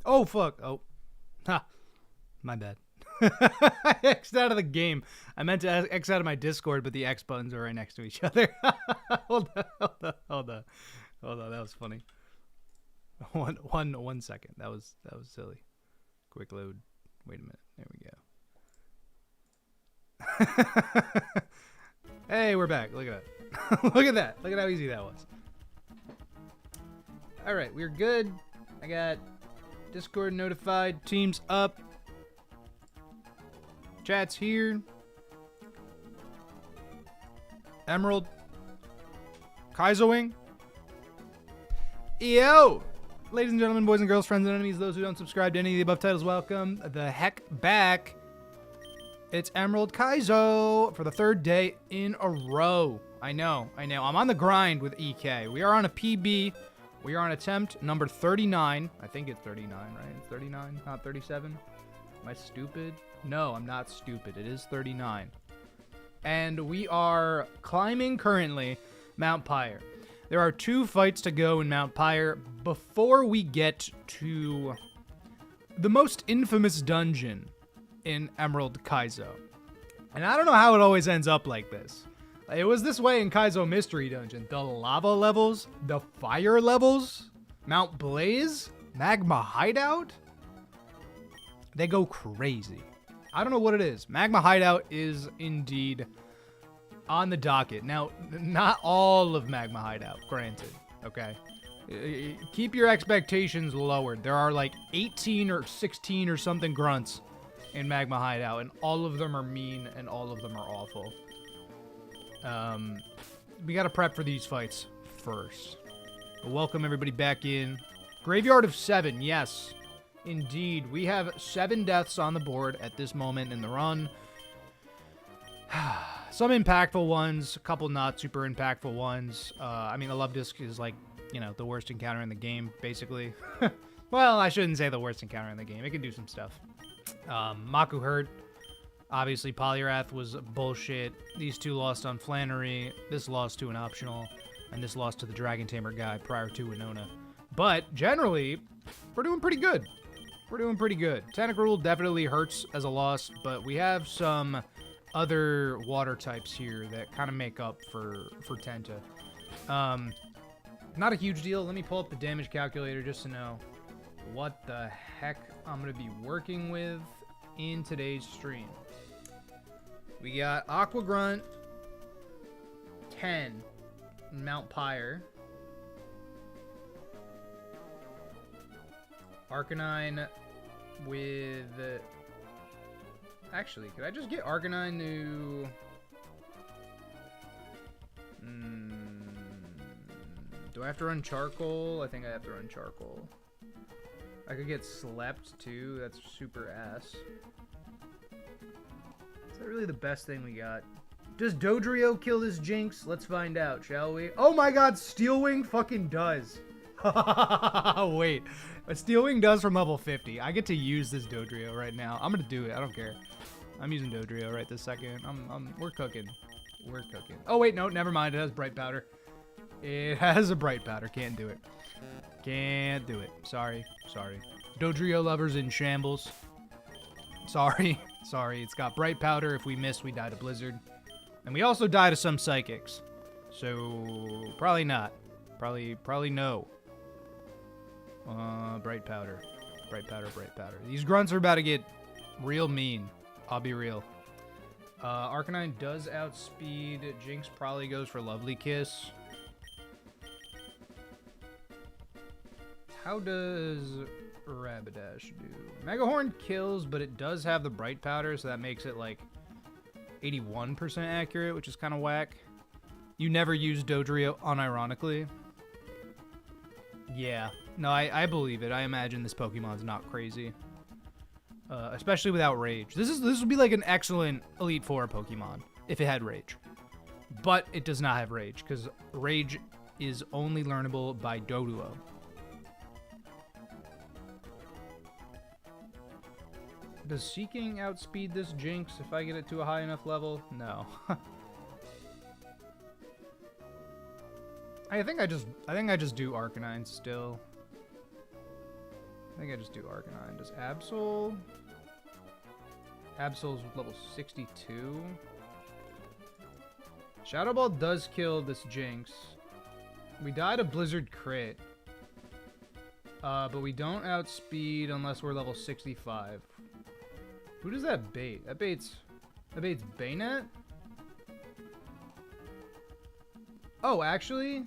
Oh, fuck. Oh. Ha. My bad. I X'd out of the game. I meant to X out of my Discord, but the X buttons are right next to each other. Hold on. That was funny. One second. That was silly. Quick load. Wait a minute. There we go. Hey, we're back. Look at that. Look at that. Look at how easy that was. All right, we're good. I got Discord notified. Teams up. Chat's here. Emerald. Kaizoing. Yo! Ladies and gentlemen, boys and girls, friends and enemies, those who don't subscribe to any of the above titles, welcome the heck back. It's Emerald Kaizo for the third day in a row. I know. I'm on the grind with EK. We are on a PB. We are on attempt number 39. I think it's 39, right? It's 39, not 37. Am I stupid? No, I'm not stupid. It is 39. And we are climbing currently Mount Pyre. There are 2 fights to go in Mount Pyre before we get to the most infamous dungeon in Emerald Kaizo. And I don't know how it always ends up like this. It was this way in Kaizo Mystery Dungeon. The lava levels, the fire levels, Mount Blaze, Magma Hideout, they go crazy. I don't know what it is. Magma Hideout is indeed on the docket. Now, not all of Magma Hideout, granted, okay? Keep your expectations lowered. There are like 18 or 16 or something grunts in Magma Hideout, and all of them are mean, and all of them are awful. We gotta prep for these fights first. But welcome everybody back in. Graveyard of 7, yes. Indeed, we have 7 deaths on the board at this moment in the run. Some impactful ones, a couple not super impactful ones. I mean, the Love Disc is like, you know, the worst encounter in the game, basically. Well, I shouldn't say the worst encounter in the game. It can do some stuff. Maku hurt. Obviously, Polyrath was bullshit. These 2 lost on Flannery. This lost to an optional. And this lost to the Dragon Tamer guy prior to Winona. But, generally, we're doing pretty good. We're doing pretty good. Tentacruel definitely hurts as a loss, but we have some other water types here that kind of make up for Tenta. Not a huge deal. Let me pull up the damage calculator just to know what the heck I'm going to be working with in today's stream. We got Aqua Grunt 10 Mount Pyre. Arcanine with... Actually, could I just get Arcanine to... Do I have to run Charcoal? I think I have to run Charcoal. I could get Slept, too. That's super ass. Is that really the best thing we got? Does Dodrio kill this Jinx? Let's find out, shall we? Oh my god, Steelwing fucking does. Wait. What Steelwing does from level 50. I get to use this Dodrio right now. I'm gonna do it. I don't care. I'm using Dodrio right this second. We're cooking. We're cooking. Oh wait, no, never mind. It has Bright Powder. It has a Bright Powder. Can't do it. Can't do it. Sorry. Dodrio lovers in shambles. Sorry. It's got Bright Powder. If we miss, we die to Blizzard. And we also die to some Psychics. So, probably not. Probably no. Bright Powder. Bright Powder. These grunts are about to get real mean. I'll be real. Arcanine does outspeed. Jinx probably goes for Lovely Kiss. How does Rapidash do? Mega Horn kills, but it does have the Bright Powder, so that makes it like 81% accurate, which is kind of whack. You never use Dodrio unironically. Yeah. No, I believe it. I imagine this Pokemon's not crazy. Especially without Rage. This would be like an excellent Elite Four Pokemon if it had Rage. But it does not have Rage, because Rage is only learnable by Doduo. Does Seeking outspeed this Jinx if I get it to a high enough level? No. I think I just do Arcanine still. I think I just do Arcanine. Does Absol? Absol's level 62. Shadow Ball does kill this Jinx. We died a Blizzard crit. But we don't outspeed unless we're level 65. Who does that bait? That baits Bayonet? Oh, actually?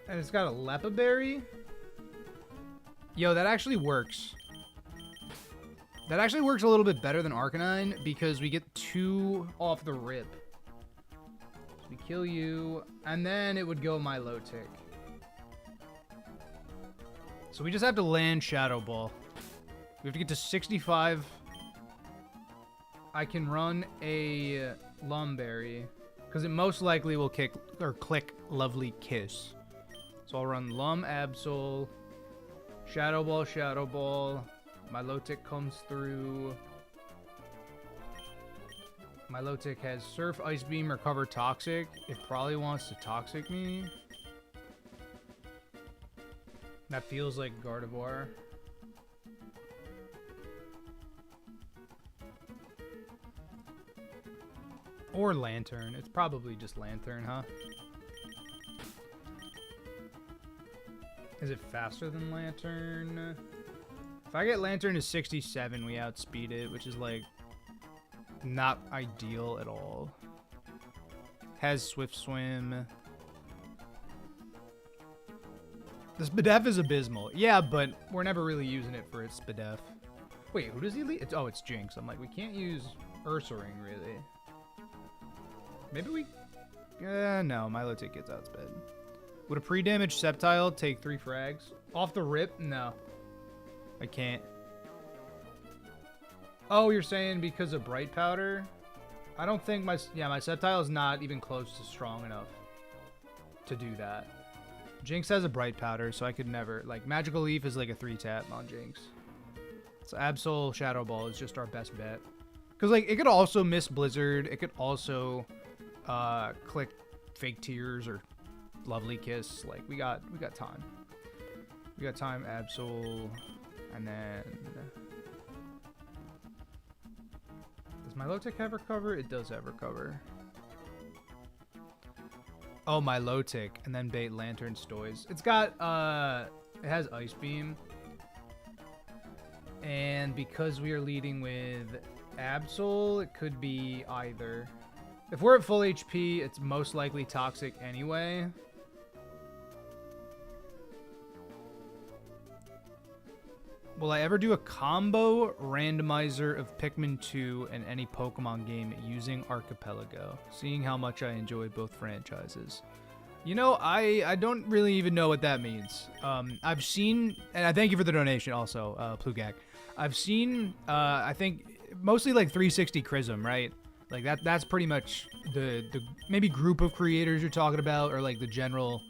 And it's got a Lepa Berry? Yo, that actually works. That actually works a little bit better than Arcanine because we get 2 off the rip. So we kill you, and then it would go Milotic. So we just have to land Shadow Ball. We have to get to 65. I can run a Lumberry because it most likely will click Lovely Kiss. So I'll run Lum Absol, Shadow Ball, Shadow Ball. Milotic comes through. Milotic has Surf, Ice Beam, Recover Toxic. It probably wants to Toxic me. That feels like Gardevoir. Or Lantern. It's probably just Lantern, huh? Is it faster than Lantern? If I get Lantern to 67, we outspeed it, which is like not ideal at all. Has Swift Swim. The Spadef is abysmal. Yeah, but we're never really using it for its Spadef. Wait, who does he lead? Oh, it's Jinx. I'm like, we can't use Ursaring, really. Maybe we... no, Milotic gets outsped. Would a pre-damage Sceptile take 3 frags? Off the rip? No. I can't. Oh, you're saying because of Bright Powder? I don't think my Sceptile is not even close to strong enough to do that. Jinx has a Bright Powder, so I could never... Like, Magical Leaf is like a 3-tap on Jinx. So Absol Shadow Ball is just our best bet. Because, like, it could also miss Blizzard. It could also click Fake Tears or Lovely Kiss. Like, we got time. We got time, Absol. And then... Does Milotic have Recover? It does have Recover. Oh, Milotic. And then bait Lantern Stoys. It's got, it has Ice Beam. And because we are leading with Absol, it could be either. If we're at full HP, it's most likely Toxic anyway. Will I ever do a combo randomizer of Pikmin 2 and any Pokemon game using Archipelago, seeing how much I enjoy both franchises? You know, I don't really even know what that means. I've seen, and I thank you for the donation also, Plugak. I've seen, I think, mostly like 360 Chrism, right? Like that's pretty much the maybe group of creators you're talking about, or like the general,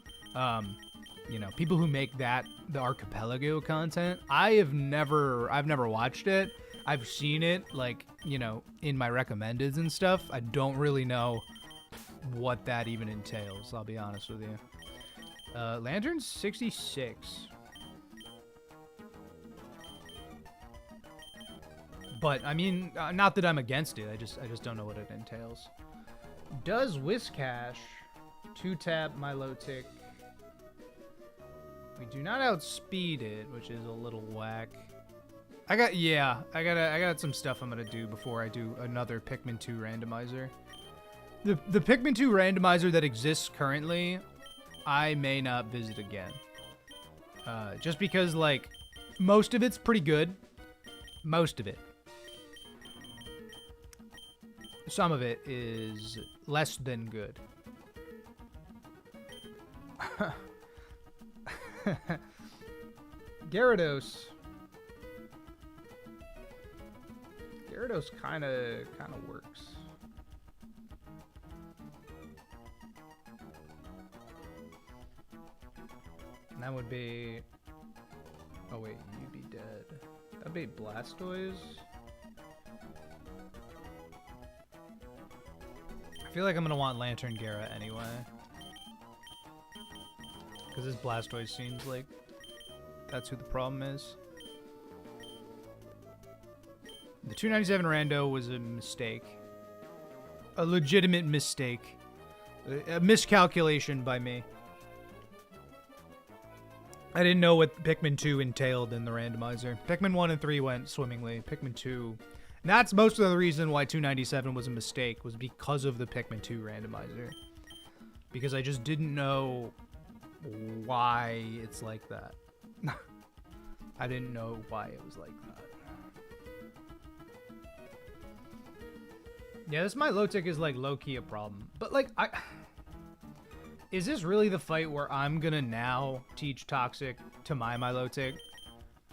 you know, people who make the Archipelago content. I've never watched it. I've seen it, like, you know, in my recommendeds and stuff. I don't really know what that even entails, I'll be honest with you. Lantern's 66. But, I mean, not that I'm against it. I just don't know what it entails. Does Whiscash 2-tap Milotic? We do not outspeed it, which is a little whack. I got some stuff I'm gonna do before I do another Pikmin 2 randomizer. The Pikmin 2 randomizer that exists currently, I may not visit again. Just because, like, most of it's pretty good. Most of it. Some of it is less than good. Gyarados. Gyarados kind of works. And that would be... Oh wait, you'd be dead. That'd be Blastoise. I feel like I'm gonna want Lantern Gyara anyway. Because this Blastoise seems like that's who the problem is. The 297 rando was a mistake. A legitimate mistake. A miscalculation by me. I didn't know what Pikmin 2 entailed in the randomizer. Pikmin 1 and 3 went swimmingly. Pikmin 2... And that's most of the reason why 297 was a mistake, was because of the Pikmin 2 randomizer. Because I just didn't know why it's like that. I didn't know why it was like that. Yeah, this Milotic is like low-key a problem. But like, is this really the fight where I'm gonna now teach Toxic to my Milotic?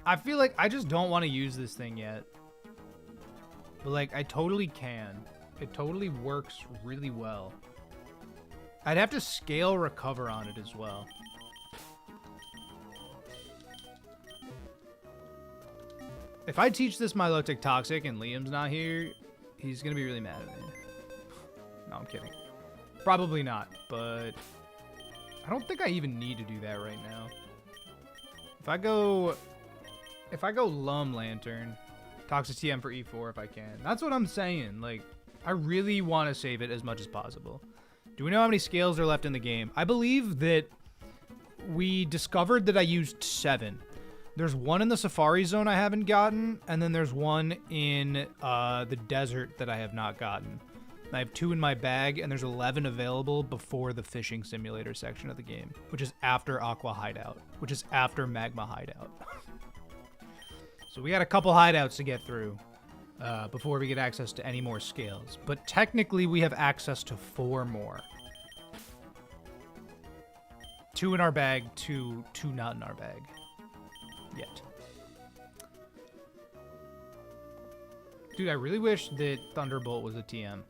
I feel like I just don't want to use this thing yet. But like, I totally can. It totally works really well. I'd have to scale recover on it as well. If I teach this Milotic Toxic and Liam's not here, he's gonna be really mad at me. No, I'm kidding. Probably not, but I don't think I even need to do that right now. If I go Lum Lantern, Toxic TM for E4 if I can. That's what I'm saying. Like, I really want to save it as much as possible. Do we know how many scales are left in the game? I believe that we discovered that I used 7. There's one in the Safari Zone I haven't gotten, and then there's one in the desert that I have not gotten. I have 2 in my bag, and there's 11 available before the fishing simulator section of the game, which is after Aqua Hideout, which is after Magma Hideout. So we got a couple hideouts to get through before we get access to any more scales. But technically, we have access to 4 more. 2 in our bag, 2 not in our bag. Yet. Dude, I really wish that Thunderbolt was a TM.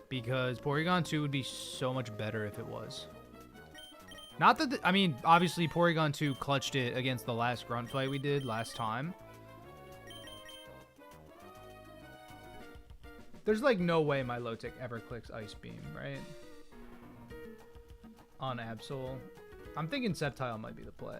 Because Porygon 2 would be so much better if it was. Not that... I mean, obviously, Porygon 2 clutched it against the last Grunt fight we did last time. There's, like, no way Milotic ever clicks Ice Beam, right? On Absol. I'm thinking Sceptile might be the play.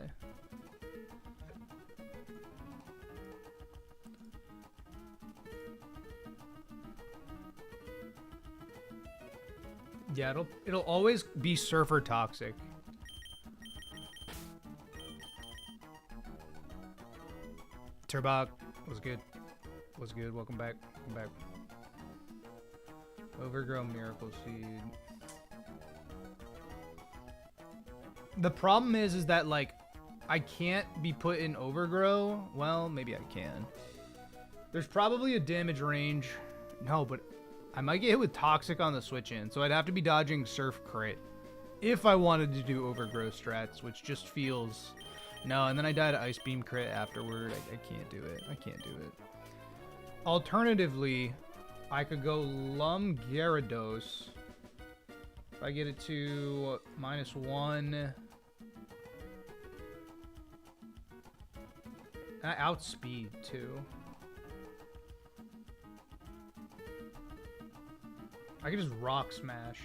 Yeah, it'll always be Surfer Toxic. Turbok was good. Was good. Welcome back. Welcome back. Overgrown Miracle Seed. The problem is that like I can't be put in Overgrow. Well, maybe I can. There's probably a damage range. No, but I might get hit with Toxic on the switch in, so I'd have to be dodging Surf Crit if I wanted to do Overgrow strats, which just feels... No, and then I died to Ice Beam Crit afterward. I can't do it. I can't do it. Alternatively, I could go Lum Gyarados. If I get it to -1... I outspeed, too. I can just Rock Smash.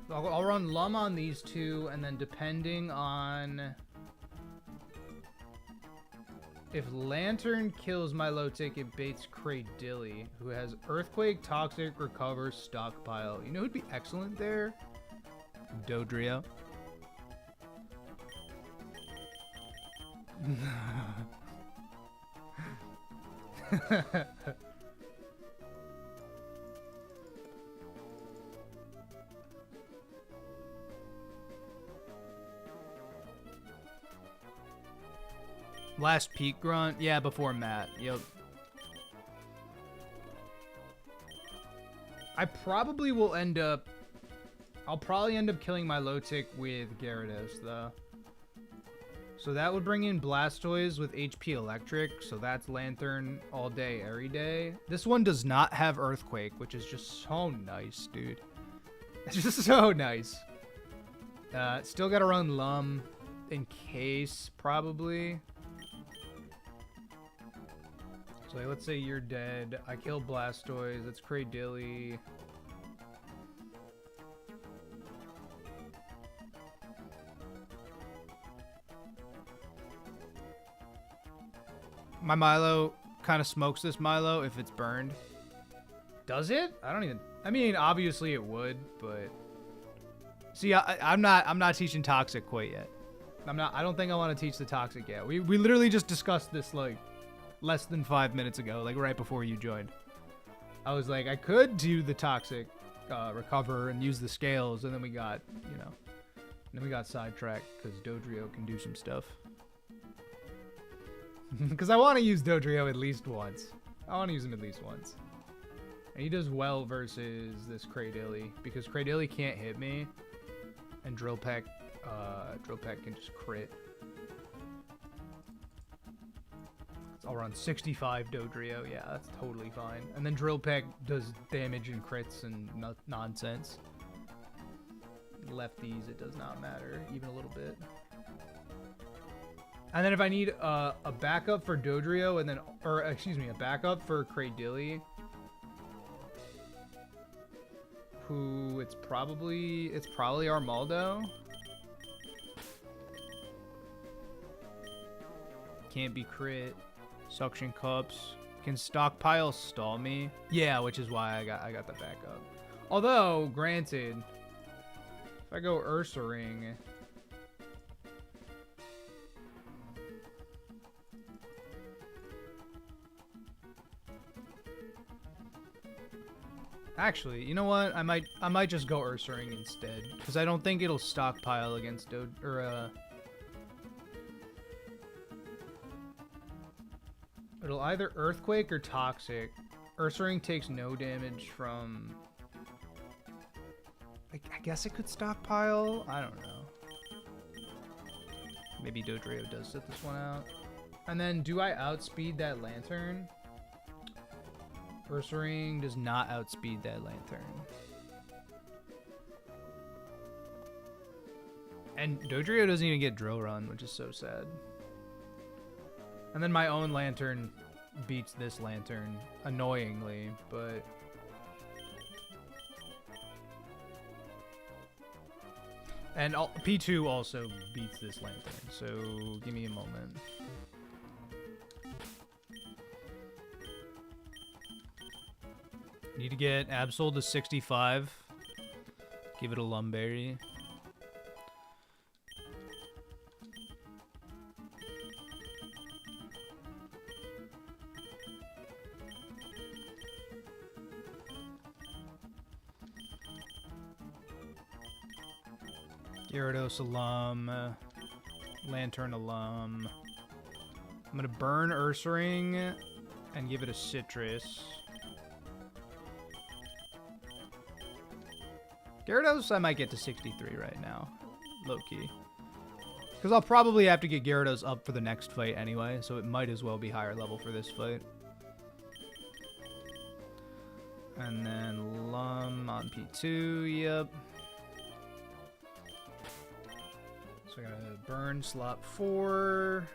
I'll run Lum on these 2, and then depending on... If Lantern kills Milotic, it baits Cradilly, who has Earthquake, Toxic, Recover, Stockpile. You know who'd be excellent there? Dodrio. Last peak Grunt? Yeah, before Matt. Yep. I probably will end up... I'll probably end up killing Milotic with Gyarados, though. So that would bring in Blastoise with HP Electric, so that's Lantern all day, every day. This one does not have Earthquake, which is just so nice, dude. It's just so nice. Still gotta run Lum in case, probably. So like, let's say you're dead. I kill Blastoise. That's Cradilly. My Milo kind of smokes this Milo if it's burned. Does it? I don't even... I mean, obviously it would, but... See, I'm not teaching Toxic quite yet. I don't think I want to teach the Toxic yet. We literally just discussed this, like, less than 5 minutes ago, like, right before you joined. I was like, I could do the Toxic recover and use the scales, and then we got, you know... Then we got sidetracked, because Dodrio can do some stuff. Because I want to use Dodrio at least once. I want to use him at least once. And he does well versus this Cradilly, because Cradilly can't hit me, and Drill Peck can just crit. I'll run 65 Dodrio, yeah, that's totally fine. And then Drill Peck does damage and crits and nonsense. Lefties, it does not matter, even a little bit. And then if I need a backup for Dodrio, and then, or excuse me, a backup for Cradilly, who it's probably Armaldo. Can't be crit. Suction cups. Can stockpile stall me? Yeah, which is why I got the backup. Although, granted, if I go Ursaring, actually, you know what? I might just go Ursaring instead, because I don't think it'll stockpile against it'll either Earthquake or Toxic. Ursaring takes no damage from... I guess it could stockpile? I don't know. Maybe Dodrio does set this one out. And then, do I outspeed that Lantern? Ursaring does not outspeed that Lantern. And Dodrio doesn't even get Drill Run, which is so sad. And then my own Lantern beats this Lantern, annoyingly, but... And P2 also beats this Lantern, so give me a moment. Need to get Absol to 65. Give it a Lumberry. Gyarados alum, Lantern alum. I'm gonna burn Ursaring and give it a Citrus. Gyarados I might get to 63 right now, low-key. Because I'll probably have to get Gyarados up for the next fight anyway, so it might as well be higher level for this fight. And then Lum on P2, yep. So I'm gonna burn slot 4.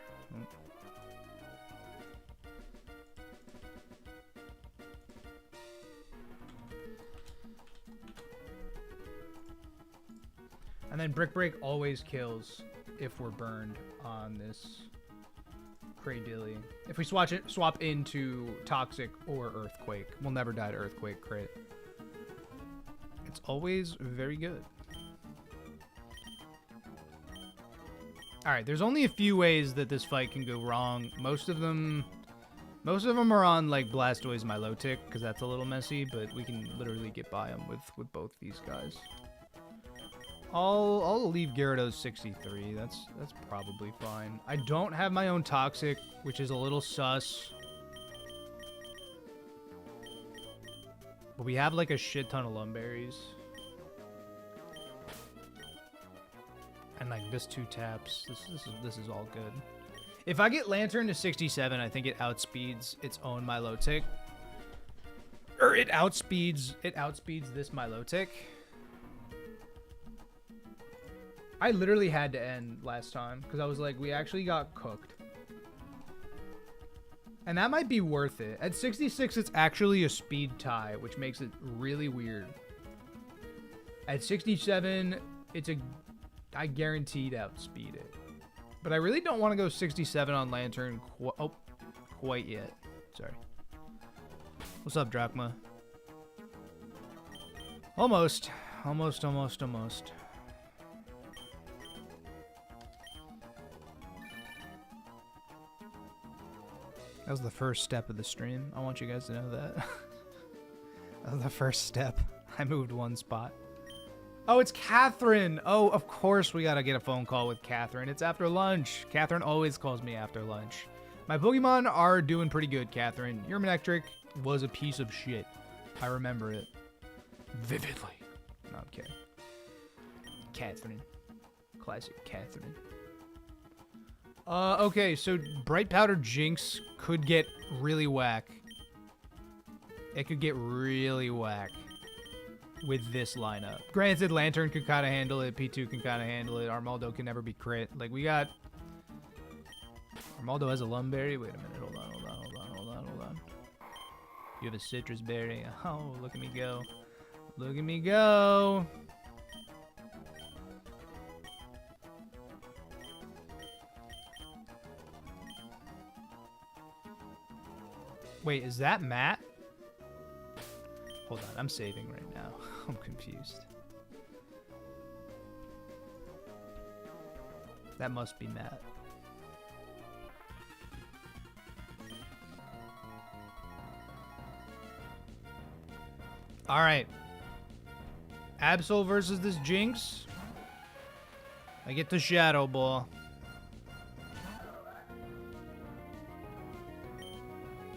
And then Brick Break always kills if we're burned on this Cradilly. If we swap into Toxic or Earthquake, we'll never die to Earthquake crit. It's always very good. Alright, there's only a few ways that this fight can go wrong. Most of them are on like Blastoise Milotic, because that's a little messy, but we can literally get by them with both these guys. I'll leave Gyarados 63. That's probably fine. I don't have my own Toxic, which is a little sus. But we have like a shit ton of Lumberries. And like this 2 taps. This is all good. If I get Lantern to 67, I think it outspeeds its own Milotic. Or it outspeeds this Milotic. I literally had to end last time because I was like, we actually got cooked. And that might be worth it. At 66, it's actually a speed tie, which makes it really weird. At 67, I guaranteed outspeed it. But I really don't want to go 67 on Lantern quite yet. Sorry. What's up, Drachma? Almost. Almost. That was the first step of the stream. I want you guys to know that. That was the first step. I moved one spot. Oh, it's Catherine. Oh, of course we gotta get a phone call with Catherine. It's after lunch. Catherine always calls me after lunch. My Pokemon are doing pretty good, Catherine. Your Manectric was a piece of shit. I remember it vividly. No, I'm kidding. Catherine. Classic Catherine. Okay, so Bright Powder Jinx could get really whack. It could get really whack with this lineup. Granted, Lantern could kind of handle it, P2 can kind of handle it, Armaldo can never be crit. Like, we got... Armaldo has a Lumberry? Wait a minute, hold on. You have a Citrus Berry. Oh, look at me go. Look at me go! Wait, is that Matt? Hold on, I'm saving right now. I'm confused. That must be Matt. Alright. Absol versus this Jinx. I get the Shadow Ball.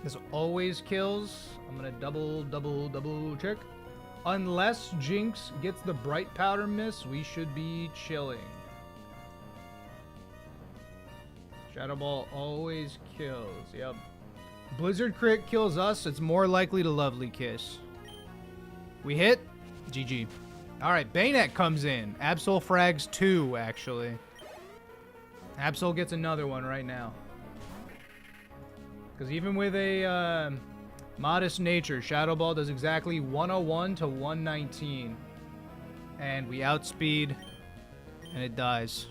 This always kills. I'm gonna double check. Unless Jinx gets the Bright Powder Miss, we should be chilling. Shadow Ball always kills. Yep. Blizzard Crit kills us. It's more likely to Lovely Kiss. We hit. GG. Alright, Bayonet comes in. Absol frags 2, actually. Absol gets another one right now. Because even with a modest nature, Shadow Ball does exactly 101 to 119. And we outspeed, and it dies.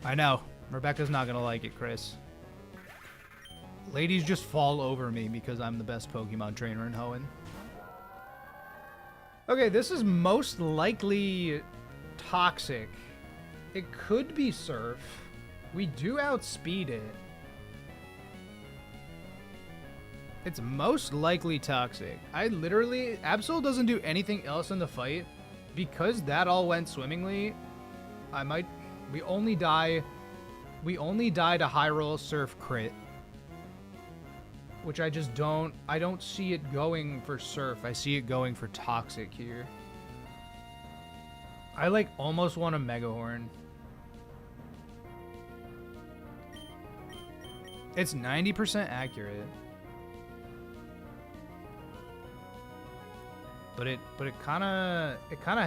I know. Rebecca's not going to like it, Chris. Ladies just fall over me because I'm the best Pokemon trainer in Hoenn. Okay, this is most likely Toxic. It could be Surf. We do outspeed it. It's most likely Toxic. Absol doesn't do anything else in the fight. Because that all went swimmingly, we only die to High Roll Surf Crit. Which I don't see it going for Surf. I see it going for Toxic here. I almost want a Mega Horn. It's 90% accurate. But it kind of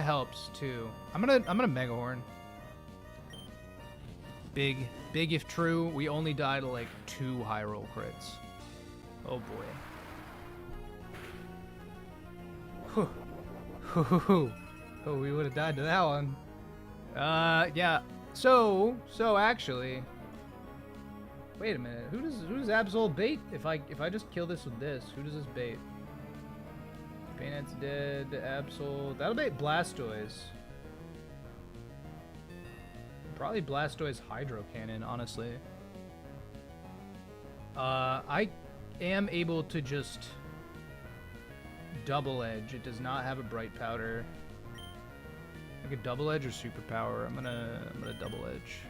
helps too. I'm gonna Mega Horn. Big if true. We only die to 2 high roll crits. Oh boy. Whew. Oh, we would have died to that one. Yeah. So actually, wait a minute. Who does Absol bait? If I just kill this with this, who does this bait? Bayonet's dead. Absol. That'll bait Blastoise. Probably Blastoise Hydro Cannon, honestly. I am able to just double edge. It does not have a Bright Powder. Like a double edge or superpower. I'm gonna double edge.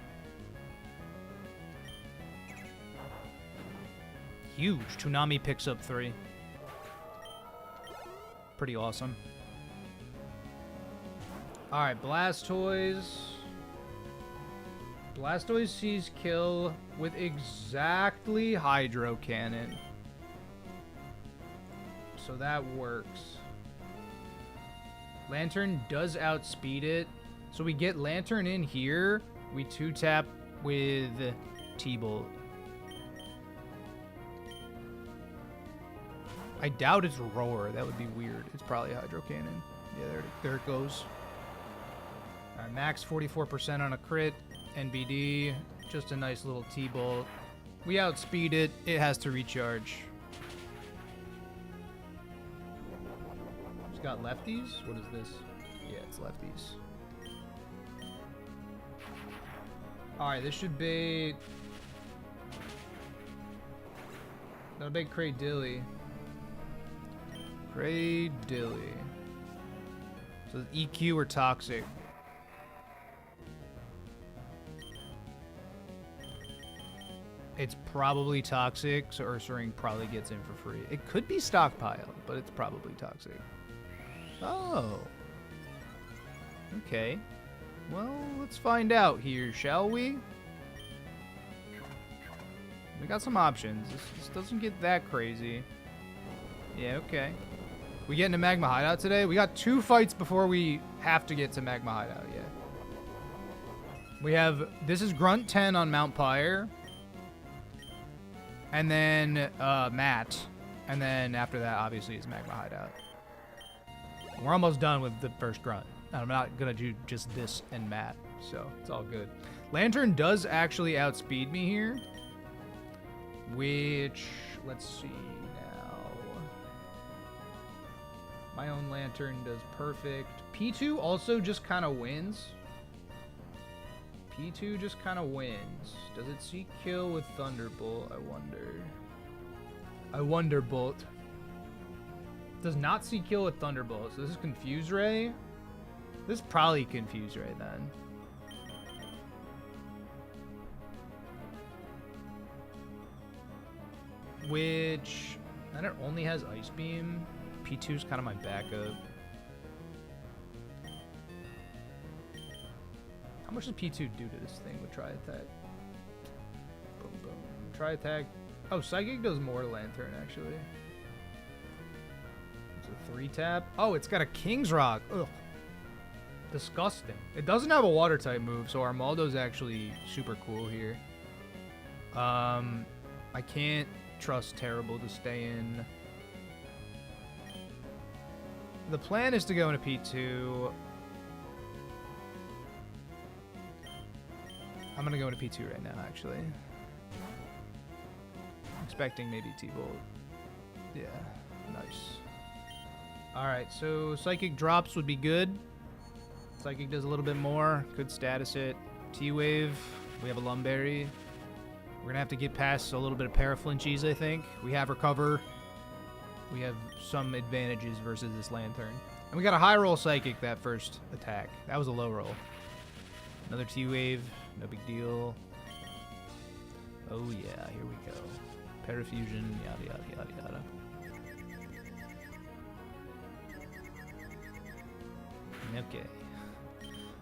Huge. Toonami picks up 3. Pretty awesome. Alright, Blastoise. Blastoise sees kill with exactly Hydro Cannon. So that works. Lantern does outspeed it. So we get Lantern in here. We 2-tap with T-Bolt. I doubt it's Roar. That would be weird. It's probably Hydro Cannon. Yeah, there it goes. Alright, max 44% on a crit. NBD. Just a nice little T-Bolt. We outspeed it. It has to recharge. It's got lefties? What is this? Yeah, it's lefties. Alright, this should be... Not a big Cray-Dilly. Cray-Dilly. So EQ or Toxic? It's probably Toxic, so Ursaring probably gets in for free. It could be Stockpile, but it's probably Toxic. Oh. Okay. Well, let's find out here, shall we? We got some options. This doesn't get that crazy. Yeah, okay. We get into Magma Hideout today? We got 2 fights before we have to get to Magma Hideout, yeah. We have... This is Grunt 10 on Mount Pyre. And then Matt. And then after that, obviously, is Magma Hideout. We're almost done with the first Grunt. I'm not going to do just this and Matt, so it's all good. Lantern does actually outspeed me here. Which, let's see now. My own Lantern does perfect. P2 also just kind of wins. P2 just kind of wins. Does it see kill with Thunderbolt? I wonder. I wonder, Bolt. Does not see kill with Thunderbolt. So this is Confuse Ray. This is probably Confuse Ray then. Which, and it only has Ice Beam. P2 is kind of my backup. How much does P2 do to this thing with Tri Attack? Boom, boom. Tri Attack. Oh, Psychic does more to Lantern, actually. It's a 3-tap. Oh, it's got a King's Rock. Ugh. Disgusting. It doesn't have a water type move, so Armaldo's actually super cool here. I can't trust Terrible to stay in. The plan is to go into P2. I'm gonna go into P2 right now, actually. Expecting maybe T-Bolt. Yeah, nice. Alright, so Psychic drops would be good. Psychic does a little bit more. Could status it. T-Wave. We have a Lumberry. We're gonna have to get past a little bit of Paraflinchies, I think. We have Recover. We have some advantages versus this Lantern. And we got a high roll Psychic that first attack. That was a low roll. Another T-Wave. No big deal. Oh yeah, here we go. Parafusion, yada yada yada yada. Okay.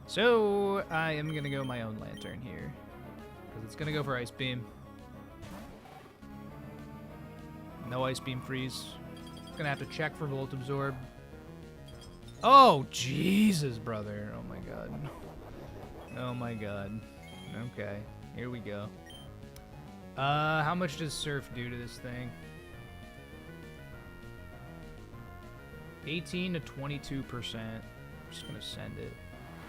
So, I am gonna go my own Lantern here. Because it's gonna go for Ice Beam. No Ice Beam freeze. Gonna have to check for Volt Absorb. Oh, Jesus, brother. Oh my god. Oh my god. Okay, here we go. How much does Surf do to this thing? 18 to 22%. I'm just gonna send it.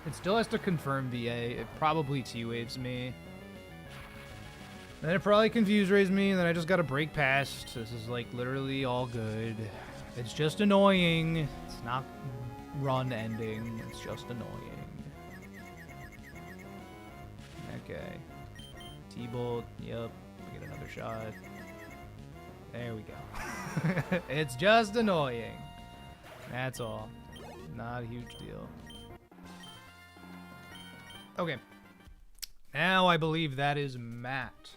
It still has to confirm VA. It probably T-Waves me. Then it probably Confuse Rays me, and then I just gotta break past. This is like literally all good. It's just annoying. It's not run ending. It's just annoying. Okay. T-Bolt. Yep. We get another shot. There we go. It's just annoying. That's all. Not a huge deal. Okay. Now I believe that is Matt.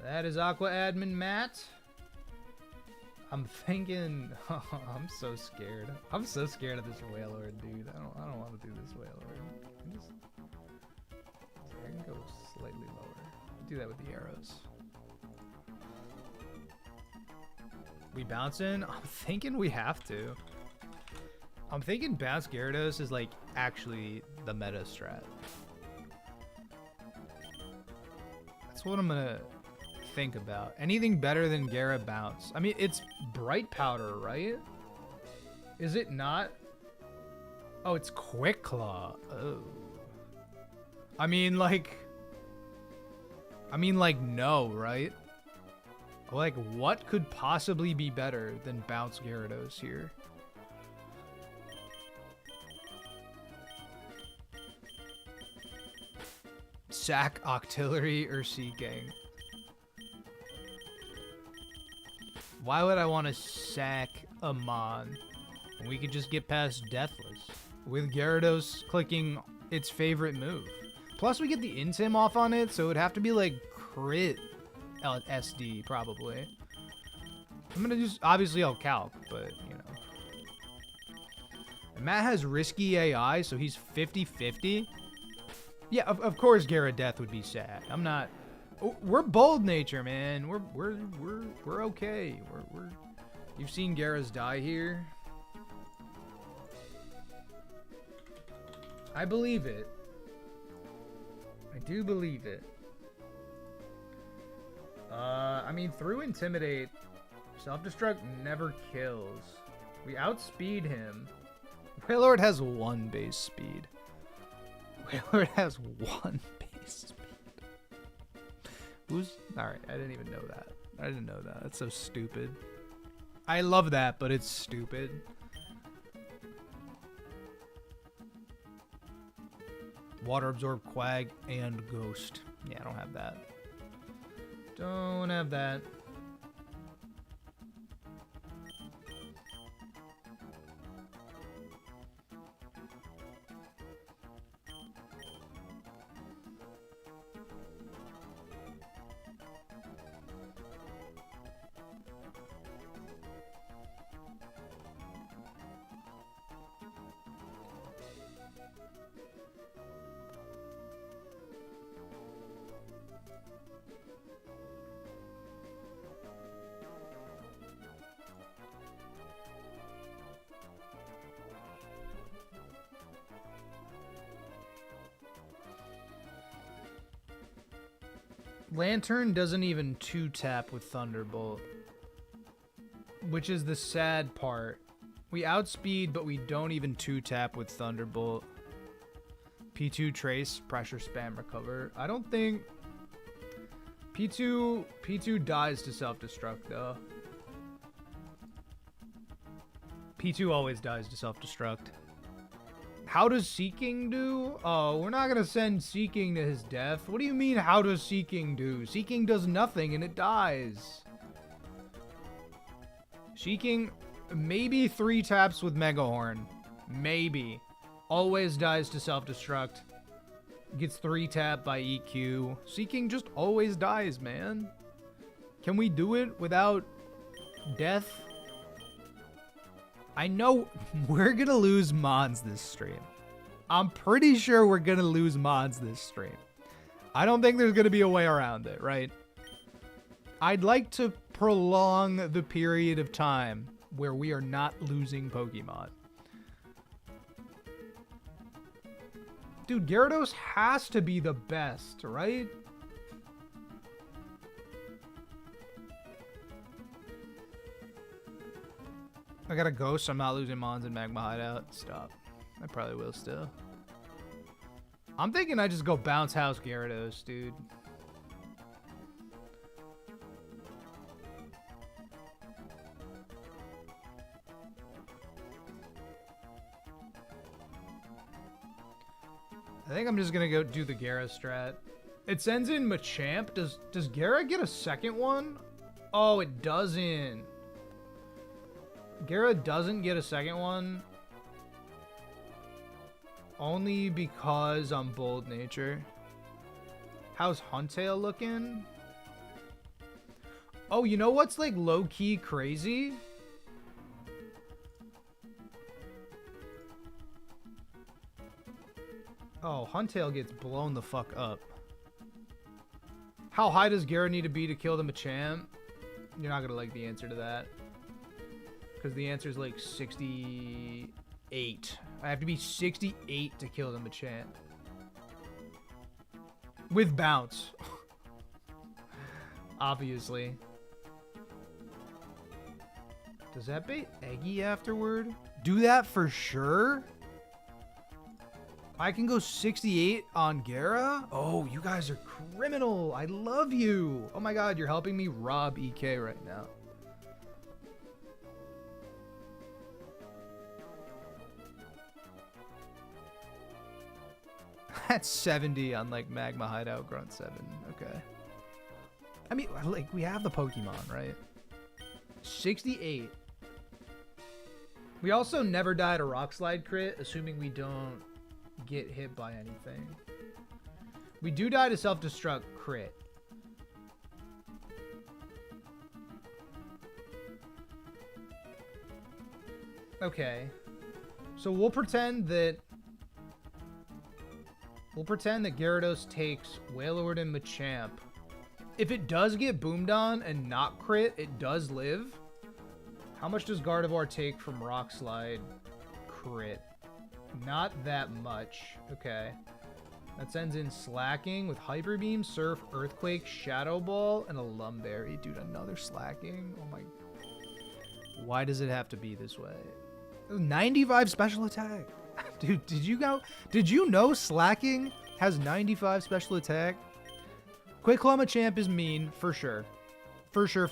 That is Aqua Admin Matt. I'm thinking... Oh, I'm so scared. I'm so scared of this Wailord, dude. I don't want to do this Wailord. I can go slightly lower. I'll do that with the arrows. We bouncing? I'm thinking we have to. I'm thinking Bounce Gyarados is like actually the meta strat. That's what I'm gonna think about. Anything better than Gyara Bounce? I mean, it's Bright Powder, right? Is it not? Oh, it's Quick Claw. Oh. I mean, like... I mean, like, no, right? Like, what could possibly be better than Bounce Gyarados here? Sack Octillery or Seeking? Why would I want to sack a Mon when we could just get past Deathless with Gyarados clicking its favorite move? Plus, we get the Intim off on it, so it would have to be like crit SD probably. I'm gonna just obviously I'll calc, but you know. And Matt has risky AI, so he's 50-50. Yeah, of course Gyara Death would be sad. I'm not. We're bold nature, man. We're okay. We're. You've seen Gyara's die here. I believe it. I do believe it. I mean, through Intimidate, Self-Destruct never kills. We outspeed him. Wailord has 1 base speed. Wailord has 1 base speed. Who's... Alright, I didn't even know that. I didn't know that. That's so stupid. I love that, but it's stupid. Water Absorb, Quag, and Ghost. Yeah, I don't have that. Don't have that. Lantern doesn't even 2-tap with Thunderbolt, which is the sad part. We outspeed, but we don't even 2-tap with Thunderbolt. P2 Trace, Pressure Spam, Recover. I don't think... P2 dies to Self-Destruct, though. P2 always dies to Self-Destruct. How does Seeking do? Oh, we're not gonna send Seeking to his death. What do you mean, how does Seeking do? Seeking does nothing and it dies. Seeking, maybe 3 taps with Mega Horn. Maybe. Always dies to Self-Destruct. Gets 3 tap by EQ. Seeking just always dies, man. Can we do it without death? I know we're gonna lose Mons this stream. I'm pretty sure we're gonna lose Mons this stream. I don't think there's gonna be a way around it, right? I'd like to prolong the period of time where we are not losing Pokemon. Dude, Gyarados has to be the best, right? I got a Ghost. I'm not losing Mons and Magma Hideout. Stop. I probably will still. I'm thinking I just go Bounce House Gyarados, dude. I think I'm just gonna go do the Gyara strat. It sends in Machamp. Does Gyara get a second one? Oh, it doesn't. Gyara doesn't get a second one. Only because I'm bold nature. How's Huntail looking? Oh, you know what's like low-key crazy? Oh, Huntail gets blown the fuck up. How high does Gyara need to be to kill the Machamp? You're not gonna like the answer to that. Because the answer is like 68. I have to be 68 to kill the Machamp. With Bounce. Obviously. Does that bait Eggy afterward? Do that for sure? I can go 68 on Gara? Oh, you guys are criminal. I love you. Oh my god, you're helping me rob EK right now. That's 70 on like Magma Hideout Grunt 7. Okay. I mean, like, we have the Pokemon, right? 68. We also never died a Rock Slide crit, assuming we don't get hit by anything. We do die to self-destruct crit. Okay. So we'll pretend that Gyarados takes Wailord and Machamp. If it does get boomed on and not crit, it does live. How much does Gardevoir take from Rock Slide crit? Not that much. Okay. That sends in Slacking with Hyper Beam, Surf, Earthquake, Shadow Ball, and a Lumberry. Dude, another Slacking? Oh my... Why does it have to be this way? 95 special attack. Dude, did you know Slacking has 95 special attack? Quick Claw Machamp is mean, for sure. For sure.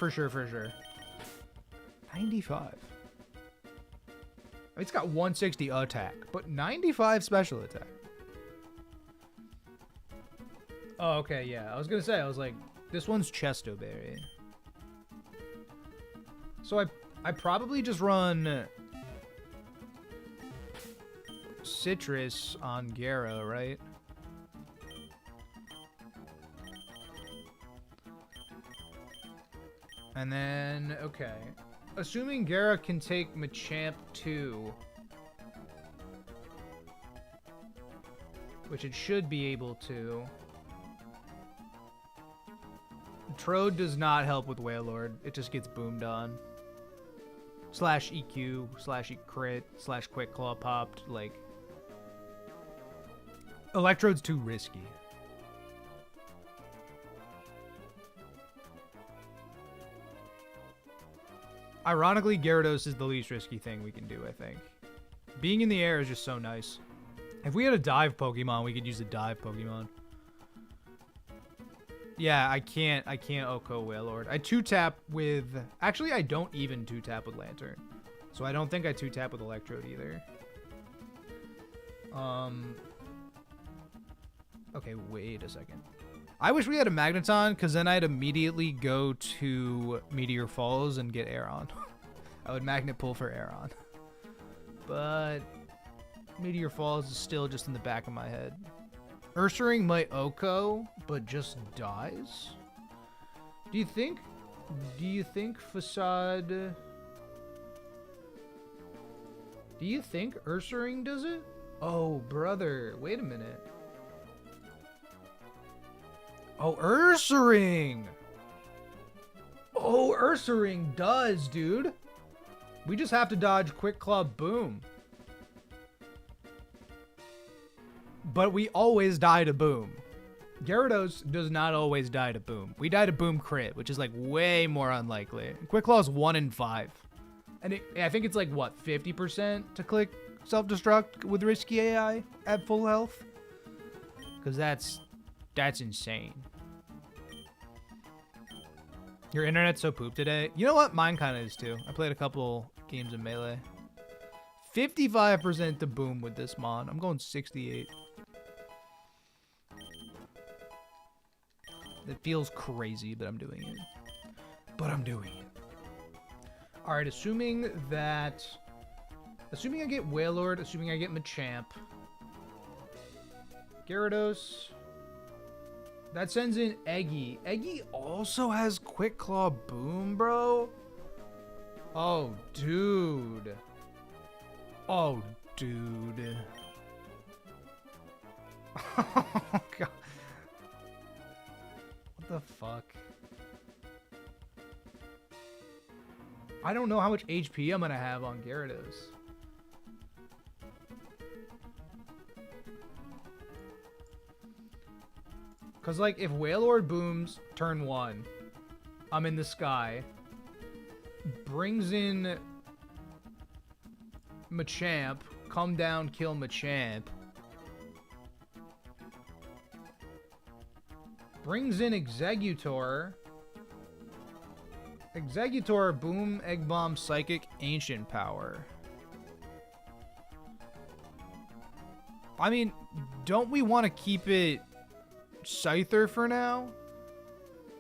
95. I mean, it's got 160 attack, but 95 special attack. Oh, okay, yeah. I was gonna say, I was like, this one's Chesto Berry. So I probably just run Citrus on Gara, right? And then, okay. Assuming Gara can take Machamp 2, which it should be able to. Trode does not help with Wailord. It just gets boomed on. Slash EQ, slash crit, slash Quick Claw popped. Like, Electrode's too risky. Ironically, Gyarados is the least risky thing we can do, I think. Being in the air is just so nice. If we had a dive Pokemon, we could use a dive Pokemon. Yeah, I can't Oko Wailord. I 2-tap with... Actually, I don't even 2-tap with Lantern. So I don't think I 2-tap with Electrode either. Okay, wait a second. I wish we had a Magneton, because then I'd immediately go to Meteor Falls and get Aeron. I would Magnet Pull for Aeron. But Meteor Falls is still just in the back of my head. Ursaring might Oko, but just dies? Do you think Facade... Do you think Ursaring does it? Oh, brother. Wait a minute. Oh, Ursaring! Oh, Ursaring does, dude. We just have to dodge Quick Claw Boom. But we always die to Boom. Gyarados does not always die to Boom. We die to Boom crit, which is like way more unlikely. Quick Claw is 1 in 5. And I think it's like, what, 50% to click self-destruct with risky AI at full health? Because that's insane. Your internet's so poop today. You know what? Mine kind of is too. I played a couple games of Melee. 55% to Boom with this mon. I'm going 68. It feels crazy, but I'm doing it. All right, assuming I get Wailord, assuming I get Machamp. Gyarados. That sends in Eggy. Eggy also has Quick Claw Boom, bro. Oh, dude. Oh, dude. Oh, God. What the fuck? I don't know how much HP I'm gonna have on Gyarados. Because, like, if Wailord booms turn 1, I'm in the sky, brings in Machamp, come down, kill Machamp, Brings in Executor. Executor, boom, egg bomb, psychic, ancient power. I mean, don't we want to keep it Scyther for now?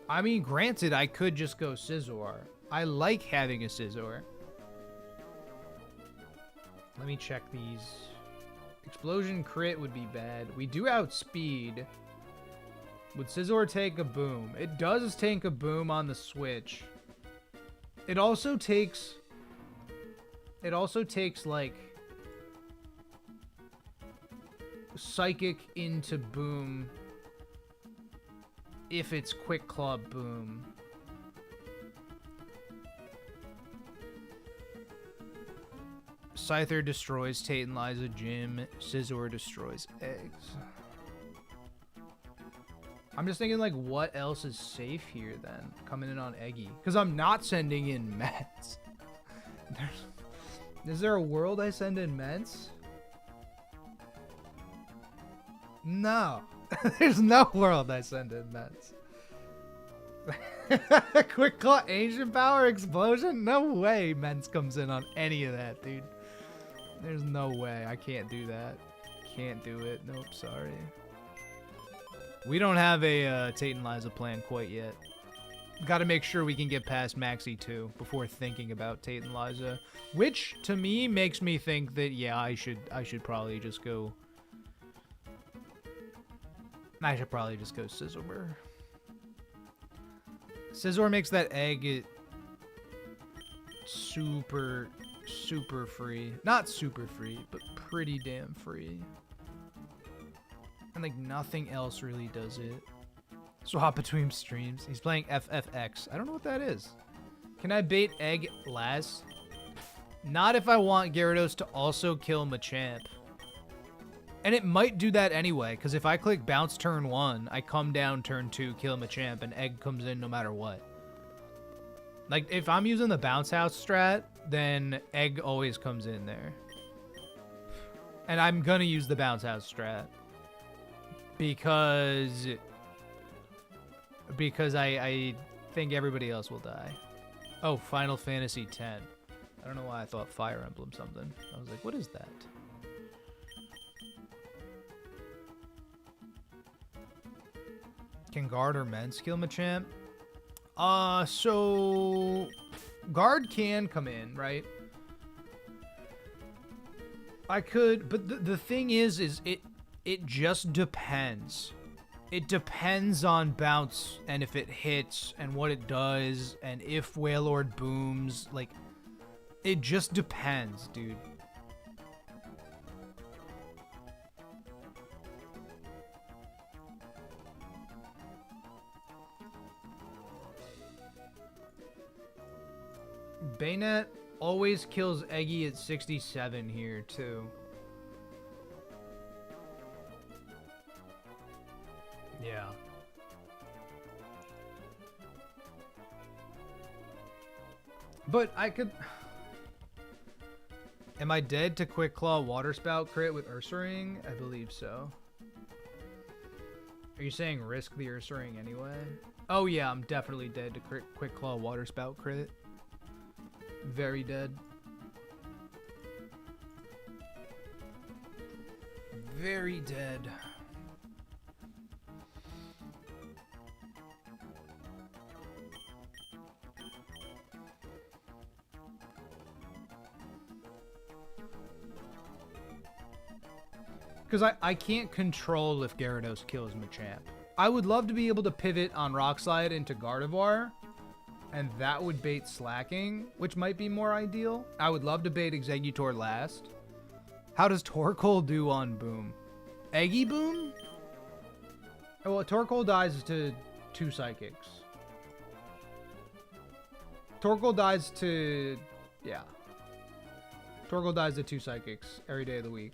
I mean, granted, I could just go Scizor. I like having a Scizor. Let me check these. Explosion crit would be bad. We do outspeed. Would Scizor take a boom? It does take a boom on the switch. It also takes like psychic into boom if it's quick claw boom. Scyther destroys Tate and Liza Gym. Scizor destroys eggs. I'm just thinking, like, what else is safe here, then? Coming in on Eggy. Because I'm not sending in Mets. Is there a world I send in Mets? No. There's no world I send in Mets. Quick Claw Ancient Power Explosion? No way Mets comes in on any of that, dude. There's no way. I can't do that. Can't do it. Nope, sorry. We don't have a Tate and Liza plan quite yet. Got to make sure we can get past Maxi 2 before thinking about Tate and Liza, which to me makes me think that yeah, I should probably just go. I should probably just go Scizor. Scizor makes that egg super free. Not super free, but pretty damn free. And like nothing else really does it. Swap between streams. He's playing FFX. I don't know what that is. Can I bait egg last? Not if I want Gyarados to also kill Machamp. And it might do that anyway, because if I click bounce turn 1, I come down turn 2, kill Machamp, and egg comes in no matter what. Like, if I'm using the bounce house strat, then egg always comes in there. And I'm gonna use the bounce house strat. Because I think everybody else will die. Oh, Final Fantasy X. I don't know why I thought Fire Emblem something. I was like, what is that? Can Guard or Mence kill Machamp? So Guard can come in, right? I could, but the thing is it just depends. It depends on bounce and if it hits and what it does and if Wailord booms. Like, it just depends, dude. Bayonet always kills Eggy at 67 here, too. Yeah. But I could... Am I dead to Quick Claw Water Spout crit with Ursaring? I believe so. Are you saying risk the Ursaring anyway? Oh yeah, I'm definitely dead to Quick Claw Water Spout crit. Very dead. Very dead. Because I can't control if Gyarados kills Machamp. I would love to be able to pivot on Rock Slide into Gardevoir, and that would bait Slacking, which might be more ideal. I would love to bait Exeggutor last. How does Torkoal do on Boom? Eggy Boom? Oh, well, Torkoal dies to 2 Psychics. Torkoal dies to... yeah. Torkoal dies to 2 Psychics every day of the week.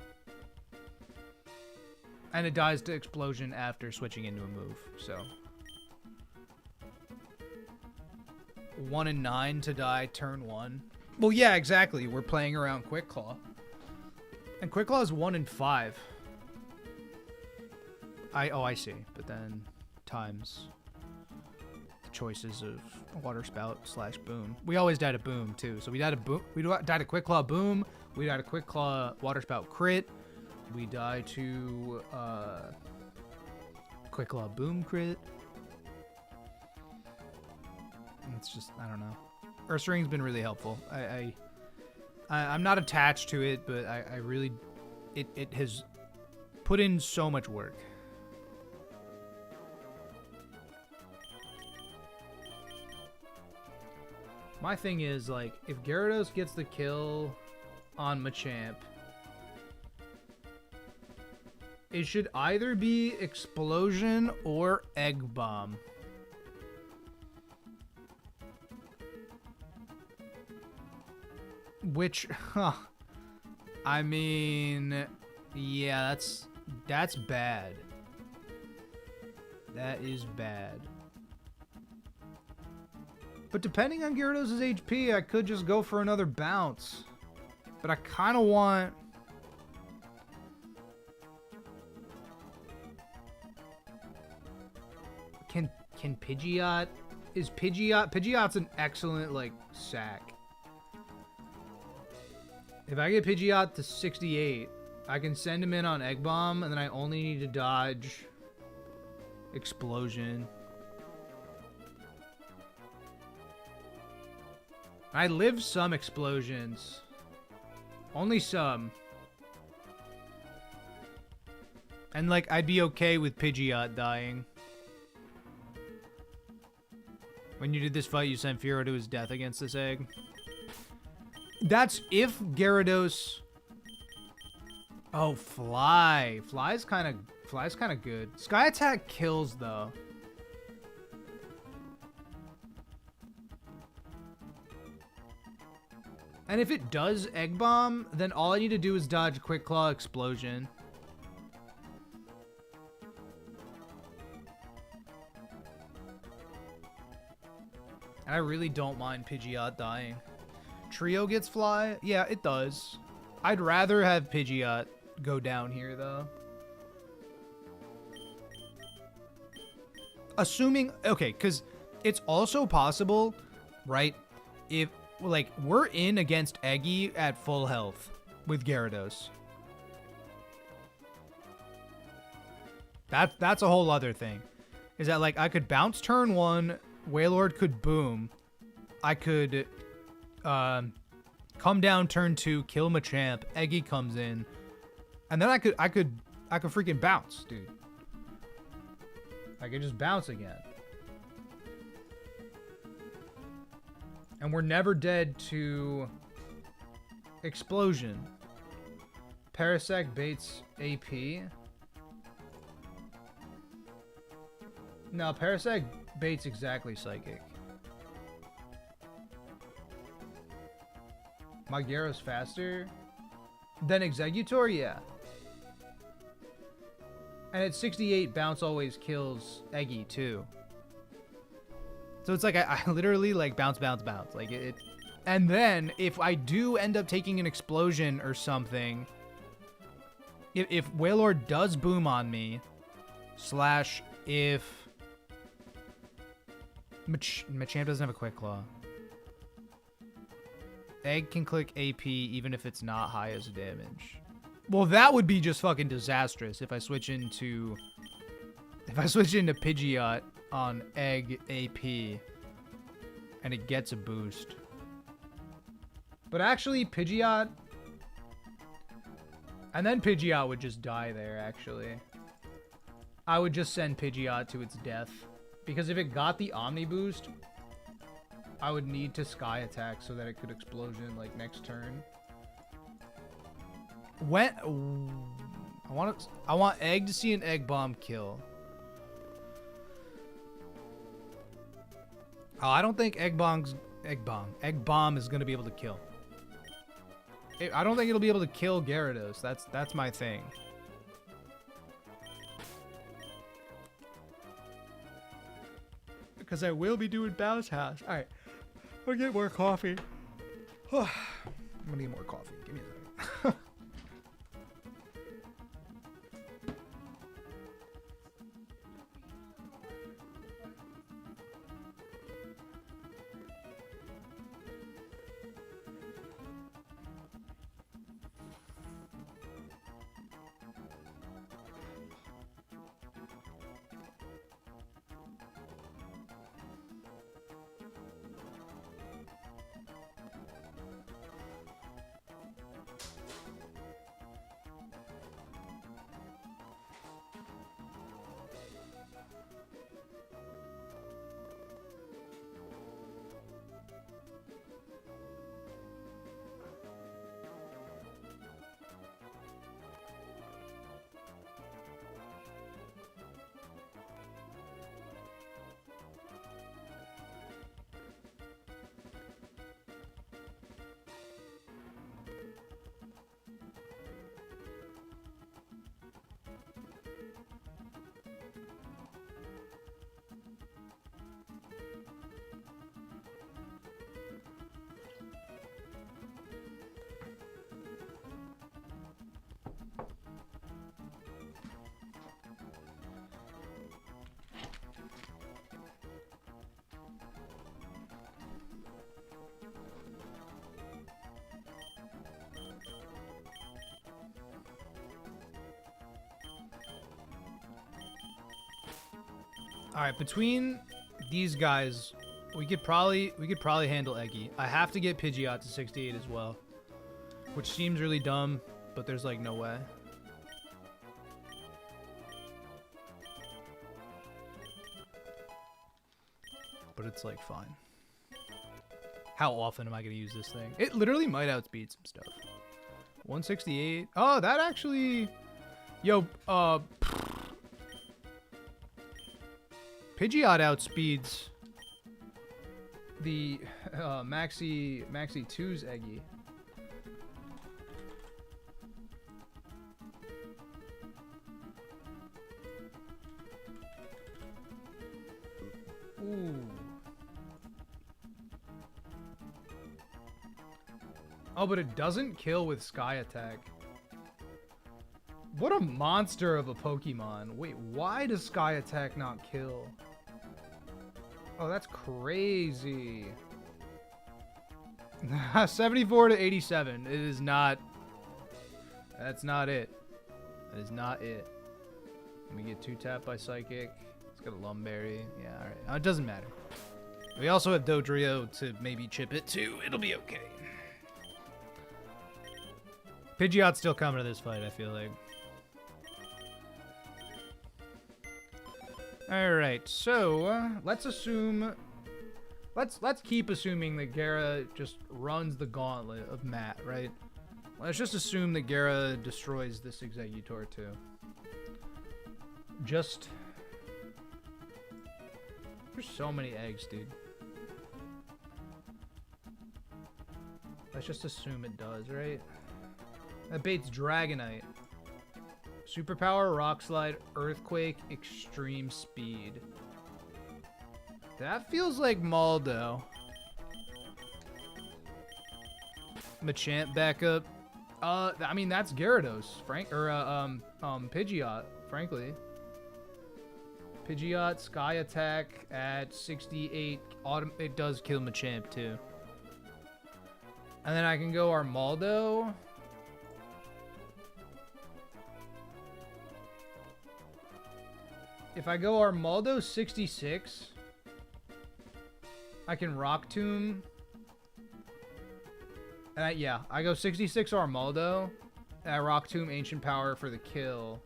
And it dies to Explosion after switching into a move, so... 1 in 9 to die turn 1. Well, yeah, exactly. We're playing around Quick Claw. And Quick Claw is 1 in 5. I see. But then times the choices of water spout / boom. We always died a boom too. So we died a boom. We died a quick claw boom. We died a quick claw water spout crit. We died to quick claw boom crit. It's just, I don't know. Earth Ring's been really helpful. I'm not attached to it, but I really, it has put in so much work. My thing is, like, if Gyarados gets the kill on Machamp, it should either be Explosion or Egg Bomb. Which, I mean, yeah, that's bad. That is bad. But depending on Gyarados' HP, I could just go for another bounce. But I kind of want... Can Pidgeot... Is Pidgeot... Pidgeot's an excellent, like, sack. If I get Pidgeot to 68, I can send him in on Egg Bomb, and then I only need to dodge Explosion. I live some explosions. Only some. And, like, I'd be okay with Pidgeot dying. When you did this fight, you sent Firo to his death against this egg. That's if Gyarados... Oh, Fly. Fly's kind of good. Sky Attack kills, though. And if it does Egg Bomb, then all I need to do is dodge Quick Claw Explosion. And I really don't mind Pidgeot dying. Trio gets Fly? Yeah, it does. I'd rather have Pidgeot go down here, though. Assuming... Okay, because it's also possible, right? If... Like, we're in against Eggy at full health with Gyarados. That's a whole other thing. Is that, like, I could bounce turn 1, Wailord could boom. I could come down turn 2, kill Machamp, Eggy comes in. And then I could freaking bounce, dude. I could just bounce again. And we're never dead to Explosion. Parasect baits AP. No, Parasect baits exactly Psychic. My Gyara's faster than Exeggutor? Yeah. And at 68, Bounce always kills Eggy, too. So it's like I literally like bounce. Like it. And then if I do end up taking an Explosion or something, if Wailord does boom on me, / if Machamp doesn't have a Quick Claw, Egg can click AP even if it's not high as damage. Well, that would be just fucking disastrous if I switch into Pidgeot on Egg AP and it gets a boost. But actually Pidgeot, and then Pidgeot would just die there. Actually I would just send Pidgeot to its death, because if it got the Omni boost, I would need to Sky Attack so that it could Explosion like next turn. I want Egg to see an Egg Bomb kill. Oh, I don't think Egg Bomb is gonna be able to kill. I don't think it'll be able to kill Gyarados. That's my thing. Because I will be doing Bounce House. All right, I'll get more coffee. I'm gonna get more coffee. Give me a second. All right, between these guys, we could probably handle Eggy. I have to get Pidgeot to 68 as well, which seems really dumb, but there's like no way. But it's like fine. How often am I going to use this thing? It literally might outspeed some stuff. 168. Oh, that actually... Yo, Pidgeot outspeeds the Maxi 2's Eggy. Ooh. Oh, but it doesn't kill with Sky Attack. What a monster of a Pokemon. Wait, why does Sky Attack not kill? Oh, that's crazy. 74 to 87. It is not... That's not it. That is not it. Let me get 2-tapped by Psychic. It's got a Lumberry. Yeah, alright. It doesn't matter. We also have Dodrio to maybe chip it too. It'll be okay. Pidgeot's still coming to this fight, I feel like. Alright, so let's assume... Let's keep assuming that Gara just runs the gauntlet of Matt, right? Let's just assume that Gara destroys this Exeggutor too. Just... There's so many eggs, dude. Let's just assume it does, right? That bait's Dragonite. Superpower, Rock Slide, Earthquake, Extreme Speed. That feels like Maldo. Machamp backup. I mean that's Gyarados, Pidgeot, frankly. Pidgeot, Sky Attack at 68. It does kill Machamp too. And then I can go Armaldo. If I go Armaldo 66, I can Rock Tomb. Yeah, I go 66 Armaldo, and I Rock Tomb Ancient Power for the kill.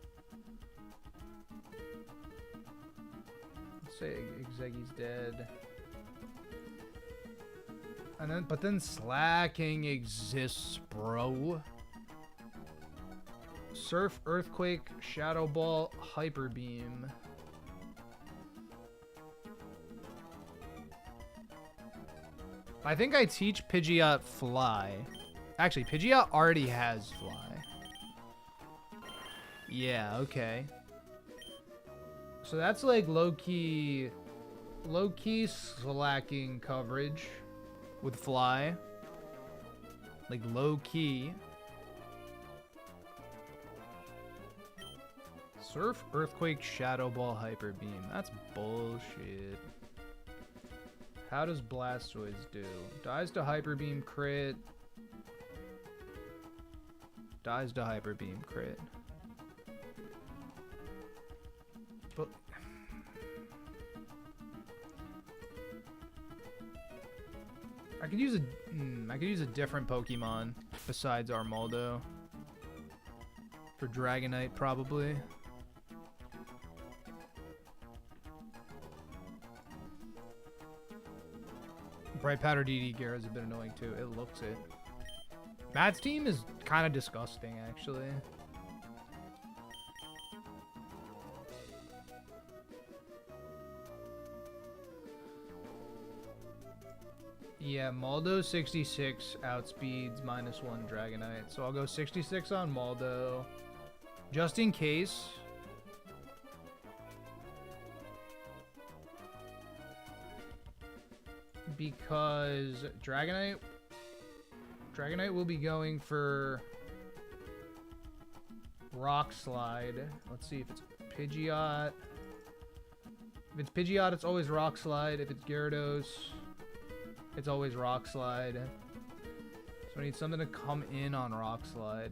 Let's say Exeggy's dead. And then, but then Slacking exists, bro. Surf, Earthquake, Shadow Ball, Hyper Beam. I think I teach Pidgeot Fly. Actually, Pidgeot already has Fly. Yeah, okay. So that's like low-key slacking coverage with Fly. Like low-key. Surf, Earthquake, Shadow Ball, Hyper Beam. That's bullshit. How does Blastoise do? Dies to Hyper Beam crit. Dies to Hyper Beam crit. But I could use a different Pokemon besides Armaldo. For Dragonite probably. Bright Powder DD Gyara is a bit annoying too. It looks it. Matt's team is kind of disgusting, actually. Yeah, Maldo 66 outspeeds -1 Dragonite. So I'll go 66 on Maldo. Just in case. Because Dragonite will be going for Rock Slide. Let's see if it's Pidgeot. If it's Pidgeot, it's always Rock Slide. If it's Gyarados, it's always Rock Slide. So I need something to come in on Rock Slide.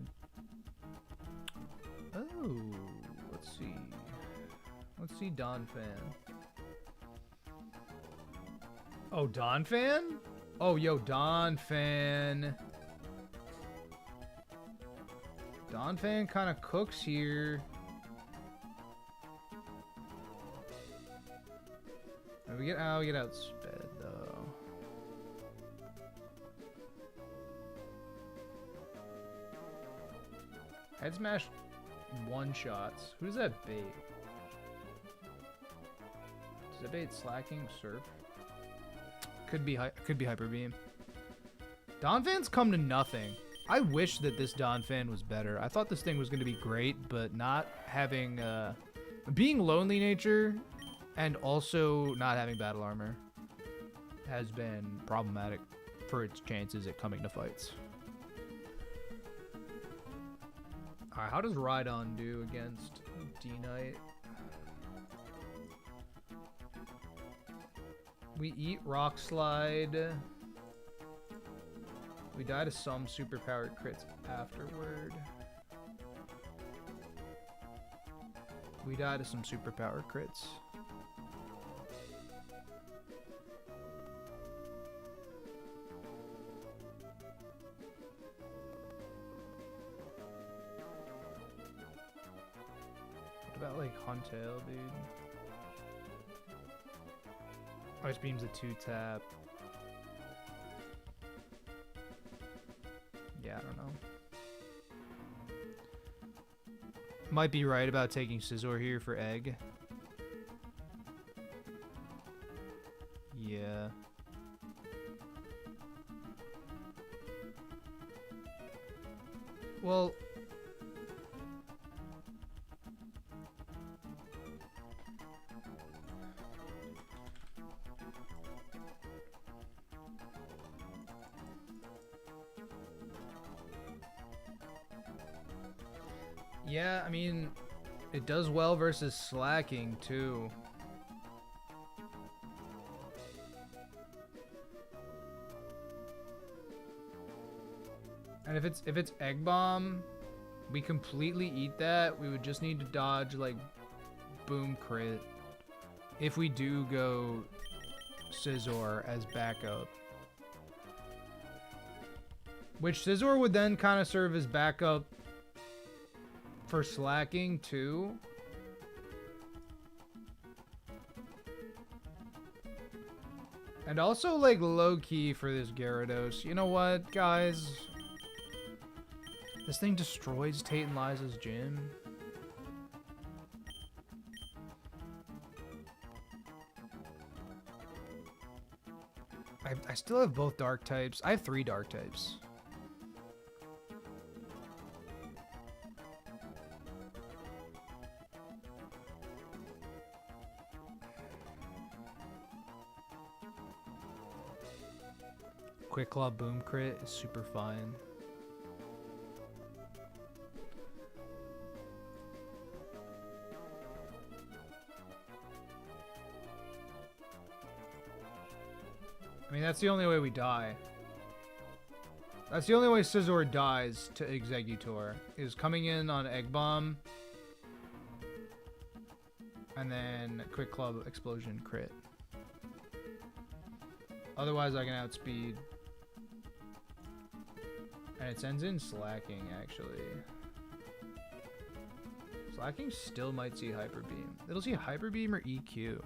Oh, let's see. Let's see Donphan. Oh, Don Fan? Oh, yo, Don Fan. Don Fan kind of cooks here. We get outsped though. Head smash one shots. Who does that bait? Does that bait slacking surf? Could be hyper beam. Don Fan's come to nothing. I wish that this Don Fan was better. I thought this thing was going to be great, but not having being lonely nature and also not having battle armor has been problematic for its chances at coming to fights. Alright, how does Rhydon do against D-Knight? We eat Rock Slide. We die to some superpowered crits afterward. We die to some superpowered crits. What about like Huntail, dude? Ice Beam's a 2-tap. Yeah, I don't know. Might be right about taking Scizor here for Egg. Yeah. Well... yeah, I mean, it does well versus slacking too. And if it's Egg Bomb, we completely eat that. We would just need to dodge like Boom Crit if we do go Scizor as backup. Which Scizor would then kind of serve as backup for slacking too. And also like low key for this Gyarados. You know what, guys? This thing destroys Tate and Liza's gym. I still have both dark types. I have 3 dark types. Quick Claw Boom Crit is super fine. I mean, that's the only way we die. That's the only way Scizor dies to Exeggutor, is coming in on Egg Bomb and then Quick Claw Explosion crit. Otherwise, I can outspeed. And it sends in slacking, actually. Slacking still might see Hyper Beam. It'll see Hyper Beam or EQ.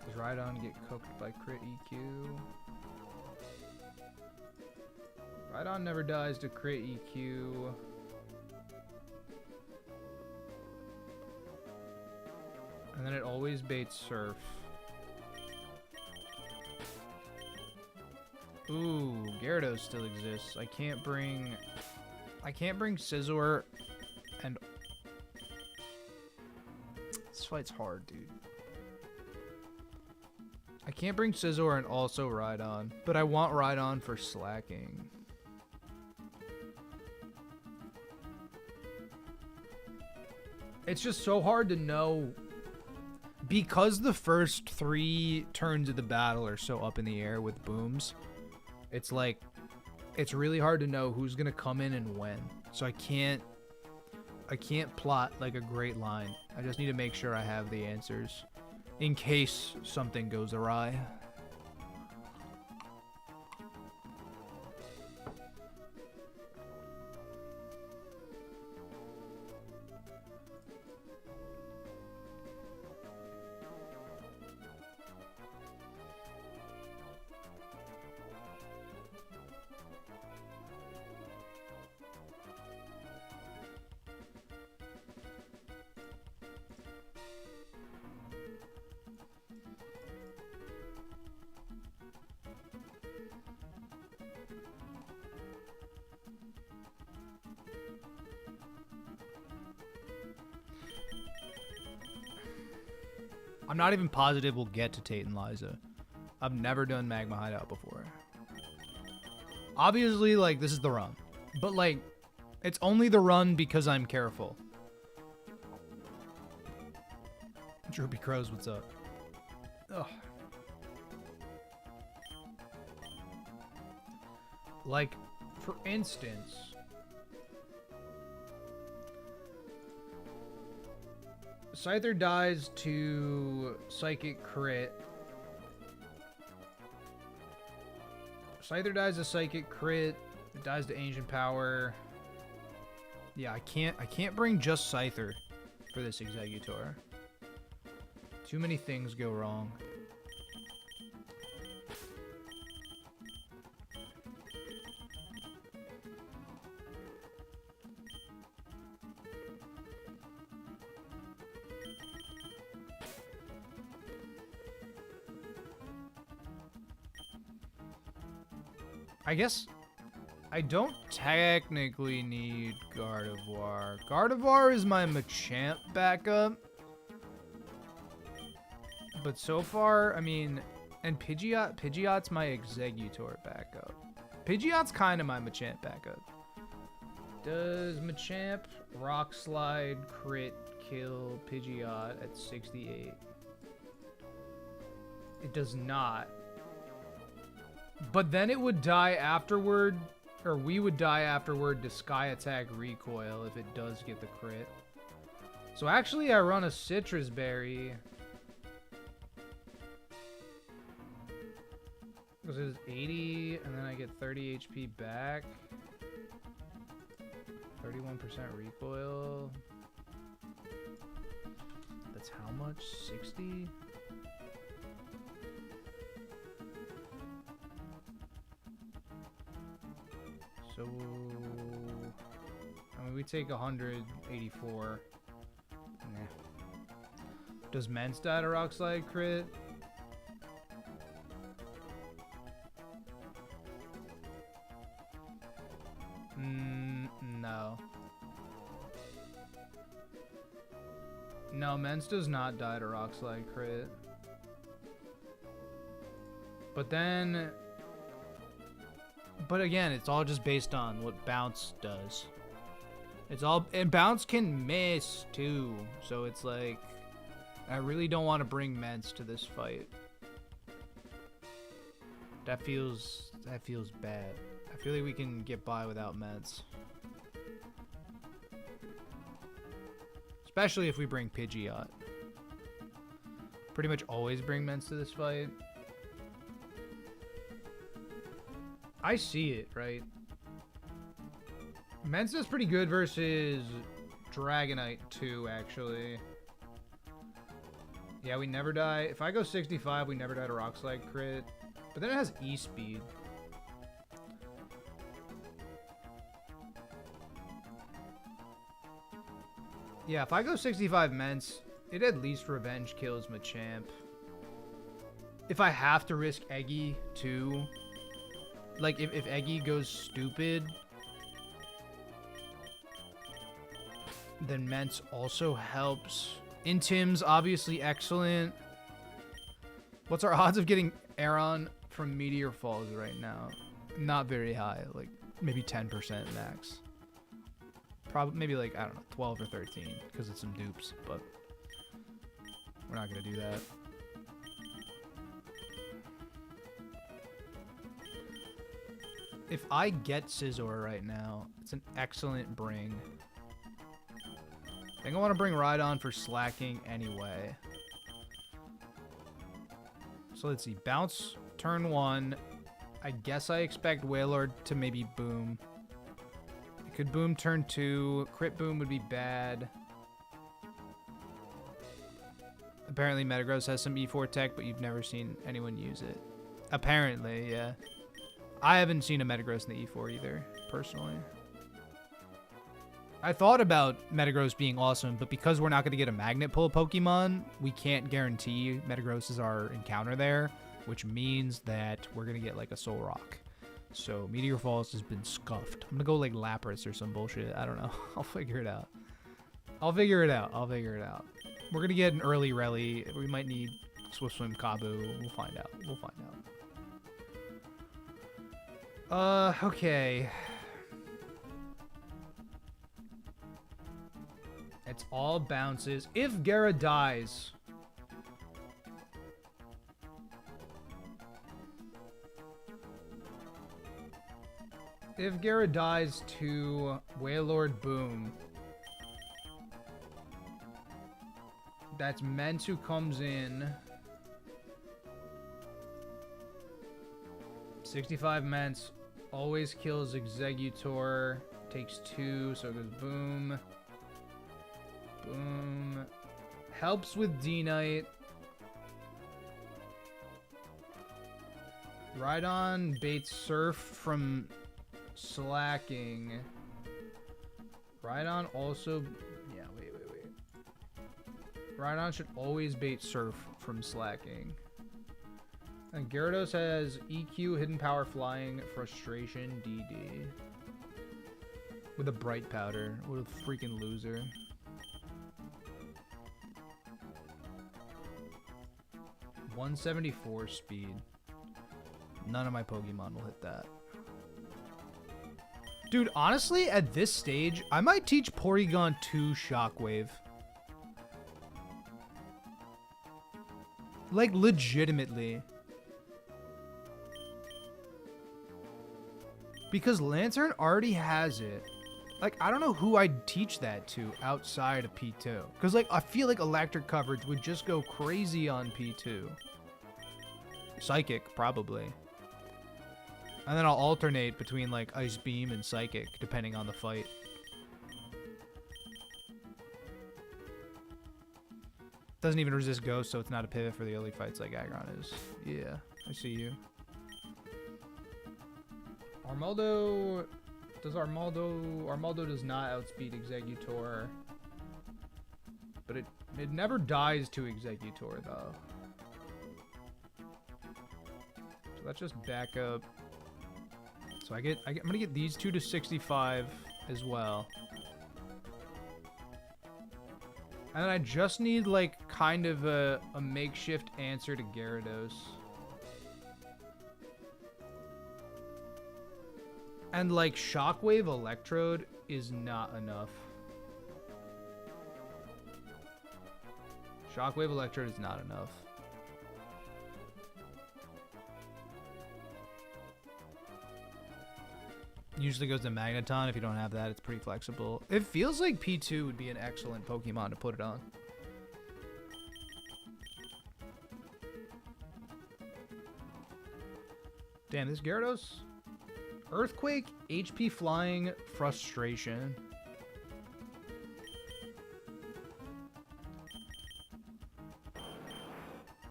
Does Rhydon get cooked by crit EQ? Rhydon never dies to crit EQ. And then it always baits Surf. Ooh, Gyarados still exists. I can't bring Scizor and... This fight's hard, dude. I can't bring Scizor and also Rhydon, but I want Rhydon for slacking. It's just so hard to know. Because the first 3 turns of the battle are so up in the air with booms, it's like, it's really hard to know who's gonna come in and when. So I can't plot like a great line. I just need to make sure I have the answers in case something goes awry. I'm not even positive we'll get to Tate and Liza. I've never done Magma Hideout before. Obviously, like, this is the run. But, like, it's only the run because I'm careful. Droopy Crows, what's up? Ugh. Like, for instance... Scyther dies to Psychic Crit. Scyther dies to Psychic Crit. It dies to Ancient Power. Yeah, I can't bring just Scyther for this Executor. Too many things go wrong. I guess I don't technically need Gardevoir. Gardevoir is my Machamp backup. But so far, I mean, and Pidgeot's my Executor backup. Pidgeot's kind of my Machamp backup. Does Machamp Rock Slide crit kill Pidgeot at 68? It does not. But then it would die afterward, or we would die afterward to Sky Attack Recoil if it does get the crit. So actually I run a Citrus Berry. Because it is 80, and then I get 30 HP back. 31% recoil. That's how much? 60? So, I mean, we take 184. Nah. Does Mence die to Rock Slide crit? No. No, Mence does not die to Rock Slide crit. But then... But again, it's all just based on what Bounce does. It's all... And Bounce can miss, too. So it's like... I really don't want to bring Mence to this fight. That feels bad. I feel like we can get by without Mence. Especially if we bring Pidgeot. Pretty much always bring Mence to this fight. I see it, right? Mence is pretty good versus Dragonite too, actually. Yeah, we never die. If I go 65, we never die to Rock Slide crit. But then it has E-Speed. Yeah, if I go 65 Mence, it at least revenge kills Machamp. If I have to risk Eggy, too. Like, if Eggy goes stupid, then Mence also helps. Intim's obviously excellent. What's our odds of getting Aeron from Meteor Falls right now? Not very high, like maybe 10% max. Probably maybe like, I don't know, 12 or 13 because it's some dupes, but We're not gonna do that. If I get Scizor right now, it's an excellent bring. I think I want to bring Rhydon for slacking anyway. So let's see. Bounce turn 1. I guess I expect Wailord to maybe boom. It could boom turn 2. Crit boom would be bad. Apparently Metagross has some E4 tech, but you've never seen anyone use it. Apparently, yeah. I haven't seen a Metagross in the E4 either, personally. I thought about Metagross being awesome, but because we're not going to get a Magnet Pull Pokemon, we can't guarantee Metagross is our encounter there, which means that we're going to get like a Soul Rock. So Meteor Falls has been scuffed. I'm going to go like Lapras or some bullshit. I don't know. I'll figure it out. I'll figure it out. We're going to get an early Rally. We might need Swift Swim Kabu. We'll find out. Okay. It's all bounces. If Gara dies... If Gara dies to Wailord Boom... That's Mence who comes in. 65 Mence. Always kills Exeggutor. Takes 2, so it goes Boom. Boom. Helps with D-Knight. Rhydon baits Surf from slacking. Rhydon also... Yeah, wait. Rhydon should always bait Surf from slacking. And Gyarados has EQ, Hidden Power, Flying, Frustration, DD. With a Bright Powder. What a freaking loser. .174 speed. None of my Pokemon will hit that. Dude, honestly, at this stage, I might teach Porygon 2 Shockwave. Like, legitimately. Because Lantern already has it. Like, I don't know who I'd teach that to outside of P2. Because, like, I feel like electric coverage would just go crazy on P2. Psychic, probably. And then I'll alternate between, like, Ice Beam and Psychic, depending on the fight. Doesn't even resist Ghost, so it's not a pivot for the early fights like Aggron is. Yeah, I see you. Armaldo... Armaldo does not outspeed Exeggutor. But it never dies to Exeggutor, though. So let's just back up. So I'm gonna get these two to 65 as well. And then I just need, like, kind of a makeshift answer to Gyarados. And, like, Shockwave Electrode is not enough. Shockwave Electrode is not enough. Usually goes to Magneton. If you don't have that, it's pretty flexible. It feels like P2 would be an excellent Pokemon to put it on. Damn, this Gyarados... Earthquake, HP Flying, Frustration.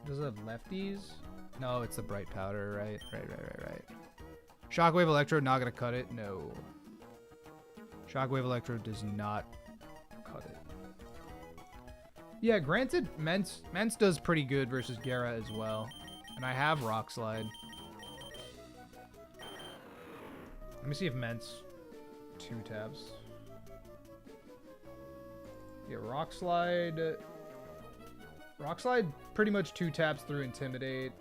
Does it have lefties? No, it's the Bright Powder, right? Right. Shockwave Electrode, not gonna cut it? No. Shockwave Electrode does not cut it. Yeah, granted, Mence does pretty good versus Gara as well. And I have Rock Slide. Let me see if Mence 2 tabs. Yeah, Rock Slide. Rock Slide pretty much 2 taps through Intimidate.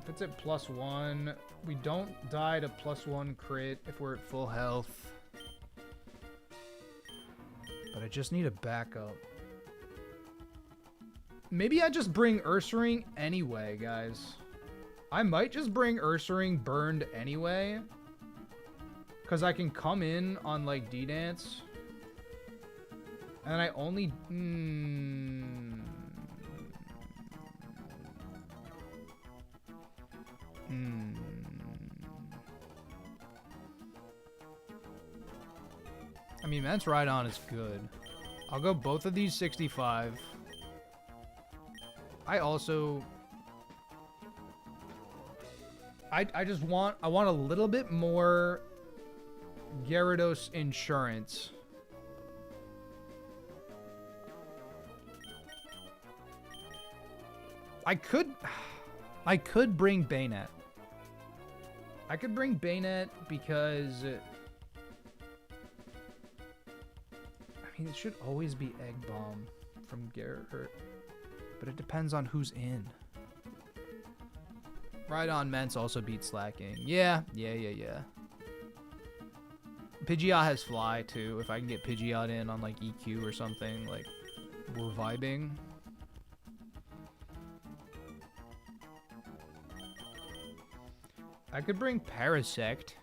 If it's at +1, we don't die to +1 crit if we're at full health. But I just need a backup. Maybe I just bring Ursaring anyway, guys. I might just bring Ursaring burned anyway. Because I can come in on, like, D-Dance. And I only... I mean, Mance Rhydon is good. I'll go both of these 65. I also... I just want... I want a little bit more Gyarados insurance. I could bring Baynet. I could bring Baynet because... I mean, it should always be Egg Bomb from Gyarados. But it depends on who's in. Rhydon Mence also beats Slacking. Yeah. Pidgeot has Fly, too. If I can get Pidgeot in on, like, EQ or something, like, we're vibing. I could bring Parasect.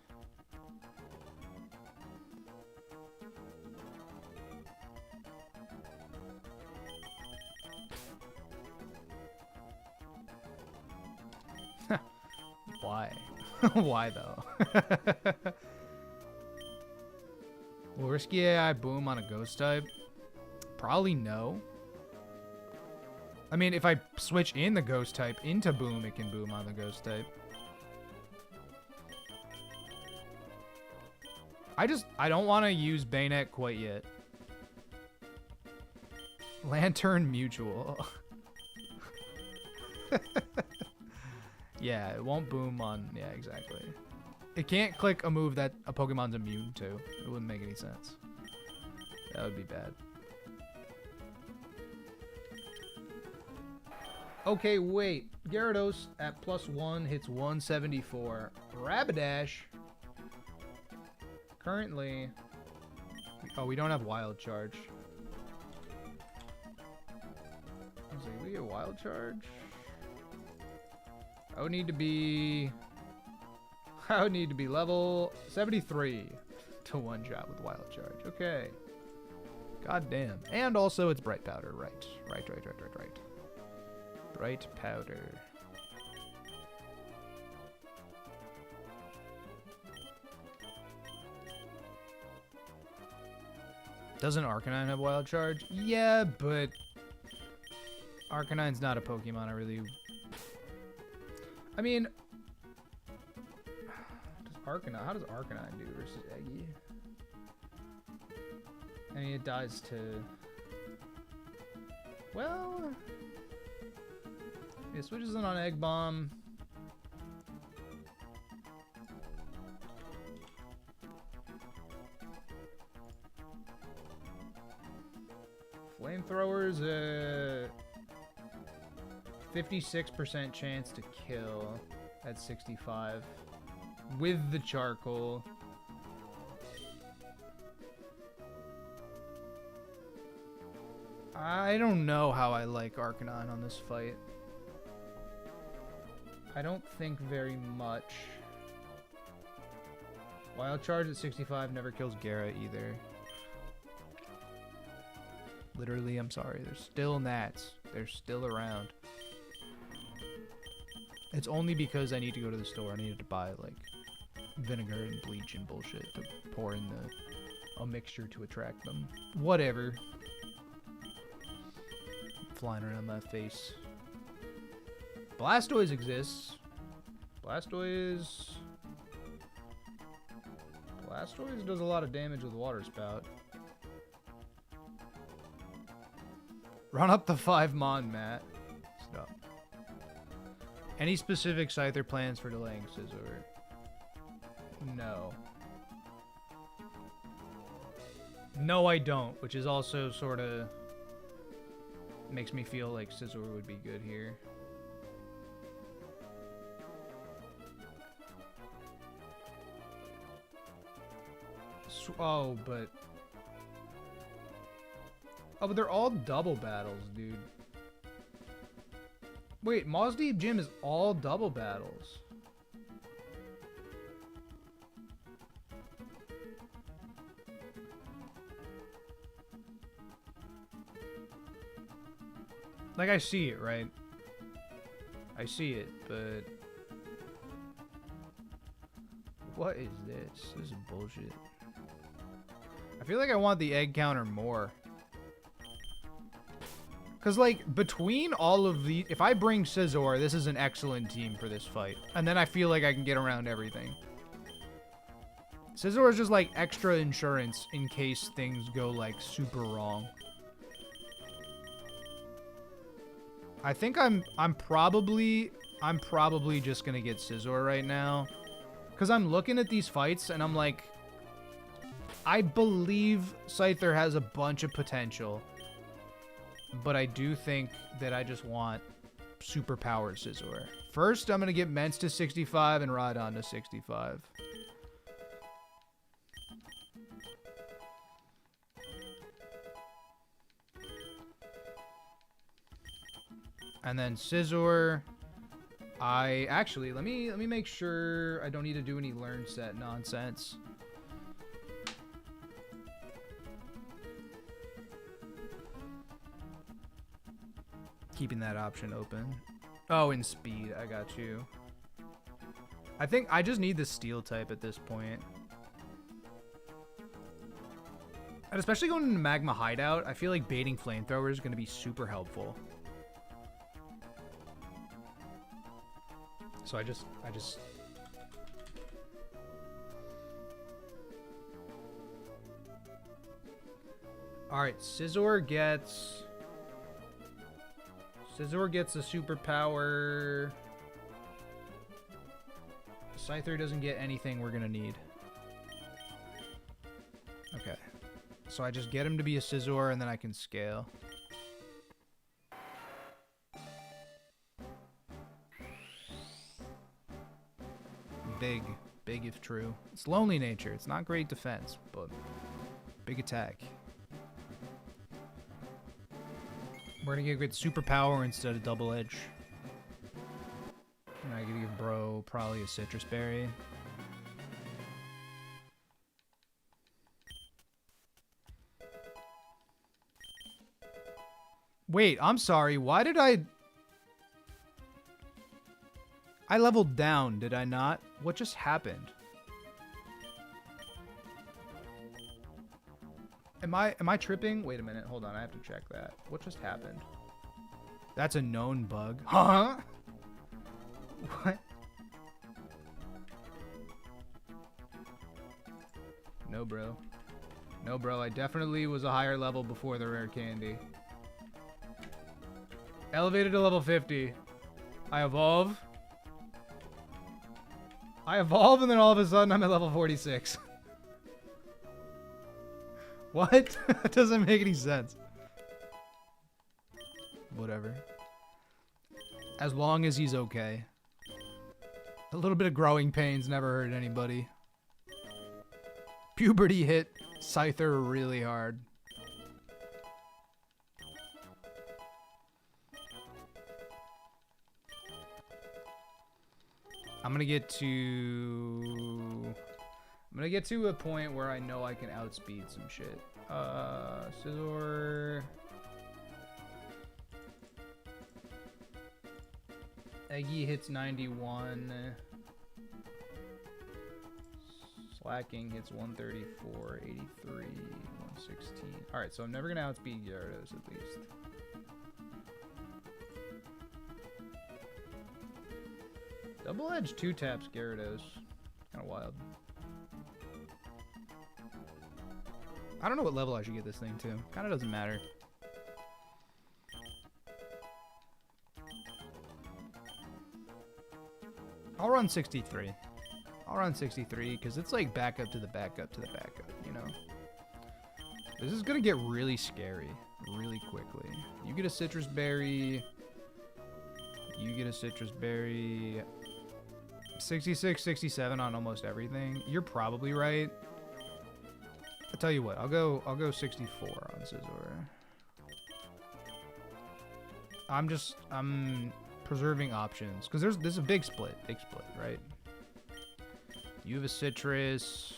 Why? Why, though? Will Risky AI boom on a Ghost type? Probably no. I mean, if I switch in the Ghost type into boom, it can boom on the Ghost type. I don't want to use Baynet quite yet. Lantern Mutual. Yeah, it won't boom on... Yeah, exactly. It can't click a move that a Pokemon's immune to. It wouldn't make any sense. That would be bad. Okay, wait. Gyarados at +1 hits 174. Rapidash... Currently... Oh, we don't have Wild Charge. Let's see, we get Wild Charge? I would need to be level 73 to one-shot with Wild Charge. Okay. God damn. And also it's Bright Powder. Right. Bright Powder. Doesn't Arcanine have Wild Charge? Yeah, but Arcanine's not a Pokemon I really... I mean... How does Arcanine do versus Eggy? I mean, it dies to... Well... It switches in on Egg Bomb. Flamethrower's a 56% chance to kill at 65 with the charcoal. I don't know how I like Arcanine on this fight. I don't think very much. Wild Charge at 65 never kills Gara either. Literally, I'm sorry. There's still gnats. They're still around. It's only because I need to go to the store. I needed to buy, like, vinegar and bleach and bullshit to pour in a mixture to attract them. Whatever. Flying around my face. Blastoise exists. Blastoise does a lot of damage with Water Spout. Run up the 5 Mon, Matt. Stop. Any specific Scyther plans for delaying Scizor? No. No, I don't, which is also sort of makes me feel like Scizor would be good here. Oh, but they're all double battles, dude. Wait, Moss Deep Gym is all double battles. Like, I see it, right? I see it, but... What is this? This is bullshit. I feel like I want the egg counter more. Because, like, between all of the... If I bring Scizor, this is an excellent team for this fight. And then I feel like I can get around everything. Scizor is just, like, extra insurance in case things go, like, super wrong. I think I'm probably just gonna get Scizor right now. Because I'm looking at these fights, and I'm like... I believe Scyther has a bunch of potential. But I do think that I just want superpowered Scizor. First, I'm going to get Mence to 65 and Rhydon to 65. And then Scizor, let me make sure I don't need to do any learn set nonsense. Keeping that option open. Oh, in speed, I got you. I think I just need the steel type at this point. And especially going into Magma Hideout, I feel like baiting Flamethrower is going to be super helpful. So I just... Alright, Scizor gets a superpower. Scyther doesn't get anything we're gonna need. Okay. So I just get him to be a Scizor and then I can scale. Big if true. It's lonely nature. It's not great defense, but big attack. We're gonna get superpower instead of double edge. And I gotta give bro probably a citrus berry. Wait, I'm sorry. Why did I leveled down, did I not? What just happened? Am I tripping? Wait a minute, hold on, I have to check that. What just happened? That's a known bug. Huh? What? No, bro. No, bro, I definitely was a higher level before the rare candy. Elevated to level 50. I evolve. And then all of a sudden I'm at level 46. What? That doesn't make any sense. Whatever. As long as he's okay. A little bit of growing pains never hurt anybody. Puberty hit Scyther really hard. I'm gonna get to a point where I know I can outspeed some shit. Scizor. Eggy hits 91. Slacking hits 134, 83, 116. Alright, so I'm never gonna outspeed Gyarados at least. Double Edge 2-taps Gyarados. Kinda wild. I don't know what level I should get this thing to. Kinda doesn't matter. I'll run 63. I'll run 63 because it's like backup to the backup to the backup, you know? This is gonna get really scary really quickly. You get a citrus berry. You get a citrus berry. 66, 67 on almost everything. You're probably right. I'll tell you what, I'll go 64 on Scizor. preserving options, because there's a big split, right? You have a citrus.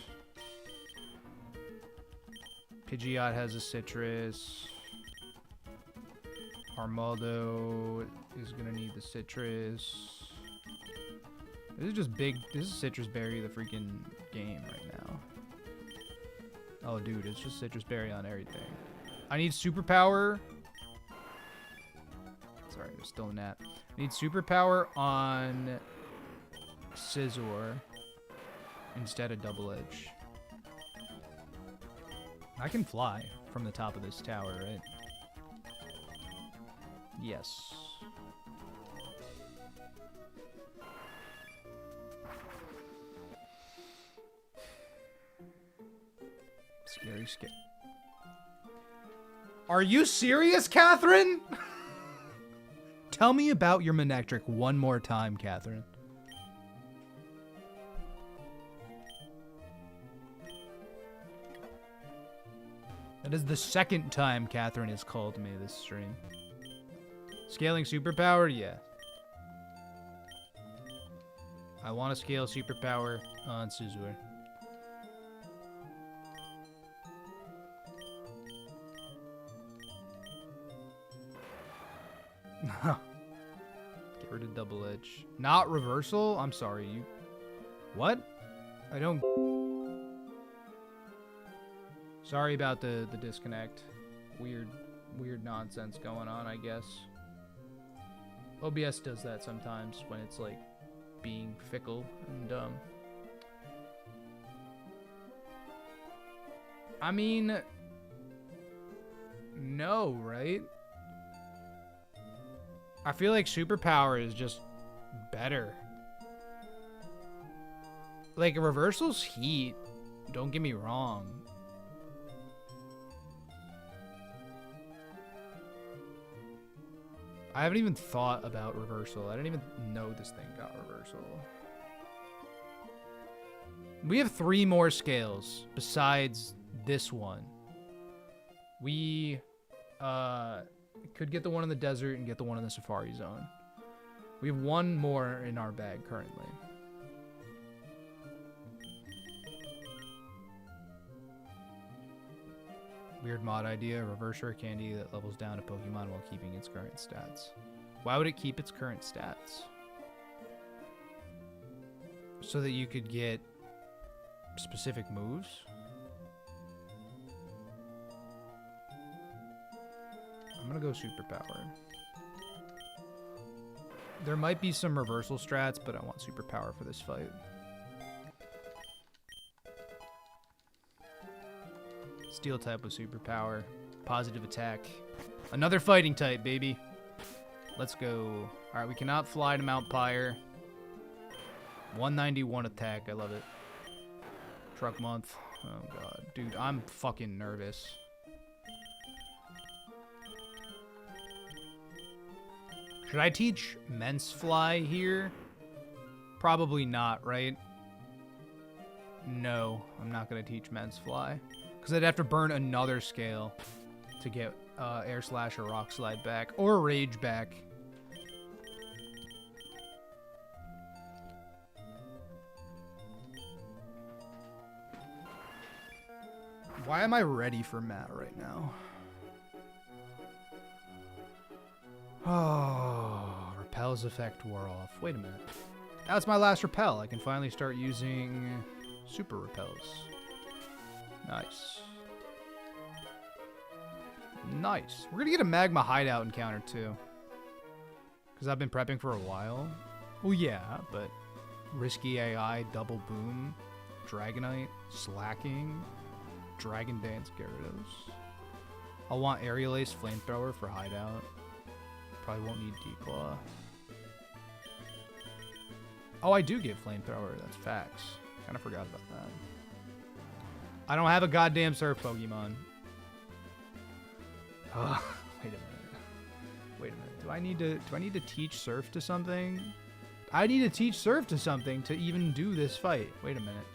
Pidgeot has a citrus. Armaldo is gonna need the citrus. This is just big. This is citrus berry the freaking game right now. Oh, dude, it's just citrus berry on everything. I need superpower. Sorry, I'm still in that. I need superpower on Scizor instead of double edge. I can fly from the top of this tower, right? Yes. Scary. Are you serious, Catherine? Tell me about your Manectric one more time, Catherine. That is the second time Catherine has called me this stream. Scaling superpower? Yeah. I want to scale superpower on Scizor. Get rid of double edge. Not reversal? I'm sorry, you... What? I don't... Sorry about the disconnect. Weird nonsense going on, I guess. OBS does that sometimes when it's, like, being fickle and dumb. I mean... No, right? I feel like superpower is just better. Like, reversal's heat. Don't get me wrong. I haven't even thought about reversal. I didn't even know this thing got reversal. We have 3 more scales besides this one. We could get the one in the desert and get the one in the safari zone. We have 1 more in our bag currently. Weird mod idea, reverse rare candy that levels down a Pokemon while keeping its current stats. Why would it keep its current stats? So that you could get specific moves? I'm gonna go superpower. There might be some reversal strats, but I want superpower for this fight. Steel type with superpower. Positive attack. Another fighting type, baby. Let's go. Alright, we cannot fly to Mount Pyre. 191 attack. I love it. Truck month. Oh, God. Dude, I'm fucking nervous. Should I teach Mence Fly here? Probably not, right? No, I'm not going to teach Mence Fly. Because I'd have to burn another scale to get Air Slash or Rock Slide back. Or Rage back. Why am I ready for Matt right now? Oh, Repel's effect wore off. Wait a minute. That's my last Repel. I can finally start using Super Repels. Nice. Nice. We're gonna get a Magma Hideout encounter too. Because I've been prepping for a while. Well, yeah, but Risky AI, Double Boom, Dragonite, Slacking, Dragon Dance Gyarados. I'll want Aerial Ace Flamethrower for Hideout. Probably won't need Declaw. Oh, I do get Flamethrower. That's facts. Kind of forgot about that. I don't have a goddamn Surf Pokemon. Oh, wait a minute. Wait a minute. Do I need to teach Surf to something? I need to teach Surf to something to even do this fight. Wait a minute.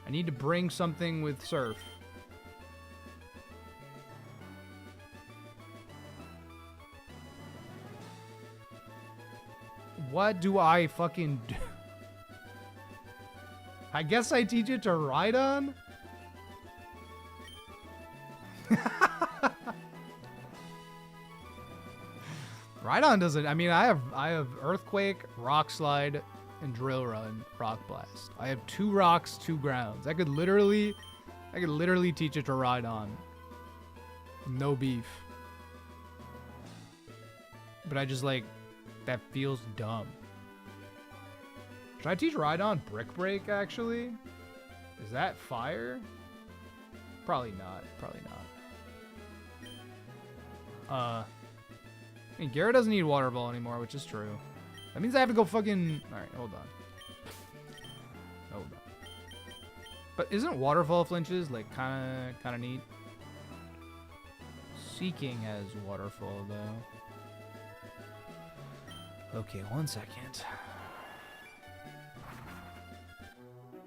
I need to bring something with Surf. What do I fucking do? I guess I teach it to ride on? Ride on doesn't. I mean, I have Earthquake, Rock Slide, and Drill Run, Rock Blast. I have 2 rocks, 2 grounds. I could literally teach it to ride on. No beef. But I just like, that feels dumb. Should I teach ride on Brick Break actually? Is that fire? Probably not. Probably not. I mean, Garrett doesn't need Water Ball anymore, which is true. That means I have to go fucking... Alright, hold on. Hold on. But isn't Waterfall flinches, like, kinda neat? Seeking has Waterfall, though. Okay, 1 second.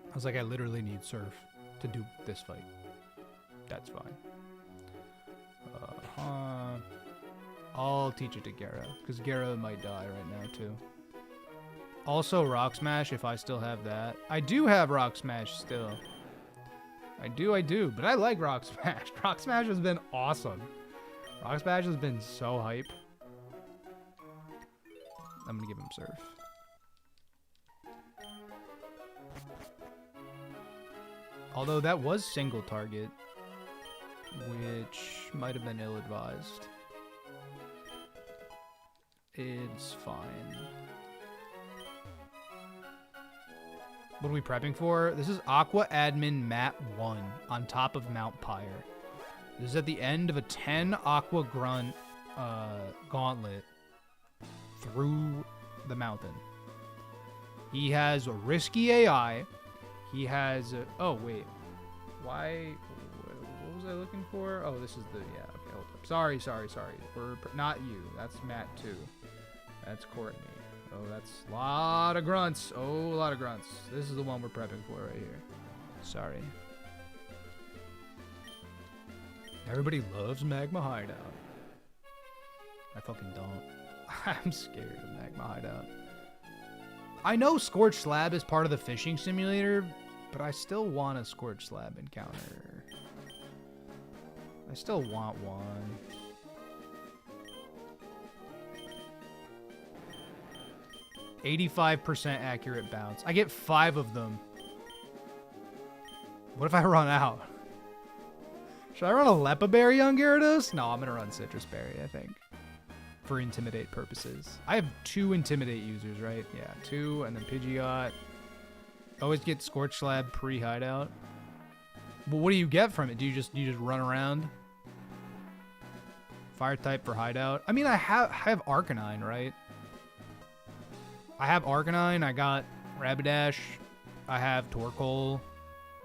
I was like, I literally need Surf to do this fight. That's fine. I'll teach it to Gara, because Gara might die right now, too. Also, Rock Smash, if I still have that. I do have Rock Smash still. I do, but I like Rock Smash. Rock Smash has been awesome. Rock Smash has been so hype. I'm gonna give him Surf. Although that was single target, which might have been ill-advised. It's fine. What are we prepping for? This is Aqua Admin Mat 1 on top of Mount Pyre. This is at the end of a 10 Aqua Grunt gauntlet through the mountain. He has a risky AI. He has a... Oh, wait. Why... What was I looking for? Oh, this is the... Yeah, okay, hold up. Sorry. We're... Not you. That's Matt, too. That's Courtney. Oh, that's a lot of grunts. Oh, a lot of grunts. This is the one we're prepping for right here. Sorry. Everybody loves Magma Hideout. I fucking don't. I'm scared of Magma Hideout. I know Scorched Slab is part of the fishing simulator, but I still want a Scorched Slab encounter. I still want one. %85 accurate bounce. I get 5 of them. What if I run out? Should I run a Lepa Berry on Gyarados? No, I'm gonna run Citrus Berry, I think. For Intimidate purposes. I have 2 Intimidate users, right? Yeah, 2, and then Pidgeot. Always get Scorched Slab pre-Hideout. But what do you get from it? Do you just run around? Fire type for Hideout. I mean, I have Arcanine, right? I have Arcanine, I got Rapidash, I have Torkoal,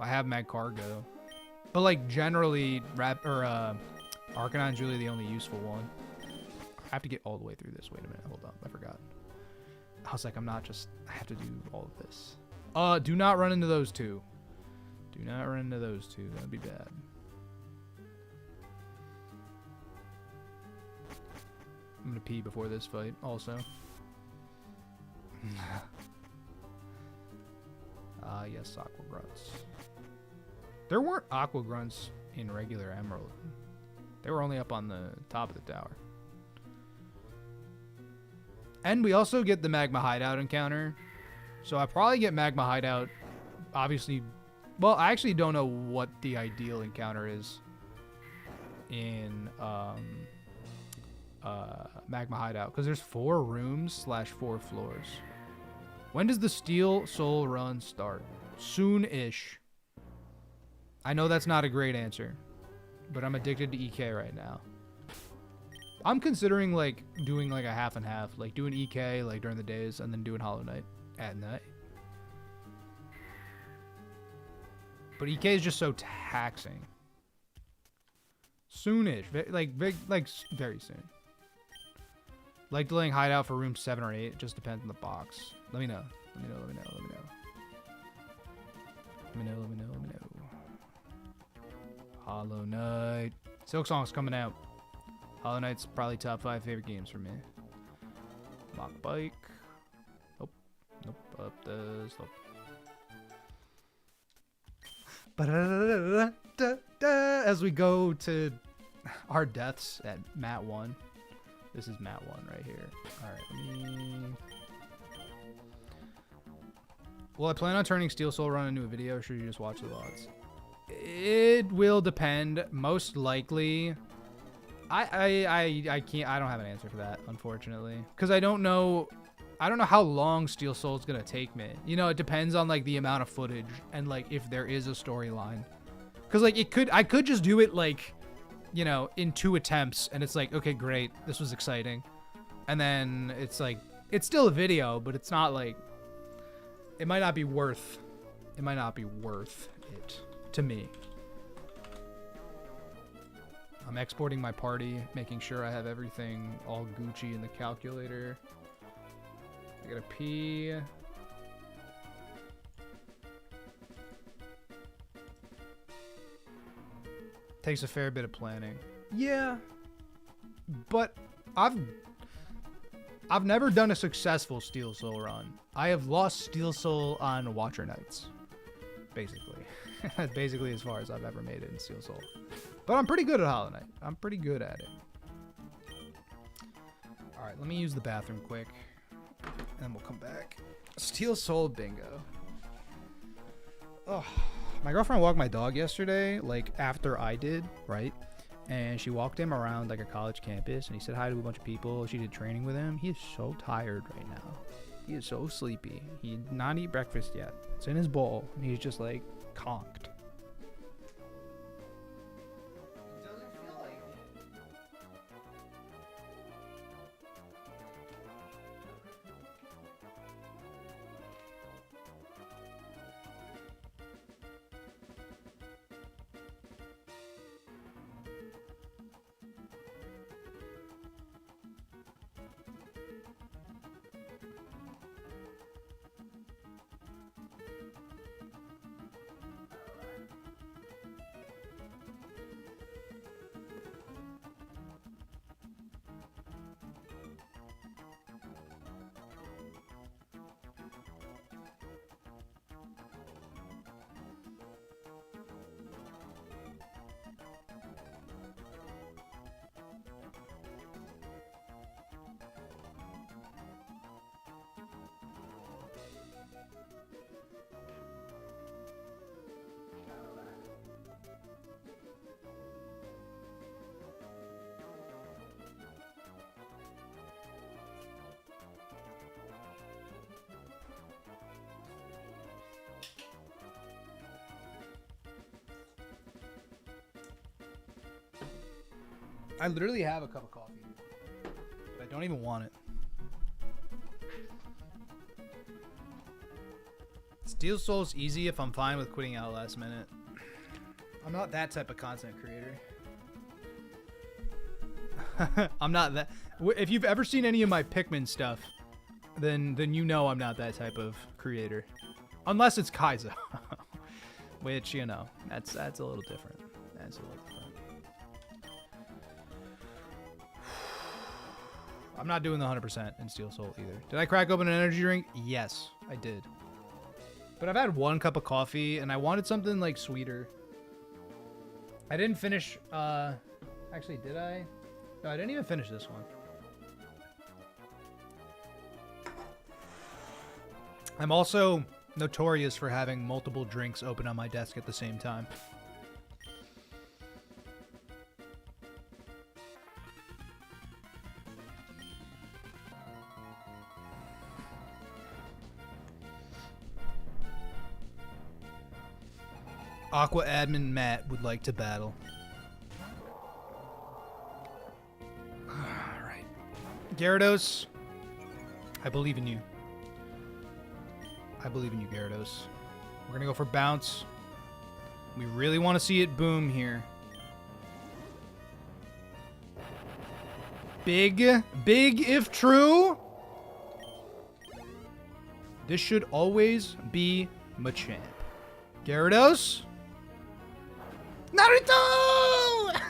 I have Magcargo. But like generally Arcanine's really the only useful one. I have to get all the way through this. Wait a minute, hold on, I forgot. I was like, I have to do all of this. Do not run into those 2. Do not run into those 2, that'd be bad. I'm gonna pee before this fight also. Yes, Aqua Grunts. There weren't Aqua Grunts in regular Emerald. They were only up on the top of the tower. And we also get the Magma Hideout encounter. So I probably get Magma Hideout, obviously. Well, I actually don't know what the ideal encounter is in Magma Hideout, because there's 4 rooms / 4 floors. When does the Steel Soul run start? Soon-ish. I know that's not a great answer, but I'm addicted to EK right now. I'm considering like doing like a half and half, like doing EK like during the days and then doing Hollow Knight at night. But EK is just so taxing. Soonish, like very soon. Like delaying Hideout for room 7 or 8. Just depends on the box. Let me know. Let me know. Hollow Knight. Silk Song's coming out. Hollow Knight's probably top 5 favorite games for me. Mock Bike. Nope, up the slope. As we go to our deaths at mat 1. This is mat 1 right here. Alright, let me... Will I plan on turning Steel Soul Run into a video, or should you just watch the VODs? It will depend. Most likely... I can't... I don't have an answer for that, unfortunately. Because I don't know how long Steel Soul's gonna take me. You know, it depends on, like, the amount of footage and, like, if there is a storyline. Because, like, I could just do it, like, you know, in 2 attempts, and it's like, okay, great, this was exciting. And then it's like, it's still a video, but it's not, like, it might not be worth it to me. I'm exporting my party, making sure I have everything all Gucci in the calculator. I gotta pee. Takes a fair bit of planning. Yeah, but I've never done a successful Steel Soul run. I have lost Steel Soul on Watcher Nights, basically. That's basically as far as I've ever made it in Steel Soul. But I'm pretty good at Hollow Knight. I'm pretty good at it. All right, let me use the bathroom quick, and then we'll come back. Steel Soul bingo. Oh, my girlfriend walked my dog yesterday, like after I did, right? And she walked him around like a college campus, and he said hi to a bunch of people. She did training with him. He is so tired right now. He is so sleepy. He did not eat breakfast yet. It's in his bowl, and he's just like conked. I literally have a cup of coffee, but I don't even want it. Steel Soul's easy if I'm fine with quitting out last minute. I'm not that type of content creator. I'm not that. If you've ever seen any of my Pikmin stuff, then you know I'm not that type of creator. Unless it's Kaizo. Which, you know, that's a little different. That's a little different. I'm not doing the 100% in Steel Soul either. Did I crack open an energy drink? Yes, I did. But I've had 1 cup of coffee, and I wanted something, like, sweeter. I didn't finish, actually, did I? No, I didn't even finish this one. I'm also notorious for having multiple drinks open on my desk at the same time. Aqua admin Matt would like to battle. Alright. Gyarados, I believe in you. I believe in you, Gyarados. We're gonna go for bounce. We really want to see it boom here. Big if true. This should always be Machamp. Gyarados. Naruto!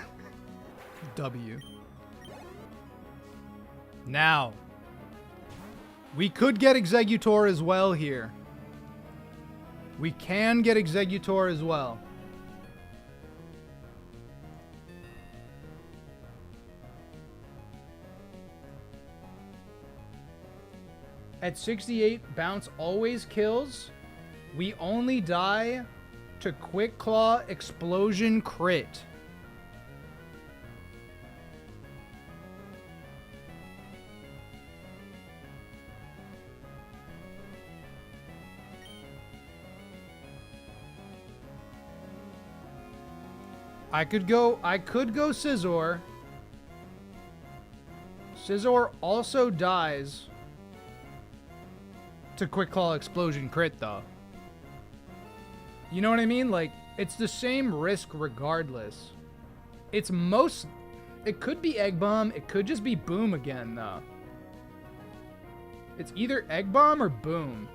W. Now. We could get Executor as well here. We can get Executor as well. At 68, bounce always kills. We only die to Quick Claw Explosion Crit. I could go Scizor. Scizor also dies to Quick Claw Explosion Crit, though. You know what I mean? Like, it's the same risk regardless. It could be Egg Bomb. It could just be Boom again, though. It's either Egg Bomb or Boom.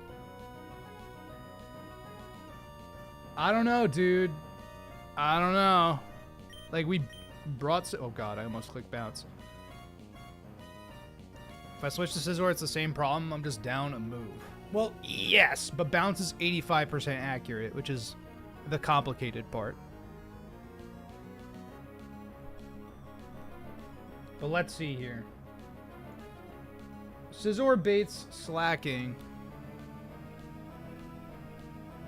I don't know, dude. I don't know. Like, we brought... Oh, God, I almost clicked bounce. If I switch to Scizor, it's the same problem. I'm just down a move. Well, yes, but bounce is 85% accurate, which is the complicated part. But let's see here. Scizor baits slacking.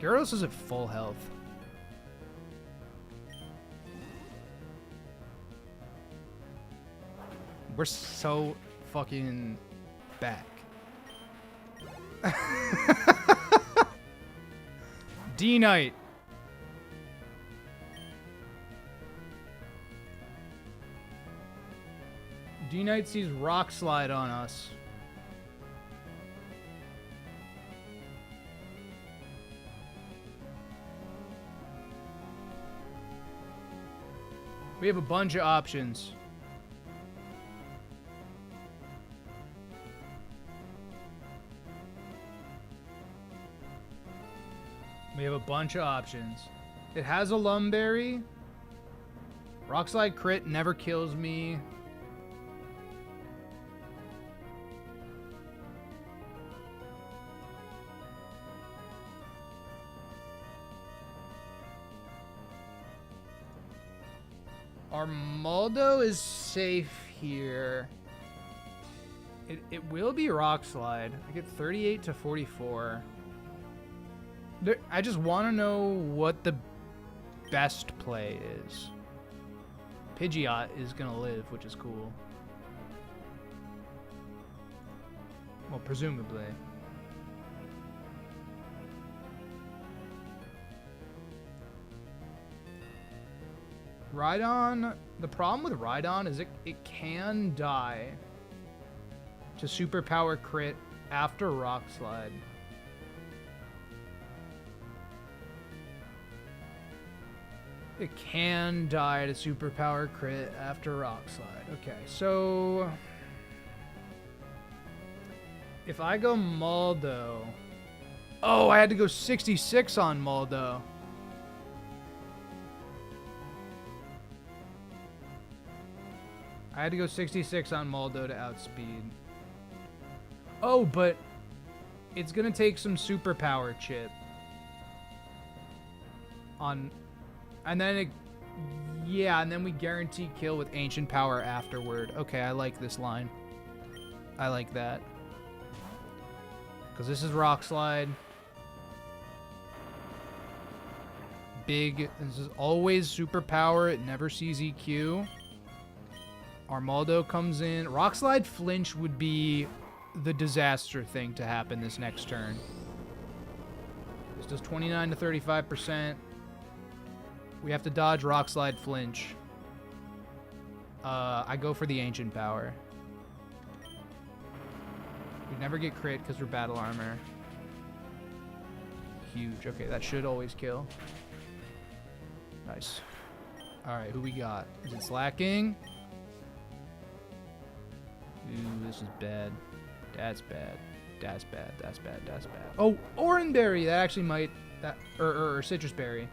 Gyarados is at full health. We're so fucking back. D-Knight. D-Knight sees Rock Slide on us. We have a bunch of options. We have a bunch of options. It has a Lumberry. Rock Slide crit never kills me. Armaldo is safe here. It will be Rock Slide. I get 38 to 44. I just want to know what the best play is. Pidgeot is going to live, which is cool. Well, presumably. Rhydon, the problem with Rhydon is it can die to Superpower Crit after Rock Slide. It can die to Superpower Crit after Rock Slide. Okay, so if I go Maldo... Oh, I had to go 66 on Maldo. I had to go 66 on Maldo to outspeed. Oh, but it's going to take some Superpower Chip on... And then and then we guarantee kill with Ancient Power afterward. Okay, I like this line. I like that. Because this is Rock Slide. Big. This is always Superpower. It never sees EQ. Armaldo comes in. Rock Slide flinch would be the disaster thing to happen this next turn. This does 29 to 35%. We have to dodge Rock Slide flinch. I go for the Ancient Power. We never get crit because we're Battle Armor. Huge. Okay, that should always kill. Nice. Alright, who we got? Is it slacking? Ooh, this is bad. That's bad. That's bad. That's bad. That's bad. Oh, Oranberry! That actually might... Or Citrus Berry.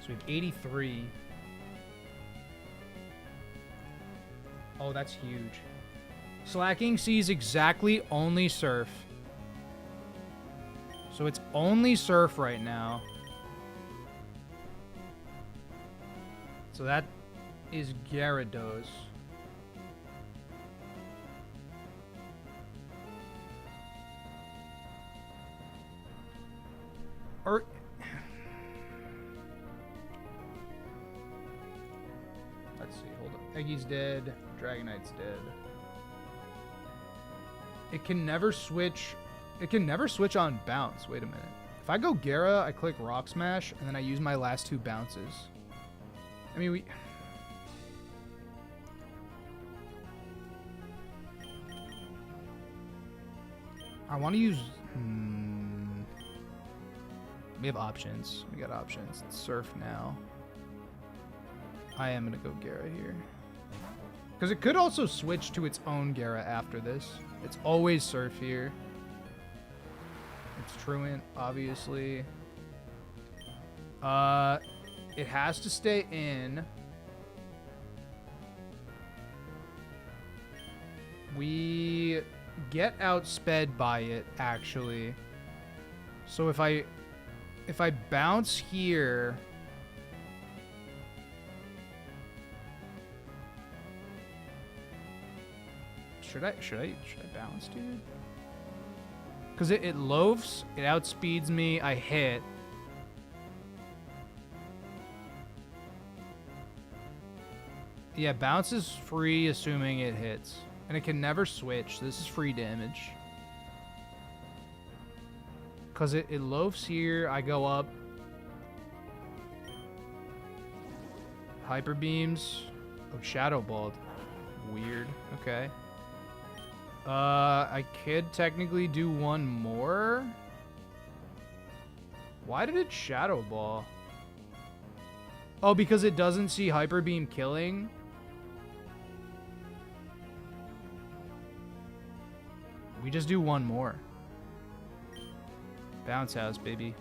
So we have 83. Oh, that's huge. Slacking sees exactly only surf. So it's only surf right now. So that is Gyarados. Or... Let's see, hold on. Eggy's dead. Dragonite's dead. It can never switch... It can never switch on bounce. Wait a minute. If I go Gyara, I click Rock Smash, and then I use my last 2 bounces. I mean, I want to use... We have options. We got options. It's Surf now. I am going to go Gyara here. Because it could also switch to its own Gyara after this. It's always Surf here. It's Truant, obviously. It has to stay in. We get outsped by it, actually. So if I bounce here, should I bounce, dude? Because it loafs, it outspeeds me, I hit. Yeah, bounce is free, assuming it hits. And it can never switch. This is free damage. Because it loafs here, I go up. Hyper Beams. Oh, Shadow Balled. Weird. Okay. I could technically do one more. Why did it Shadow Ball? Oh, because it doesn't see Hyper Beam killing? We just do one more. Bounce House, baby.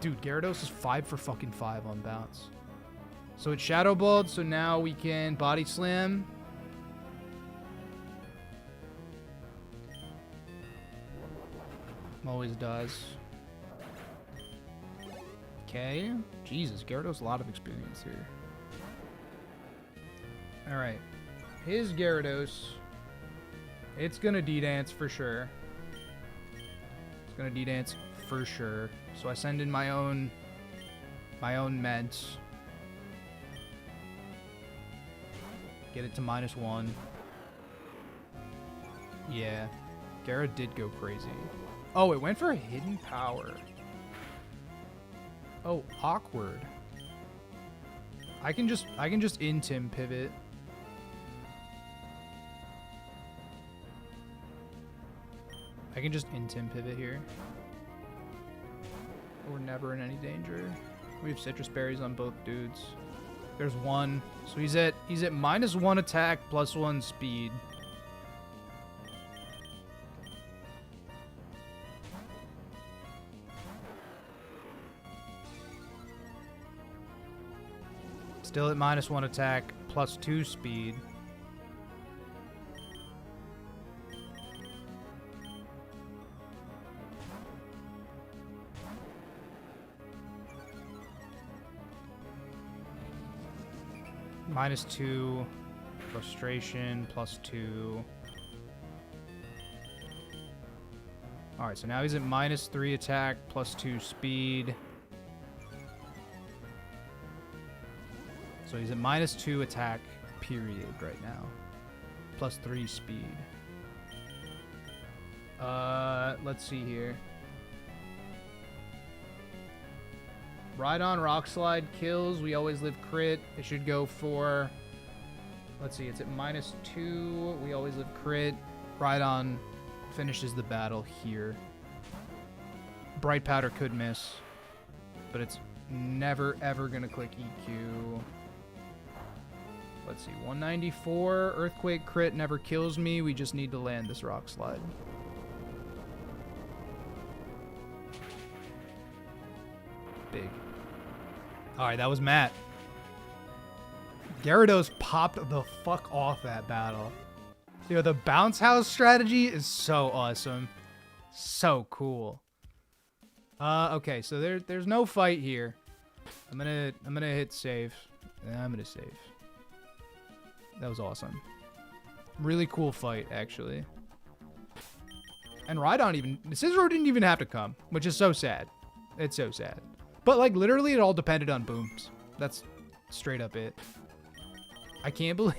Dude, Gyarados is 5 for fucking 5 on bounce. So it's Shadow Balled, so now we can Body Slam. Always dies. Okay. Jesus, Gyarados, a lot of experience here. Alright. His Gyarados. It's gonna D-Dance for sure. It's gonna D-Dance for sure. So I send in my own meds. Get it to -1. Yeah. Gyara did go crazy. Oh, it went for a hidden power. Oh, awkward. I can just in-Tim pivot. I can just in-Tim pivot here. We're never in any danger. We have Citrus Berries on both dudes. There's one. So he's at -1 attack, +1 speed. Still at -1 attack, +2 speed. -2, frustration, +2. Alright, so now he's at -3 attack, +2 speed. So he's at -2 attack, period, right now. +3 speed. Let's see here. Ride on, Rock Slide kills. We always live crit. It should go for... Let's see, it's at -2. We always live crit. Ride on finishes the battle here. Bright Powder could miss, but it's never, ever going to click EQ. Let's see, 194. Earthquake crit never kills me. We just need to land this Rock Slide. Big. Alright, that was Matt. Gyarados popped the fuck off that battle. Yo, the bounce house strategy is so awesome. So cool. Okay, so there's no fight here. I'm gonna hit save. I'm gonna save. That was awesome. Really cool fight, actually. And Rhydon even... Scizor didn't even have to come, which is so sad. It's so sad. But, like, literally it all depended on booms. That's straight up it. I can't believe...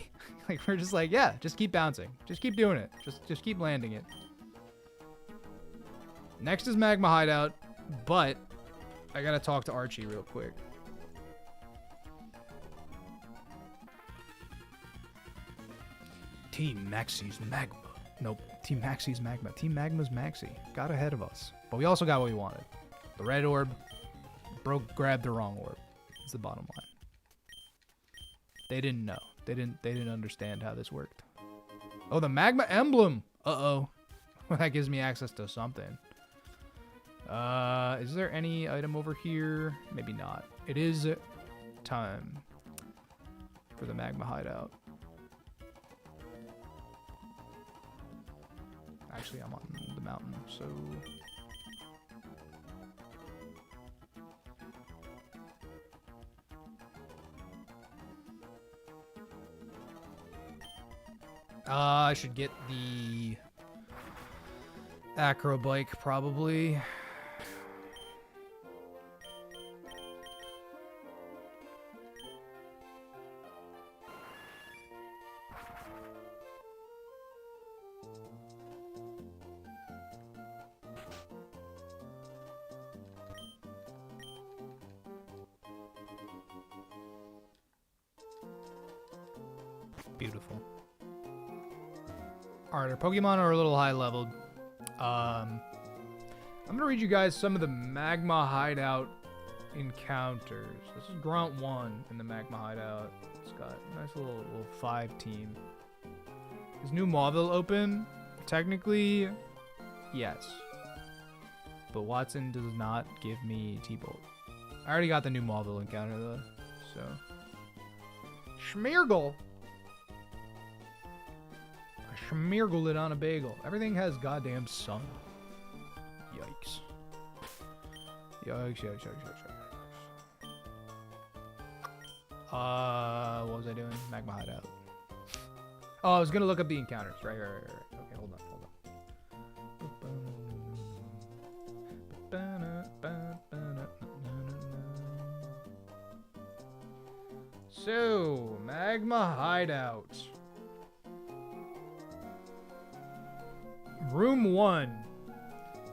Like, we're just like, yeah, just keep bouncing. Just keep doing it. Just keep landing it. Next is Magma Hideout, but I gotta talk to Archie real quick. Team Maxi's Magma. Nope. Team Maxi's Magma. Team Magma's Maxi. Got ahead of us. But we also got what we wanted. The red orb. Grabbed the wrong orb. That's the bottom line. They didn't know. They didn't understand how this worked. Oh, the Magma emblem. Uh-oh. That gives me access to something. Is there any item over here? Maybe not. It is time for the Magma Hideout. Actually, I'm on the mountain, so... I should get the acro bike, probably. Beautiful. Alright, our Pokemon are a little high leveled. I'm gonna read you guys some of the Magma Hideout encounters. This is Grunt 1 in the Magma Hideout. It's got a nice little 5 team. Is New Mauville open? Technically, yes. But Watson does not give me T-Bolt. I already got the New Mauville encounter though, so. Schmeargle! Schmeargle it on a bagel. Everything has goddamn sun. Yikes. Yikes, yikes, yikes, yikes, yikes. What was I doing? Magma Hideout. Oh, I was gonna look up the encounters. Right. Okay, hold on. So, Magma Hideout. Room 1.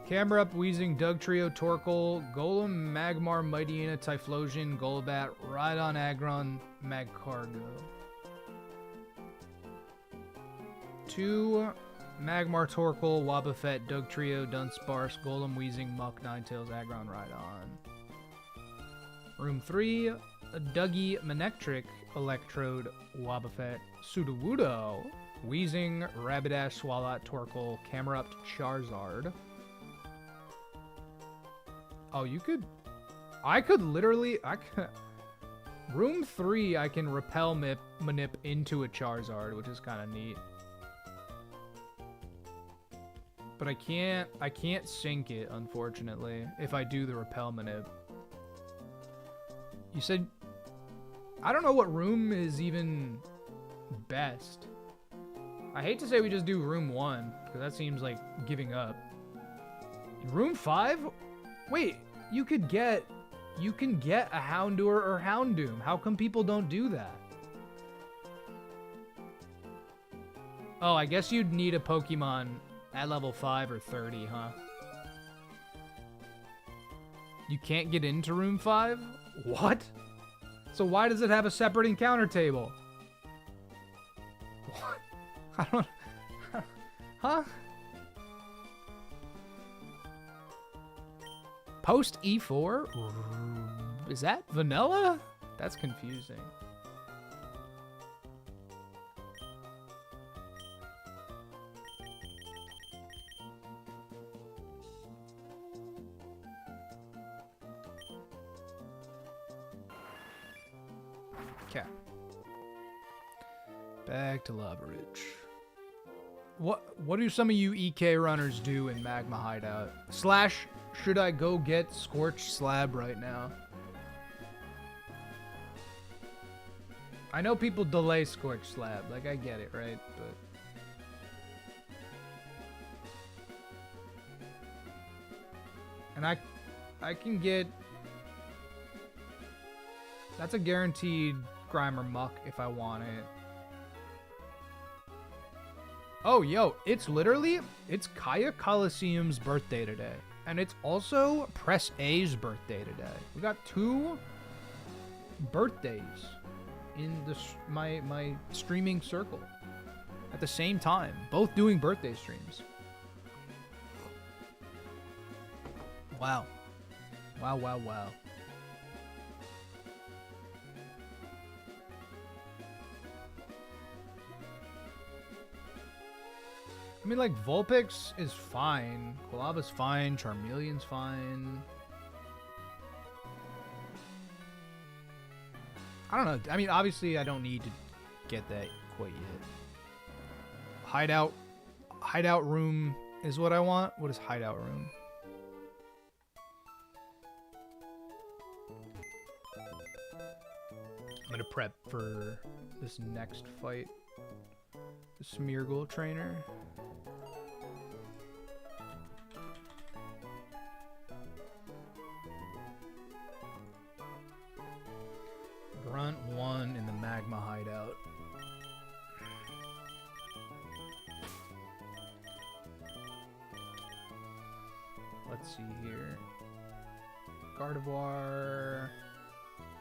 Camerupt, Weezing, Dugtrio, Torkoal, Golem, Magmar, Mightyena, Typhlosion, Golbat, Rhydon, Aggron, Magcargo. 2. Magmar, Torkoal, Wobbuffet, Dugtrio, Dunsparce, Golem, Weezing, Muck, Ninetales, Aggron, Rhydon. Room 3. Dougie, Manectric, Electrode, Wobbuffet, Sudowoodo, Weezing, Rapidash, Swalot, Torkoal, Camerupt, Charizard. Oh, I could literally, Room 3, I can Repel Manip into a Charizard, which is kind of neat. But I can't sink it, unfortunately, if I do the Repel Manip. You said, I don't know what room is even best. I hate to say we just do room 1, because that seems like giving up. Room 5? Wait, you can get a Houndour or Houndoom. How come people don't do that? Oh, I guess you'd need a Pokemon at level 5 or 30, huh? You can't get into room 5? What? So why does it have a separate encounter table? What? I don't... Huh? Post E4? Is that vanilla? That's confusing. Okay. Back to Lava Ridge. What do some of you EK runners do in Magma Hideout? Slash, should I go get Scorched Slab right now? I know people delay Scorched Slab, like I get it, right? But and I can get, that's a guaranteed Grimer Muck if I want it. Oh, yo, it's Kaya Coliseum's birthday today. And it's also Press A's birthday today. We got 2 birthdays in my streaming circle at the same time. Both doing birthday streams. Wow. Wow, wow, wow. I mean, like, Vulpix is fine. Quilava's fine. Charmeleon's fine. I don't know. I mean, obviously, I don't need to get that quite yet. Hideout room is what I want. What is hideout room? I'm gonna prep for this next fight. The Smeargle trainer. Grunt 1 in the Magma Hideout. Let's see here. Gardevoir.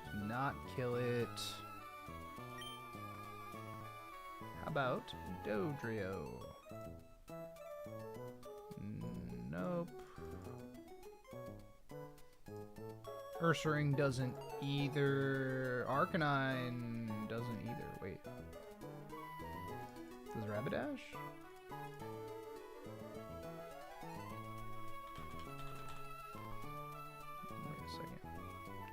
Does not kill it. How about Dodrio? Nope. Ursaring doesn't either. Arcanine doesn't either. Wait. Does Rapidash? Wait a second.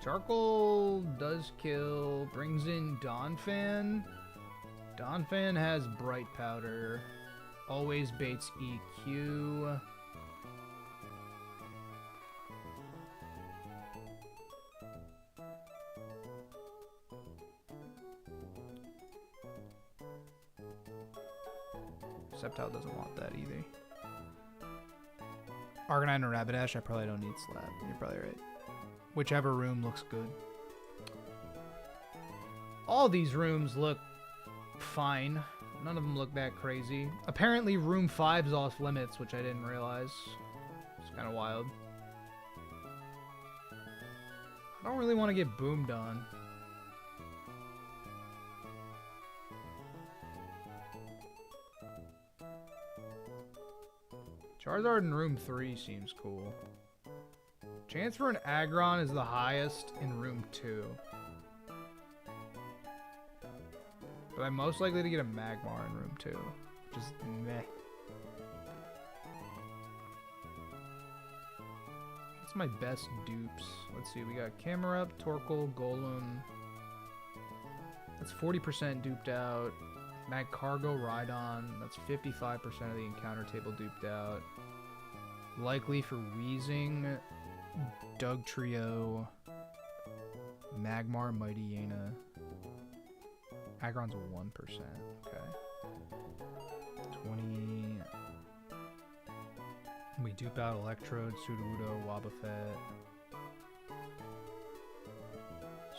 Charcoal does kill. Brings in Donphan. Donphan has Bright Powder. Always baits EQ. Sceptile doesn't want that either. Arcanine or Rapidash, I probably don't need Slap. You're probably right. Whichever room looks good. All these rooms look fine. None of them look that crazy. Apparently room 5 is off limits, which I didn't realize. It's kind of wild. I don't really want to get boomed on. Charizard in room 3 seems cool. Chance for an Aggron is the highest in room 2. But I'm most likely to get a Magmar in room 2. Just meh. What's my best dupes? Let's see, we got Camerupt, Torkoal, Golem. That's 40% duped out. Magcargo, Rhydon. That's 55% of the encounter table duped out. Likely for Weezing, Dugtrio, Magmar, Mightyena. Aggron's a 1%. Okay. 20. We dupe out Electrode, Sudowoodo, Wobbuffet.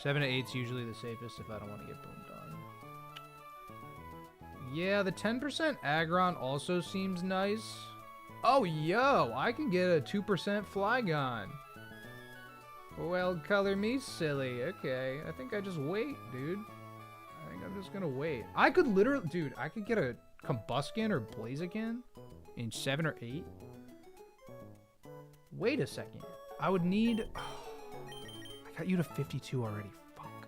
7 to 8's usually the safest if I don't want to get boomed on. Yeah, the 10% Aggron also seems nice. Oh, yo, I can get a 2% Flygon. Well, color me silly. Okay, I think I just wait, dude. I think I'm just gonna wait. I could literally, dude, I could get a Combuskin or Blaziken in 7 or 8. Wait a second. I would need... Oh, I got you to 52 already. Fuck.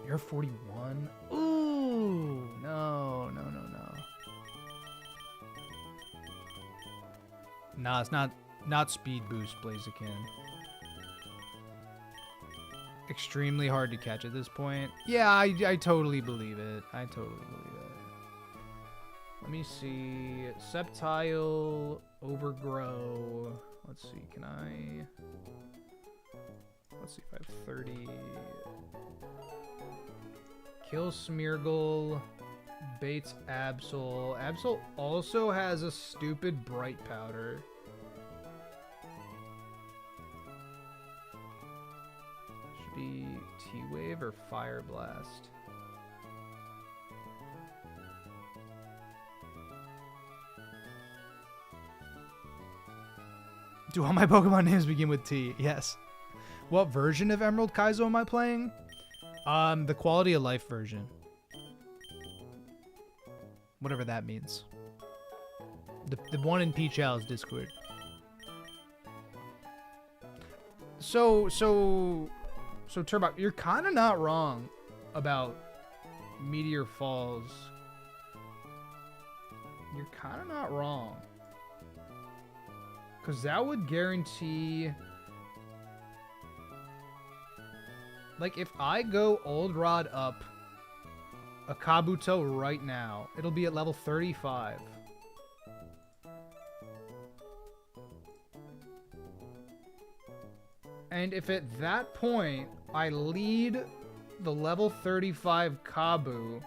You're 41? Ooh! No, no, no, no. Nah, it's not speed boost Blaziken. extremely hard to catch at this point. Yeah, I totally believe it. I totally believe it. Let me see. Septile, overgrow. Let's see, can I... Let's see if I have 30. Kill Smeargle. Baits Absol. Absol also has a stupid bright powder. Should be T-Wave or Fire Blast. Do all my Pokemon names begin with T? Yes. What version of Emerald Kaizo am I playing? The quality of life version. Whatever that means. The one in Peach Owl's Discord. So Turbok, you're kind of not wrong about Meteor Falls. You're kind of not wrong. Because that would guarantee... Like, if I go Old Rod up a Kabuto right now, it'll be at level 35. And if at that point I lead the level 35 Kabu...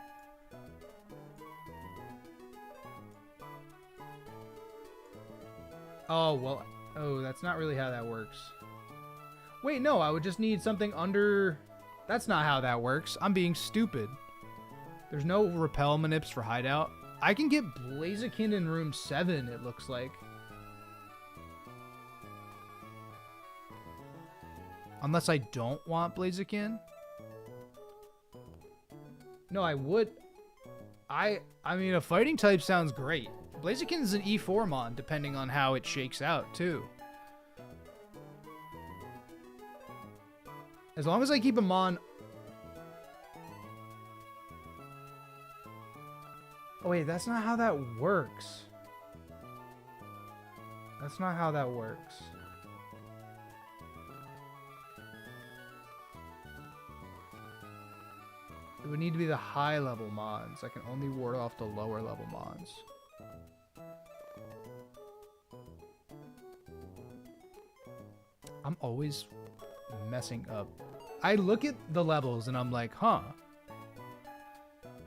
Oh, well... Oh, that's not really how that works. Wait, no, I would just need something under... That's not how that works. I'm being stupid. There's no repel manips for Hideout. I can get Blaziken in room 7, it looks like. Unless I don't want Blaziken. No, I would... I mean, a fighting type sounds great. Blaziken is an E4 mon, depending on how it shakes out, too. As long as I keep him on... Oh, wait, that's not how that works. That's not how that works. It would need to be the high-level mons. I can only ward off the lower-level mons. I'm always messing up. I look at the levels and I'm like, huh.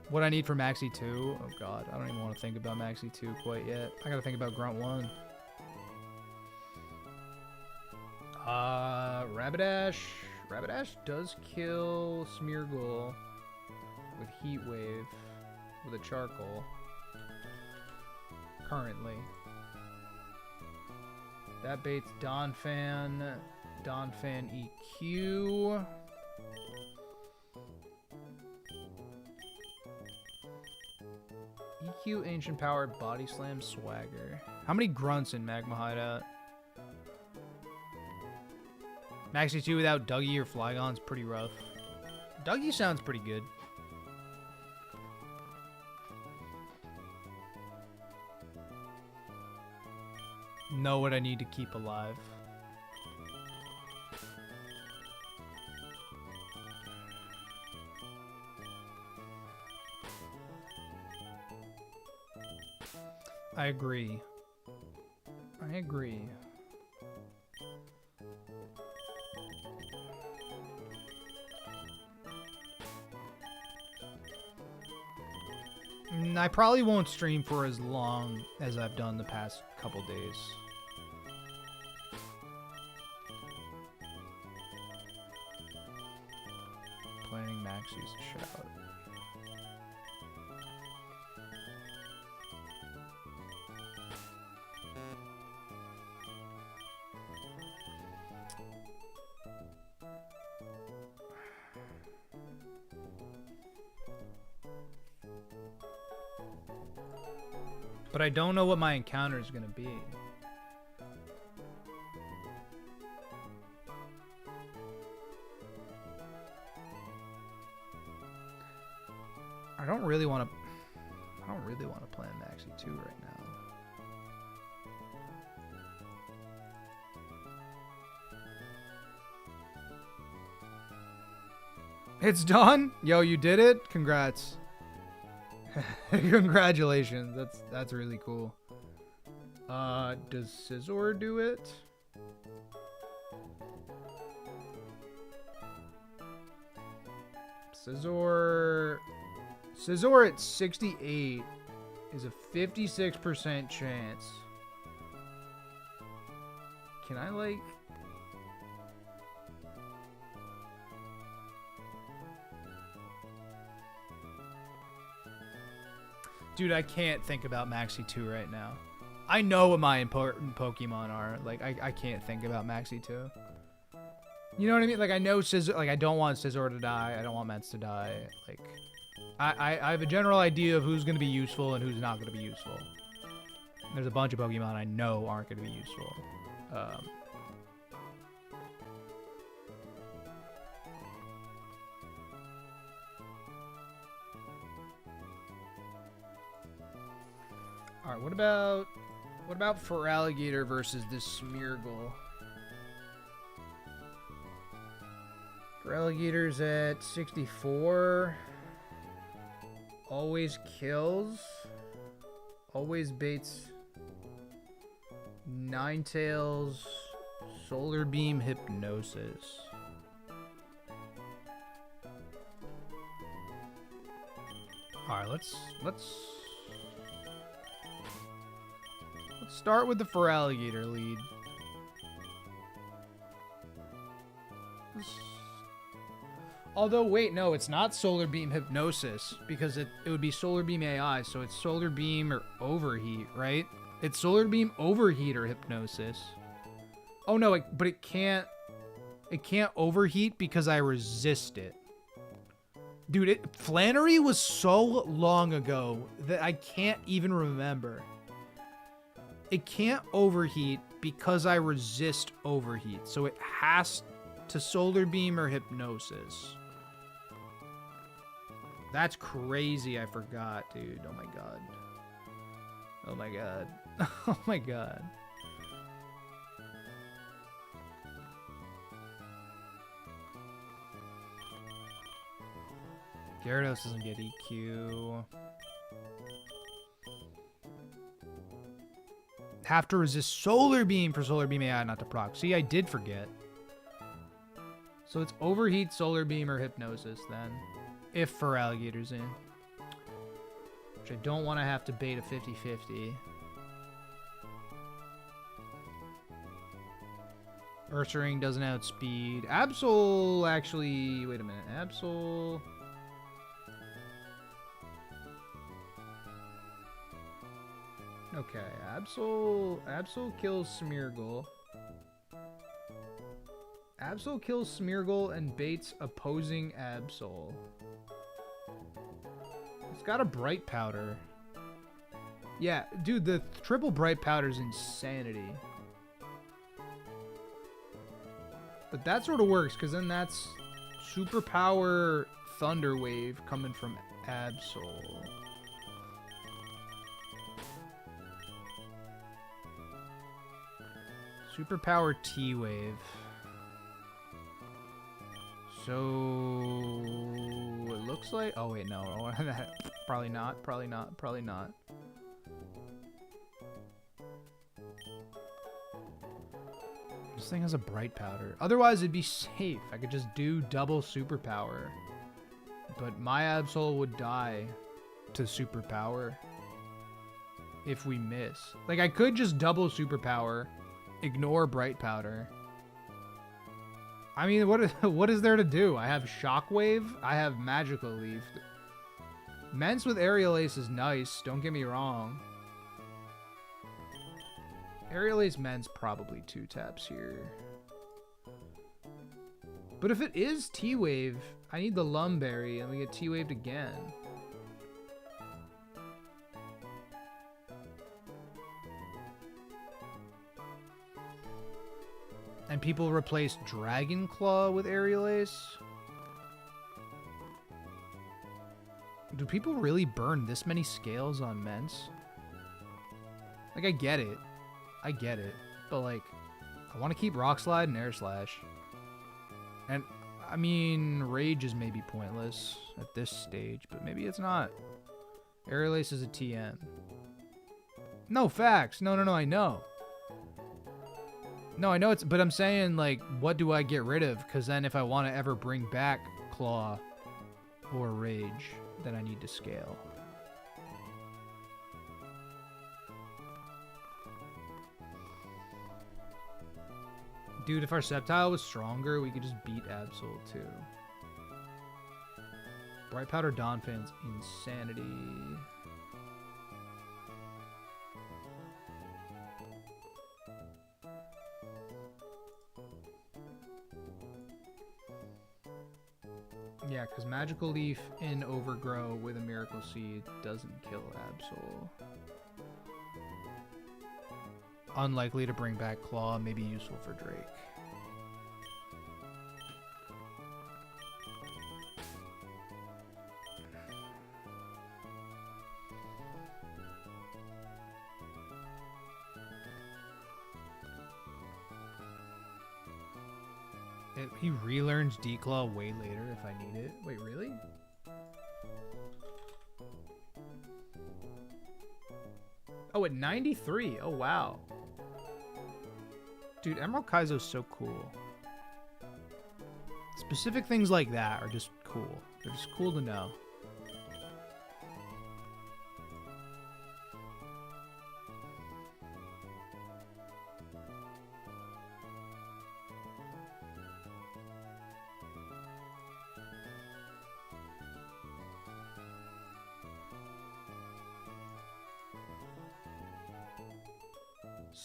What I need for Maxi 2? Oh god, I don't even want to think about Maxi 2 quite yet. I gotta think about Grunt 1. Rapidash. Rapidash does kill Smeargle with Heat Wave with a Charcoal. Currently. That baits Donphan. Donphan EQ. EQ, Ancient Power, Body Slam, Swagger. How many grunts in Magma Hideout? Maxi 2 without Dougie or Flygon's pretty rough. Dougie sounds pretty good. Know what I need to keep alive. I agree. I agree. I probably won't stream for as long as I've done the past couple days. Playing Maxi's Shout. But I don't know what my encounter is going to be. I don't really want to plan Maxi 2 right now. It's done? Yo, you did it? Congrats. Congratulations. That's really cool. Does Scizor do it? Scizor at 68 is a 56% chance. Can I like... Dude, I can't think about Maxi 2 right now. I know what my important Pokemon are. Like, I can't think about Maxi 2. You know what I mean? Like, I know Scizor, like, I don't want Scizor to die. I don't want Mets to die. Like, I have a general idea of who's going to be useful and who's not going to be useful. There's a bunch of Pokemon I know aren't going to be useful. All right, what about Feraligatr versus this Smeargle? Feraligatr's at 64. Always kills. Always baits. Ninetales. Solar Beam Hypnosis. Alright, let's start with the Feraligatr lead. Although, wait, no, it's not Solar Beam Hypnosis, because it would be Solar Beam AI, so it's Solar Beam or Overheat, right? It's Solar Beam Overheat or Hypnosis. Oh, no, but it can't Overheat because I resist it. Dude, Flannery was so long ago that I can't even remember. It can't Overheat because I resist Overheat, so it has to Solar Beam or Hypnosis. That's crazy. I forgot, dude. Oh my god. Oh my god. Oh my god. Gyarados doesn't get EQ. Have to resist Solar Beam for Solar Beam AI not to proc. See, I did forget. So it's Overheat, Solar Beam, or Hypnosis then. If Feraligatr's in. Which I don't want to have to bait a 50-50. Ursaring doesn't outspeed. Absol actually... Wait a minute. Absol... Okay. Absol kills Smeargle. Absol kills Smeargle and baits opposing Absol. It's got a Bright Powder. Yeah, dude, the triple Bright Powder is insanity. But that sort of works, because then that's Superpower Thunder Wave coming from Absol. Superpower T-Wave. So it looks like... Oh, wait, no. Probably not. Probably not. Probably not. This thing has a Bright Powder. Otherwise, it'd be safe. I could just do double Superpower. But my Absol would die to Superpower if we miss. Like, I could just double Superpower, ignore Bright Powder. I mean, what is there to do? I have Shockwave. I have Magical Leaf. Mence with Aerial Ace is nice. Don't get me wrong. Aerial Ace Mence probably 2 taps here. But if it is T-Wave, I need the Lumberry, and we get T-Waved again. And people replace Dragon Claw with Aerial Ace? Do people really burn this many scales on Mence? Like, I get it. I get it. But, like, I want to keep Rock Slide and Air Slash. And I mean, Rage is maybe pointless at this stage, but maybe it's not. Aerial Ace is a TM. No, facts. No, I know. No, I know it's, but I'm saying, like, what do I get rid of? Because then if I want to ever bring back Claw or Rage, then I need to scale. Dude, if our Sceptile was stronger, we could just beat Absol too. Bright Powder Donphan's insanity. Yeah, because Magical Leaf in Overgrow with a Miracle Seed doesn't kill Absol. Unlikely to bring back Claw, maybe useful for Drake. He relearns Declaw way later if I need it. Wait, really? Oh, at 93. Oh, wow. Dude, Emerald Kaizo's so cool. Specific things like that are just cool. They're just cool to know.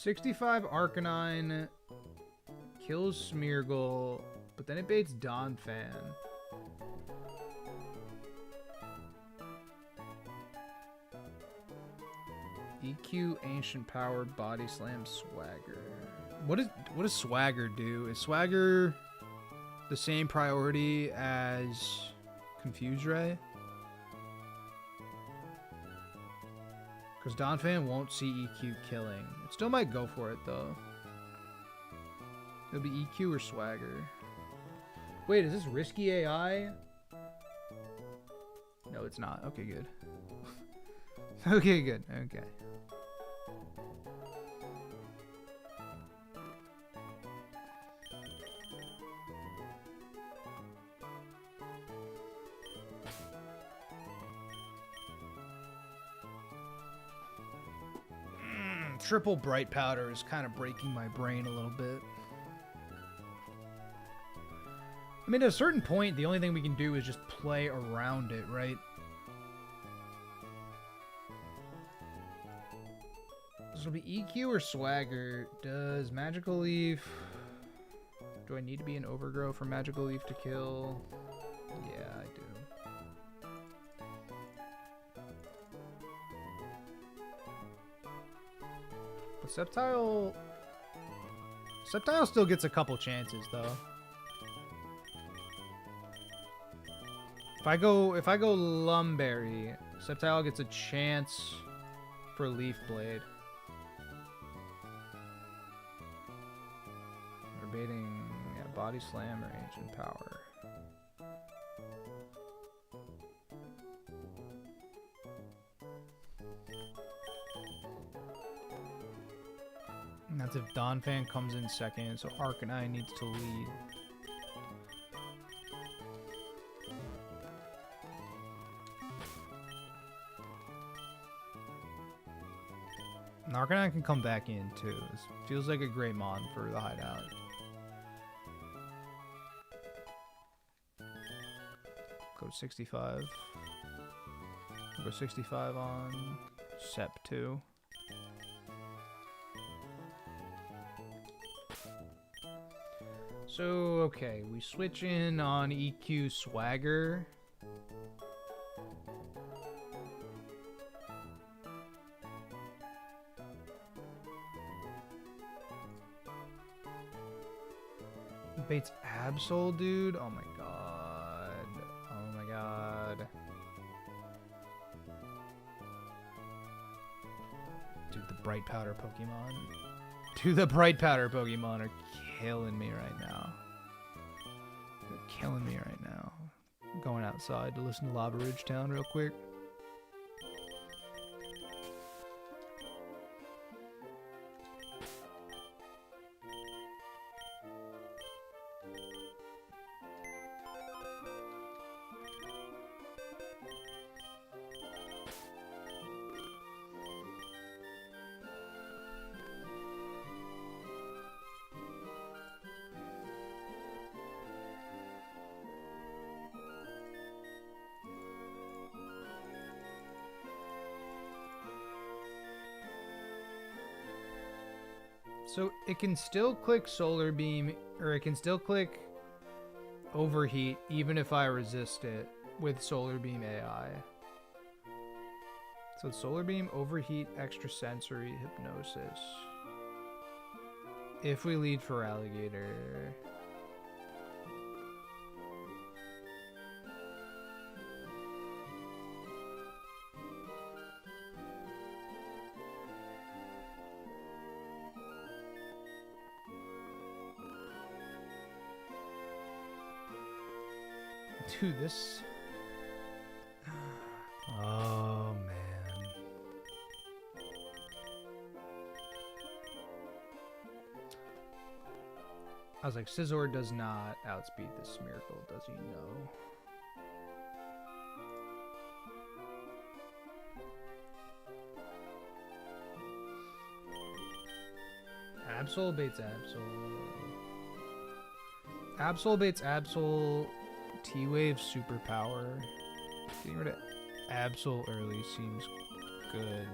$65 Arcanine kills Smeargle, but then it baits Donphan. EQ Ancient Power Body Slam Swagger. What does Swagger do? Is Swagger the same priority as Confuse Ray? Because Donphan won't see EQ killing. It still might go for it, though. It'll be EQ or Swagger. Wait, is this risky AI? No, it's not. Okay, good. Okay, good. Okay. Triple Bright Powder is kind of breaking my brain a little bit. I mean, at a certain point, the only thing we can do is just play around it, right? This will be EQ or Swagger. Does Magical Leaf... Do I need to be an Overgrow for Magical Leaf to kill? Yeah, I do. But Sceptile still gets a couple chances though. If I go Lumberry, Sceptile gets a chance for Leaf Blade. We're baiting Body Slam or Ancient Power. And that's if Donphan comes in second, so Arcanine needs to lead. And Arcanine can come back in too. This feels like a great mon for the Hideout. Go to 65. We'll go 65 on Sep 2. So, okay, we switch in on EQ Swagger. Bates Absol, dude. Oh my god. Oh my god. Dude, the Bright Powder Pokemon. Dude, the Bright Powder Pokemon are killing me right now. They're killing me right now. I'm going outside to listen to Lava Ridge Town real quick. So it can still click Solar Beam, or it can still click Overheat, even if I resist it with Solar Beam AI. So it's Solar Beam, Overheat, Extrasensory, Hypnosis. If we lead for Alligator. Dude, this... Oh, man. I was like, Scizor does not outspeed this Miracle, does he? No. Absol baits Absol. Absol baits Absol. T-Wave Superpower. Getting rid of Absol early seems good.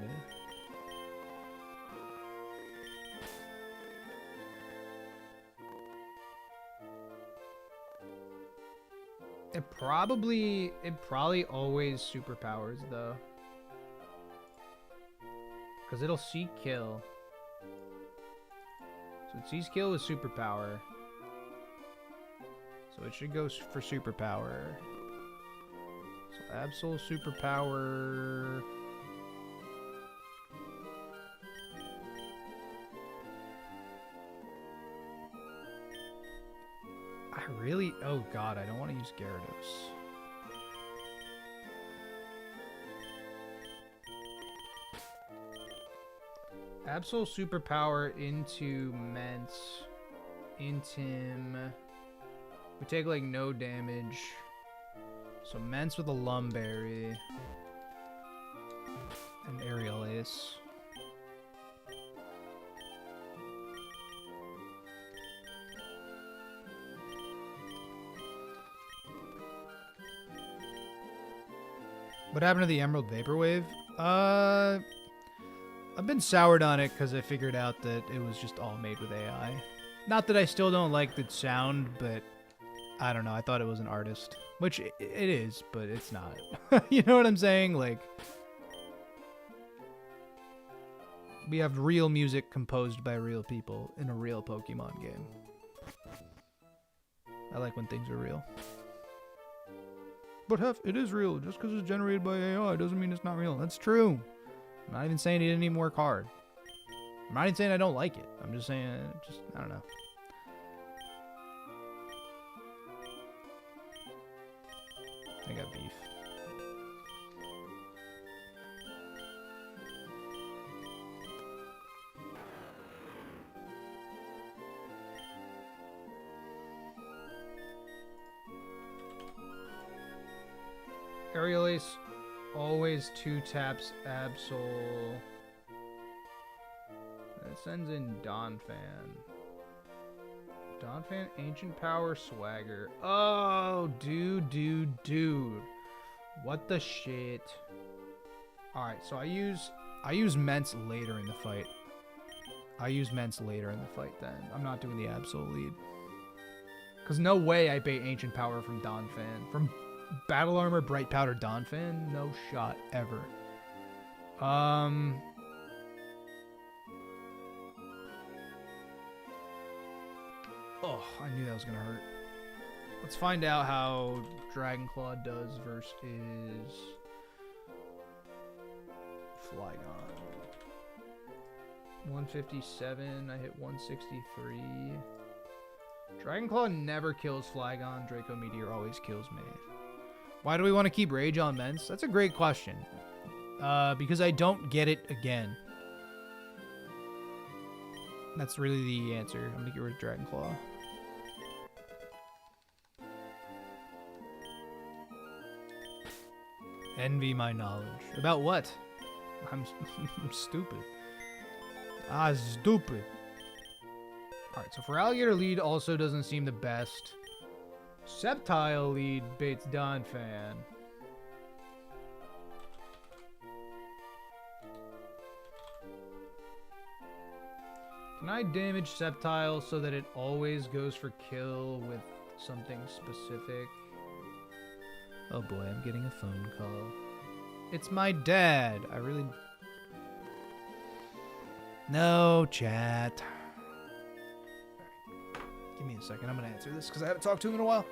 It probably always superpowers though. Because it'll seek kill. So it sees kill with superpower. So it should go for superpower. So Absol superpower. I really... Oh god, I don't want to use Gyarados. Absol superpower into Mence. Intim. We take like no damage. So Mence with a Lumberry. And Aerial Ace. What happened to the Emerald Vaporwave? I've been soured on it because I figured out that it was just all made with AI. Not that I still don't like the sound, but I don't know. I thought it was an artist, which it is, but it's not. You know what I'm saying? Like, we have real music composed by real people in a real Pokemon game. I like when things are real. But Hef, it is real. Just because it's generated by AI doesn't mean it's not real. That's true. I'm not even saying he didn't even work hard. I'm not even saying I don't like it. I'm just saying, I don't know. I got beef. Aerial Ace always 2 taps Absol. That sends in Donphan. Donphan, Ancient Power, Swagger. Oh, dude. What the shit? Alright, so I use Mence later in the fight. I use Mence later in the fight then. I'm not doing the Absol lead. Because no way I bait Ancient Power from Donphan. From Battle Armor, Bright Powder, Donphan? No shot ever. Oh, I knew that was gonna hurt. Let's find out how Dragon Claw does versus Flygon. 157, I hit 163. Dragonclaw never kills Flygon. Draco Meteor always kills me. Why do we want to keep Rage on Mence? That's a great question. Because I don't get it again. That's really the answer. I'm gonna get rid of Dragonclaw. Envy my knowledge. About what? I'm stupid. Stupid. Alright, so for Alligator lead also doesn't seem the best. Sceptile lead baits Donphan. Can I damage Sceptile so that it always goes for kill with something specific? Oh boy, I'm getting a phone call. It's my dad. I really... No, chat. Give me a second. I'm going to answer this because I haven't talked to him in a while.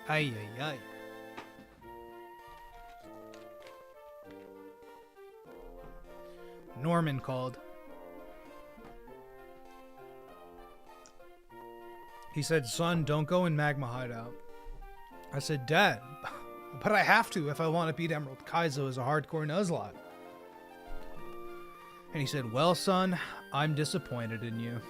Ay, ay, ay. Norman called. He said, son, don't go in Magma Hideout. I said, Dad, but I have to if I want to beat Emerald Kaizo as a hardcore Nuzlocke. And he said, well, son, I'm disappointed in you.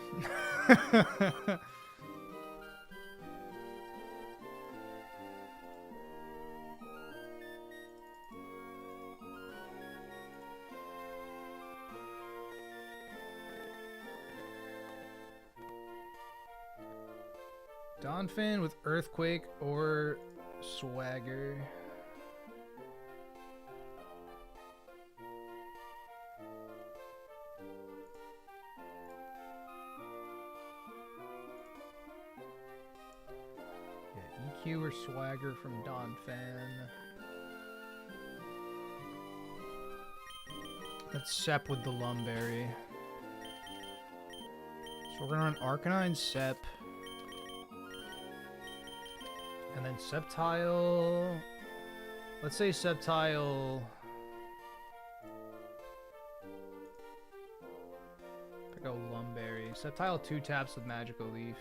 Donphan with Earthquake or Swagger. Yeah, EQ or Swagger from Donphan. Let's Sep with the Lumberry. So we're gonna run Arcanine, Sep. And then Sceptile. Let's say Sceptile. I go Lumberry. Sceptile 2 taps with Magical Leaf.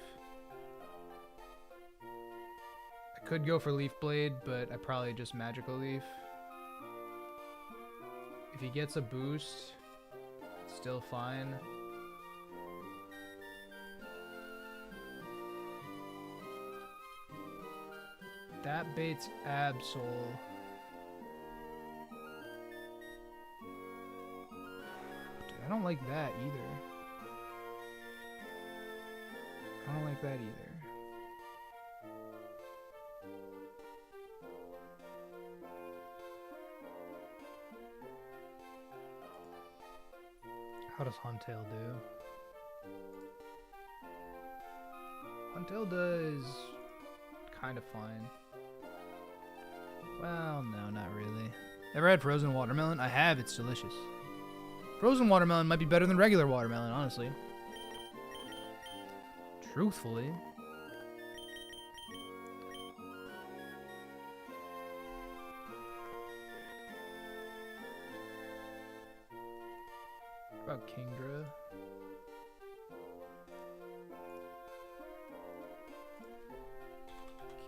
I could go for Leaf Blade, but I probably just Magical Leaf. If he gets a boost, it's still fine. That baits Absol. Dude, I don't like that either. I don't like that either. How does Huntail do? Huntail does kind of fine. Well, no, not really. Ever had frozen watermelon? I have, it's delicious. Frozen watermelon might be better than regular watermelon, honestly. Truthfully. What about Kingdra?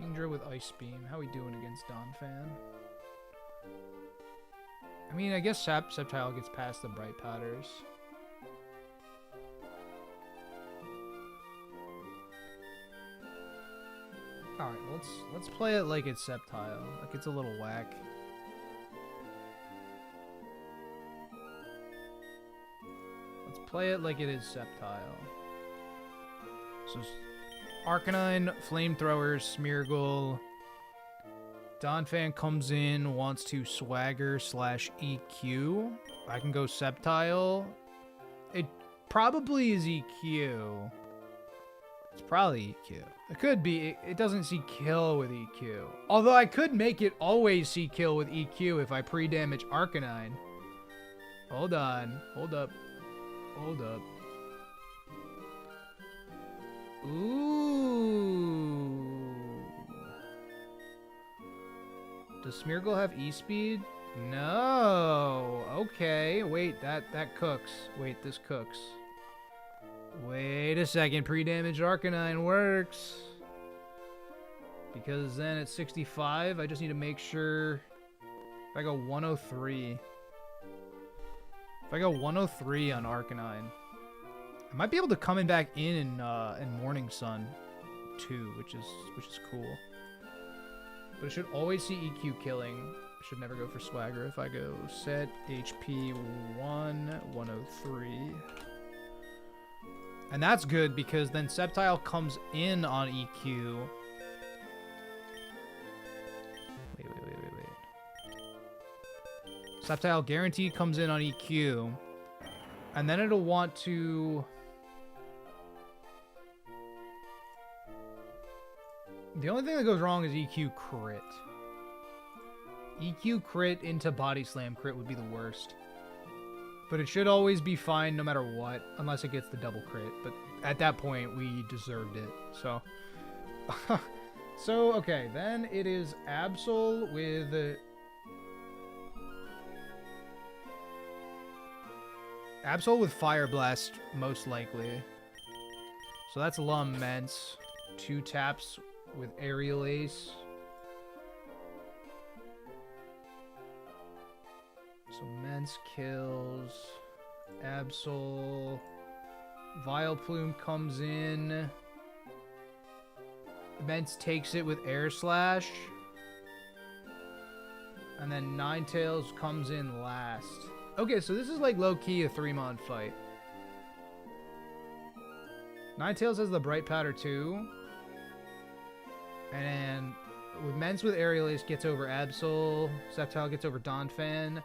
Kingdra with Ice Beam. How we doing against Donphan? I mean, I guess Sceptile gets past the Bright Powders. Alright, let's play it like it's Sceptile. Like it's a little whack. Let's play it like it is Sceptile. So Arcanine, Flamethrower, Smeargle. Donphan comes in, wants to Swagger / EQ. I can go Sceptile. It probably is EQ. It's probably EQ. It could be. It doesn't see kill with EQ. Although I could make it always see kill with EQ if I pre-damage Arcanine. Hold on. Hold up. Hold up. Ooh. Does Smeargle have E-Speed? No. Okay. Wait, that cooks. Wait, this cooks. Wait a second. Pre-damage Arcanine works. Because then at 65, I just need to make sure if I go 103. If I go 103 on Arcanine, I might be able to come back in Morning Sun too, which is cool. But it should always see EQ killing. I should never go for Swagger if I go set HP 103. And that's good because then Sceptile comes in on EQ. Wait. Sceptile guaranteed comes in on EQ. And then it'll want to... The only thing that goes wrong is EQ crit. EQ crit into Body Slam crit would be the worst. But it should always be fine no matter what, unless it gets the double crit. But at that point, we deserved it. So, So, okay, then it is Absol with... Absol with Fire Blast, most likely. So that's Mence. 2 taps with Aerial Ace. So Mence kills. Absol. Vileplume comes in. Mence takes it with Air Slash. And then Ninetales comes in last. Okay, so this is like low-key a 3-mon fight. Ninetales has the Bright Powder too. And with Mence with Aerial Ace gets over Absol. Sceptile gets over Donphan.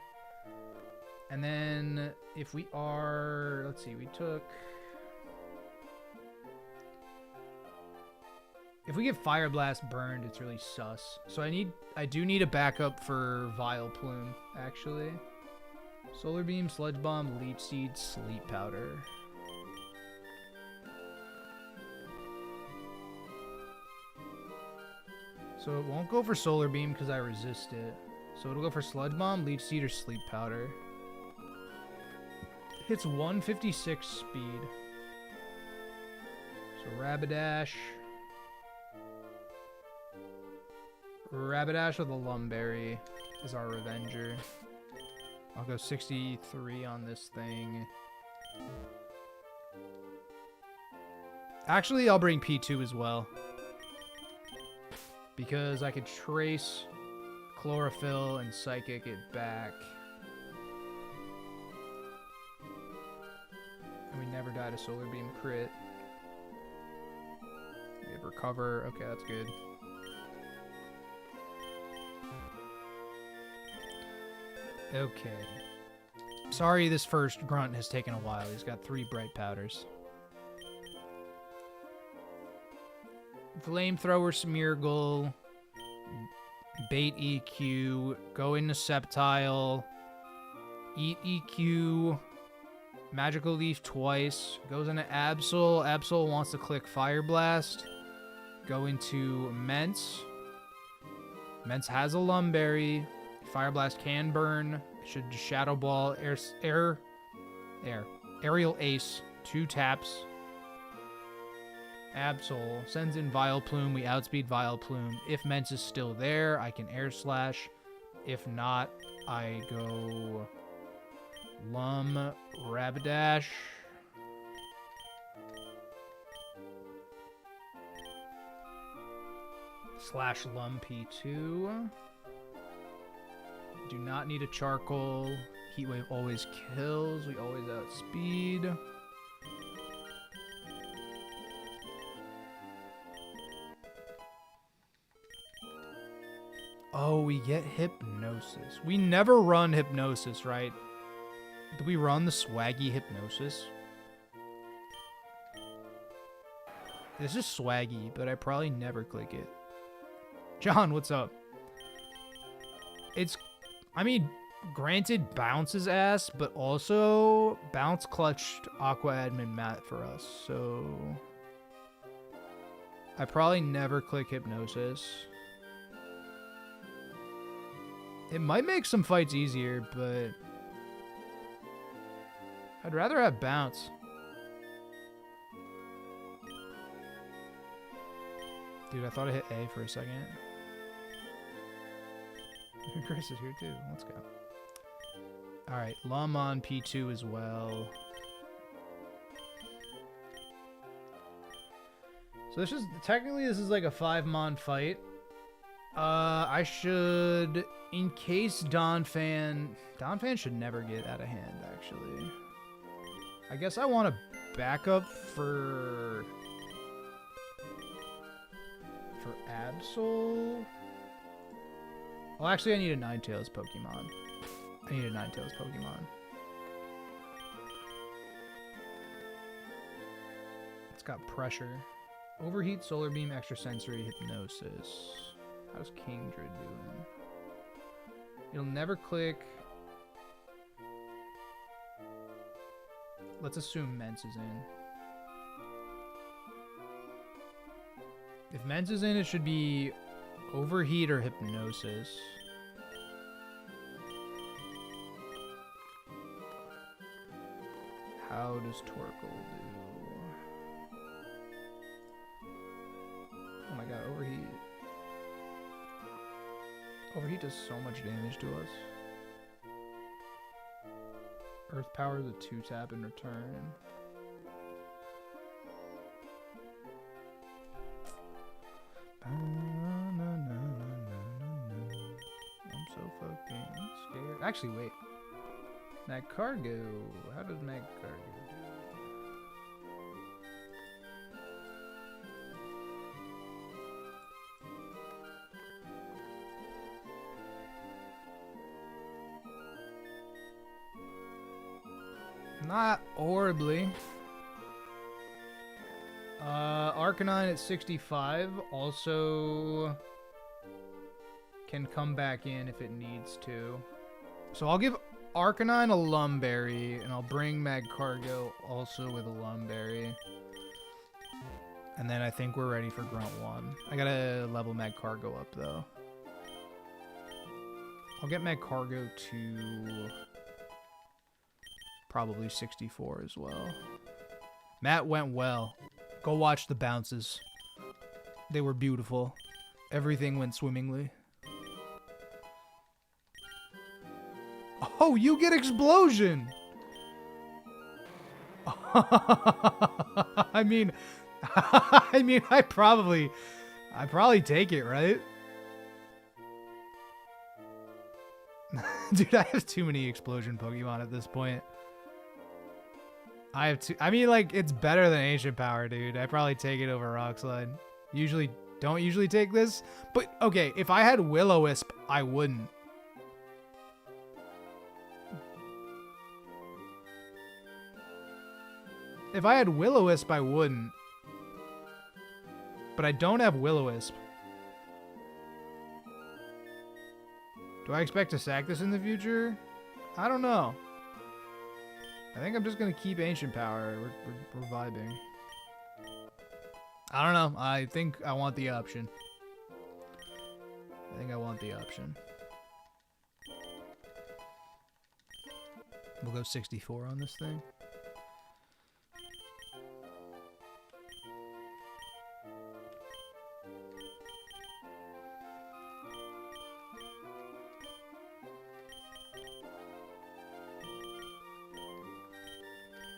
And then if we are... Let's see, we took... If we get Fire Blast burned, it's really sus. So I do need a backup for Vileplume, actually. Solar Beam, Sludge Bomb, Leech Seed, Sleep Powder. So it won't go for Solar Beam because I resist it. So it'll go for Sludge Bomb, Leech Seed, or Sleep Powder. Hits 156 speed. So Rapidash. Rapidash with a Lumberry is our Revenger. I'll go 63 on this thing. Actually, I'll bring P2 as well. Because I could Trace, Chlorophyll, and Psychic it back. And we never died a Solar Beam crit. We have Recover. Okay, that's good. Okay. Sorry this first Grunt has taken a while. He's got 3 Bright Powders. Flamethrower, Smeargle, Bait EQ, go into Sceptile, Eat EQ, Magical Leaf twice, goes into Absol. Absol wants to click Fire Blast, go into Mence. Mence has a Lumberry. Fire Blast can burn. Should Shadow Ball, Aerial Ace, 2 taps. Absol sends in Vileplume. We outspeed Vileplume. If Mence is still there, I can Air Slash. If not, I go Rapidash. Slash P2. Do not need a Charcoal. Heat Wave always kills. We always outspeed. Oh, we get Hypnosis. We never run Hypnosis, right? Do we run the Swaggy Hypnosis? This is Swaggy, but I probably never click it. John, what's up? I mean, granted, Bounce is ass, but also Bounce clutched Aqua Admin Matt for us, so I probably never click Hypnosis. It might make some fights easier, but I'd rather have Bounce. Dude, I thought I hit A for a second. Chris is here too. Let's go. Alright, Lum on P2 as well. So this is, technically this is like a 5-mon fight. I should, in case Donphan should never get out of hand, actually. I guess I want a backup for Absol. Well, actually, I need a Ninetales Pokemon. It's got Pressure. Overheat, Solar Beam, Extrasensory, Hypnosis. How's Kingdra doing? It'll never click. Let's assume Mence is in. If Mens is in, it should be Overheat or Hypnosis. How does Torkoal do? Oh my god, Overheat. Overheat does so much damage to us. Earth Power is a 2-tap in return. I'm so fucking scared. Actually, wait. Magcargo. How does Magcargo do? Not horribly. Arcanine at 65 also can come back in if it needs to. So I'll give Arcanine a Lumberry, and I'll bring Magcargo also with a Lumberry. And then I think we're ready for Grunt 1. I gotta level Magcargo up, though. I'll get Magcargo to probably 64 as well. Matt went well. Go watch the bounces. They were beautiful. Everything went swimmingly. Oh, you get Explosion! I mean, I probably take it, right? Dude, I have too many Explosion Pokemon at this point. I mean, like, it's better than Ancient Power, dude. I probably take it over Rock Slide. Don't usually take this. But, okay, if I had Will-O-Wisp, I wouldn't. If I had Will-O-Wisp, I wouldn't. But I don't have Will-O-Wisp. Do I expect to sack this in the future? I don't know. I think I'm just going to keep Ancient Power. We're vibing. I don't know. I think I want the option. We'll go 64 on this thing.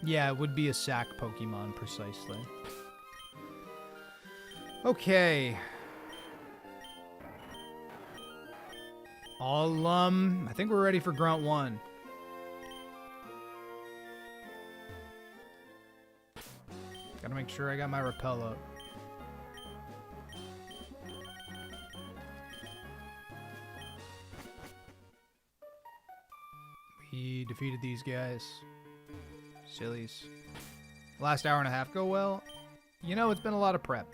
Yeah, it would be a sack Pokemon, precisely. Okay. I think we're ready for Grunt 1. Gotta make sure I got my Repel up. We defeated these guys. Sillies. Last hour and a half go well. You know, it's been a lot of prep.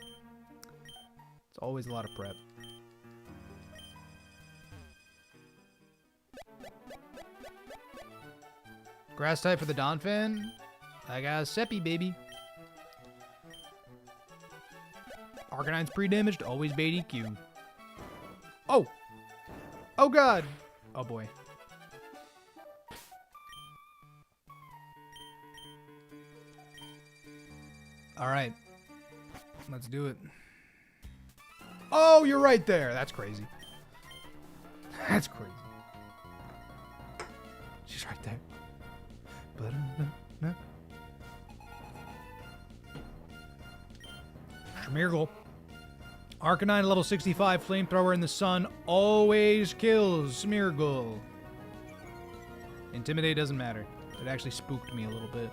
It's always a lot of prep. Grass type for the Donphan. I got a Seppi, baby. Arcanine's pre-damaged. Always bait EQ. Oh! Oh, God! Oh, boy. All right, let's do it. Oh, you're right there. That's crazy. That's crazy. She's right there. Schmeargle. Arcanine level 65, Flamethrower in the sun always kills Smeargle. Intimidate doesn't matter. It actually spooked me a little bit.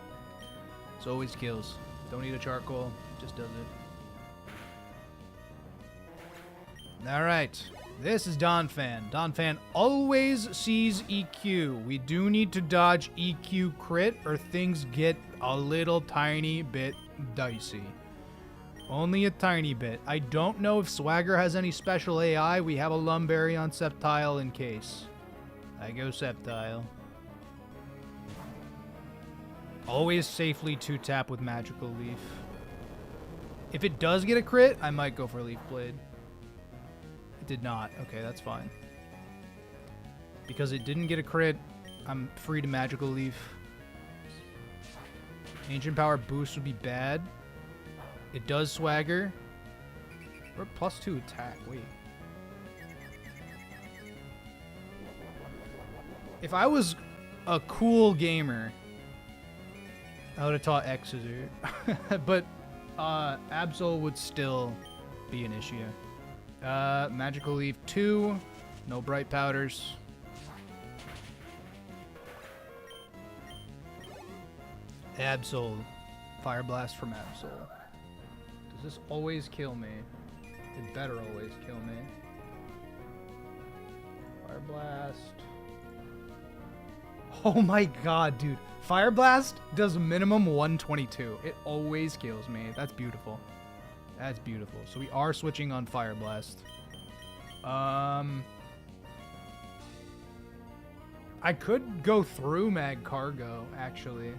It always kills. Don't need a charcoal, just does it. Alright, this is Donphan. Donphan always sees EQ. We do need to dodge EQ crit or things get a little tiny bit dicey. Only a tiny bit. I don't know if Swagger has any special AI. We have a Lumberry on Sceptile in case. I go Sceptile. Always safely 2-tap with Magical Leaf. If it does get a crit, I might go for Leaf Blade. It did not. Okay, that's fine. Because it didn't get a crit, I'm free to Magical Leaf. Ancient Power boost would be bad. It does swagger. We're +2 attack. Wait. If I was a cool gamer, I would have taught X-Scissor. But Absol would still be an issue. Magical Leaf 2. No Bright Powders. Absol. Fire Blast from Absol. Does this always kill me? It better always kill me. Fire Blast. Oh my god, dude. Fire Blast does minimum 122. It always kills me. That's beautiful. That's beautiful. So we are switching on Fire Blast. I could go through Mag Cargo, actually.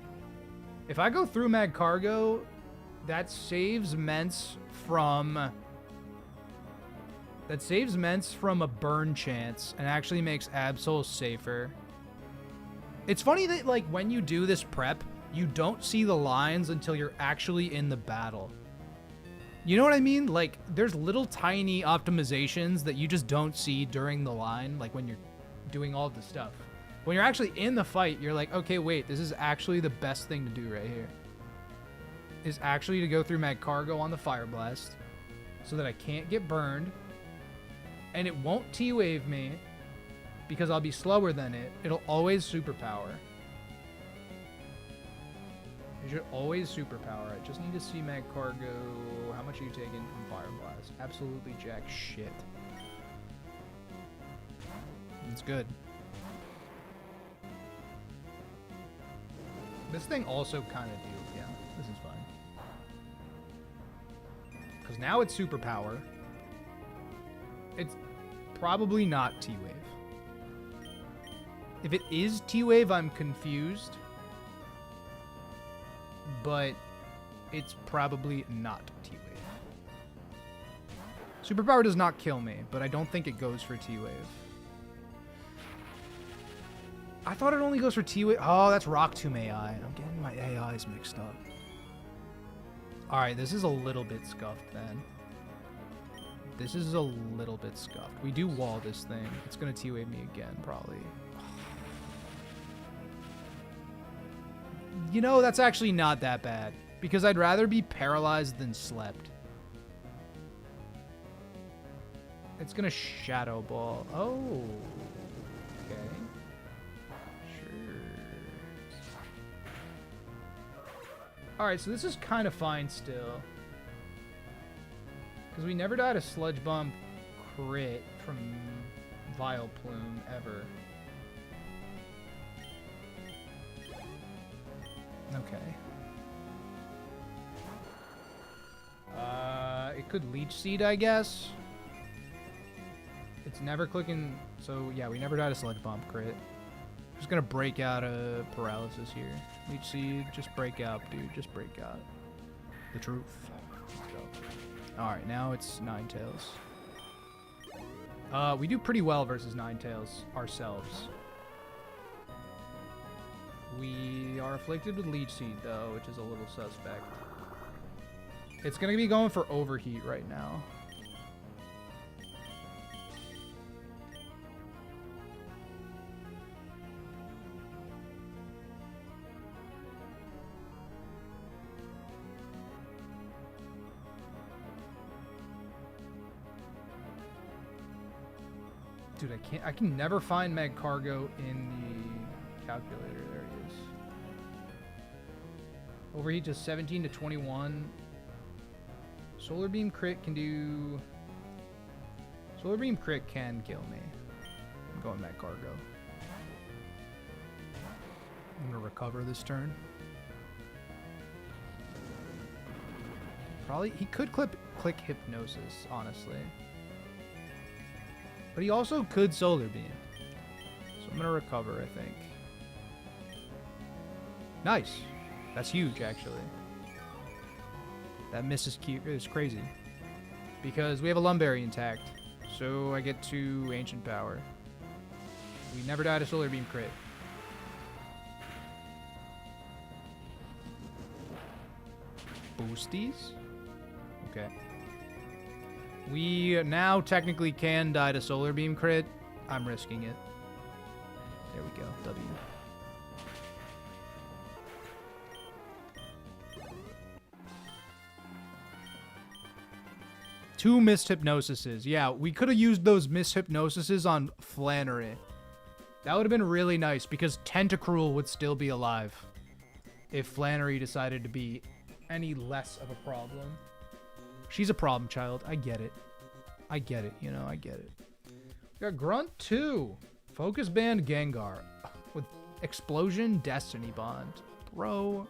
If I go through Mag Cargo, that saves Mence from a burn chance and actually makes Absol safer. It's funny that, like, when you do this prep, you don't see the lines until you're actually in the battle. You know what I mean? Like, there's little tiny optimizations that you just don't see during the line, like when you're doing all the stuff. When you're actually in the fight, you're like, okay, wait, this is actually the best thing to do right here. Is actually to go through Mag Cargo on the Fire Blast so that I can't get burned. And it won't T-Wave me because I'll be slower than it. It'll always superpower. It should always superpower. I just need to see Mag Cargo. How much are you taking from Fire Blast? Absolutely jack shit. It's good. This thing also kind of do. Yeah, this is fine. Because now it's superpower. It's probably not T-Wave. If it is T-Wave, I'm confused. But it's probably not T-Wave. Superpower does not kill me, but I don't think it goes for T-Wave. I thought it only goes for T-Wave. Oh, that's Rock Tomb AI. I'm getting my AIs mixed up. Alright, this is a little bit scuffed then. This is a little bit scuffed. We do wall this thing. It's going to T-Wave me again, probably. You know, that's actually not that bad. Because I'd rather be paralyzed than slept. It's going to Shadow Ball. Oh. Okay. Alright, so this is kind of fine still. Because we never died a Sludge Bomb crit from Vileplume, ever. Okay. It could Leech Seed, I guess. It's never clicking, so yeah, we never died a Sludge Bomb crit. Just gonna break out a paralysis here. Leech Seed, just break out, dude. Just break out. The truth. Let's go. Alright, now it's Ninetales. We do pretty well versus Ninetales ourselves. We are afflicted with Leech Seed, though, which is a little suspect. It's gonna be going for Overheat right now. Dude, I can never find Mag Cargo in the calculator. There it is. Overheat to 17 to 21. Solar Beam crit can do... Solar Beam crit can kill me. I'm going Mag Cargo. I'm gonna recover this turn. Probably, he could click Hypnosis, honestly. But he also could Solar Beam. So I'm going to recover, I think. Nice. That's huge, actually. That miss is crazy. Because we have a Lumberry intact. So I get 2 Ancient Power. We never died a Solar Beam crit. Boosties? Okay. We now technically can die to Solar Beam crit. I'm risking it. There we go. W. Two missed hypnosises. Yeah, we could have used those missed hypnosises on Flannery. That would have been really nice because Tentacruel would still be alive if Flannery decided to be any less of a problem. She's a problem child. I get it. I get it. You know, I get it. We got Grunt 2. Focus Band Gengar. With Explosion Destiny Bond. Bro.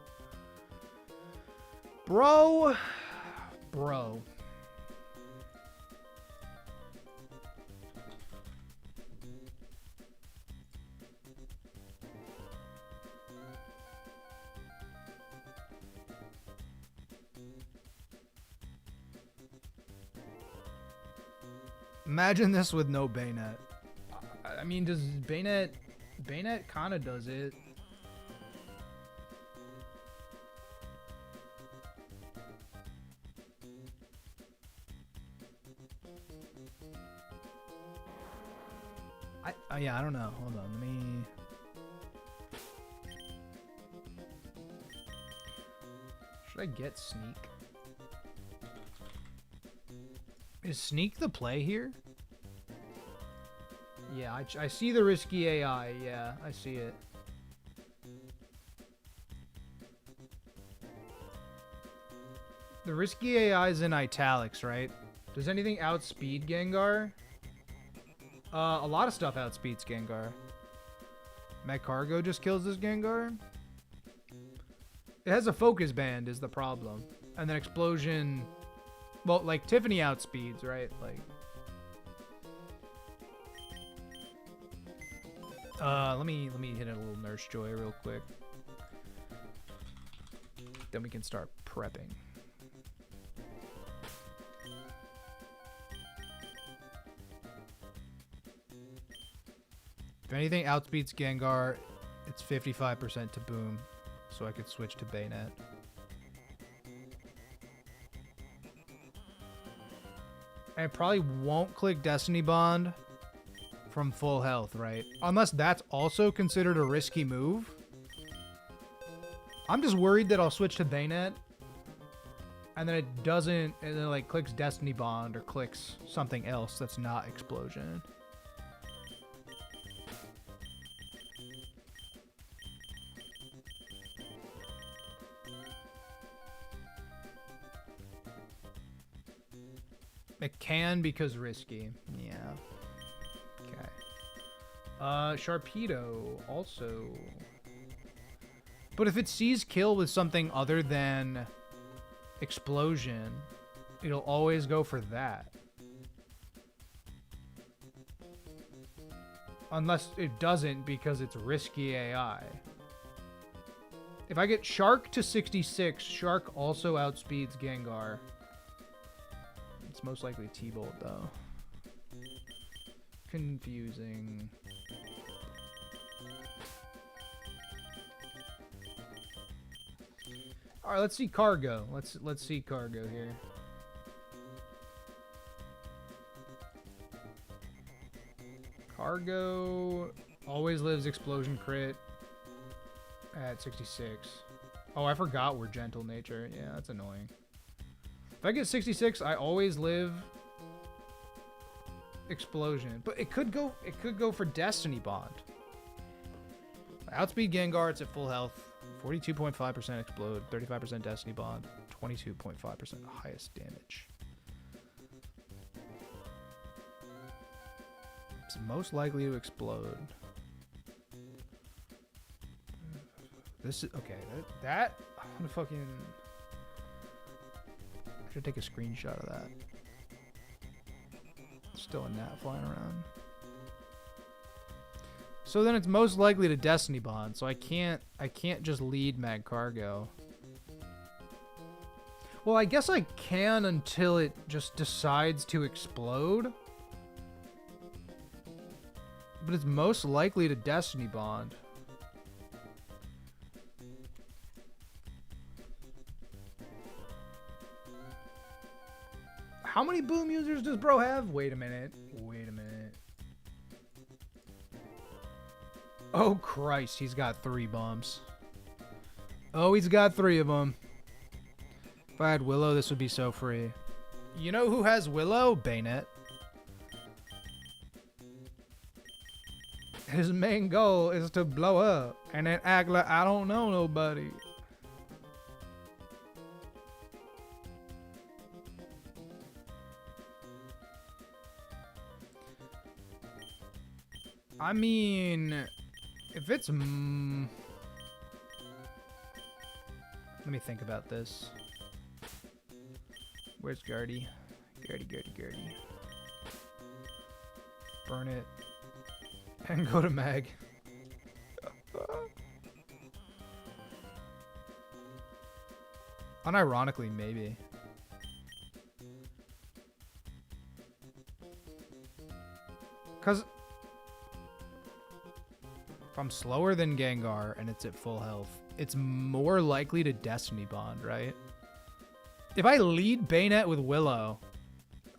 Bro. Bro. Imagine this with no Bayonet. I mean, does Bayonet... Bayonet kind of does it. Yeah, I don't know. Hold on, let me... Should I get Sneak? Is Sneak the play here? Yeah, I see the risky AI. Yeah, I see it. The risky AI is in italics, right? Does anything outspeed Gengar? A lot of stuff outspeeds Gengar. Magcargo just kills this Gengar. It has a focus band is the problem. And then Explosion... Well, like, Tiffany outspeeds, right? Like... let me hit a little Nurse Joy real quick. Then we can start prepping. If anything outspeeds Gengar, it's 55% to Boom, so I could switch to Bayonet. And I probably won't click Destiny Bond from full health, right? Unless that's also considered a risky move. I'm just worried that I'll switch to Bayonet and then it doesn't, and then like clicks Destiny Bond or clicks something else that's not Explosion. It can because risky. Yeah. Okay. Sharpedo also. But if it sees kill with something other than Explosion, it'll always go for that. Unless it doesn't because it's risky AI. If I get Shark to 66, Shark also outspeeds Gengar. It's most likely T-Bolt, though. Confusing. All right, let's see Cargo. Let's see Cargo here. Cargo always lives Explosion crit at 66. Oh, I forgot we're Gentle Nature. Yeah, that's annoying. If I get 66, I always live Explosion. But it could go for Destiny Bond. Outspeed Gengar, it's at full health. 42.5% explode, 35% Destiny Bond, 22.5% highest damage. It's most likely to explode. This is okay. That I'm gonna fucking. I should take a screenshot of that. Still a gnat flying around. So then it's most likely to Destiny Bond, so I can't just lead Magcargo. Well, I guess I can until it just decides to explode. But it's most likely to Destiny Bond. How many boom users does bro have? Wait a minute. Wait a minute. Oh, Christ. He's got 3 bumps. Oh, he's got 3 of them. If I had Willow, this would be so free. You know who has Willow? Bayonet. His main goal is to blow up and then act like I don't know nobody. I mean, if it's... Let me think about this. Where's Gardy? Gardy. Burn it. And go to Mag. Unironically, maybe. Because... if I'm slower than Gengar and it's at full health, it's more likely to Destiny Bond, right? If I lead Bayonet with Willow,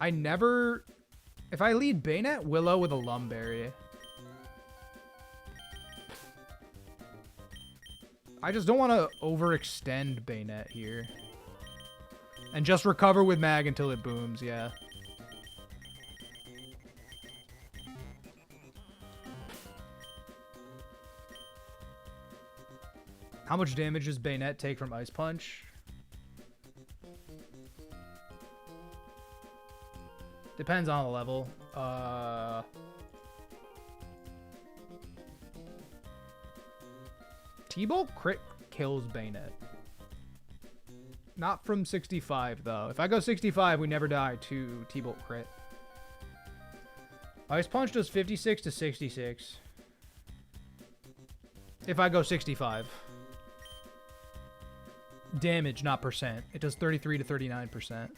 if I lead Bayonet, Willow with a Lumberry, I just don't want to overextend Bayonet here. And just recover with Mag until it booms, yeah. How much damage does Bayonet take from Ice Punch? Depends on the level. T-Bolt crit kills Bayonet. Not from 65, though. If I go 65, we never die to T-Bolt crit. Ice Punch does 56 to 66. If I go 65. Damage, not percent. It does 33 to 39%.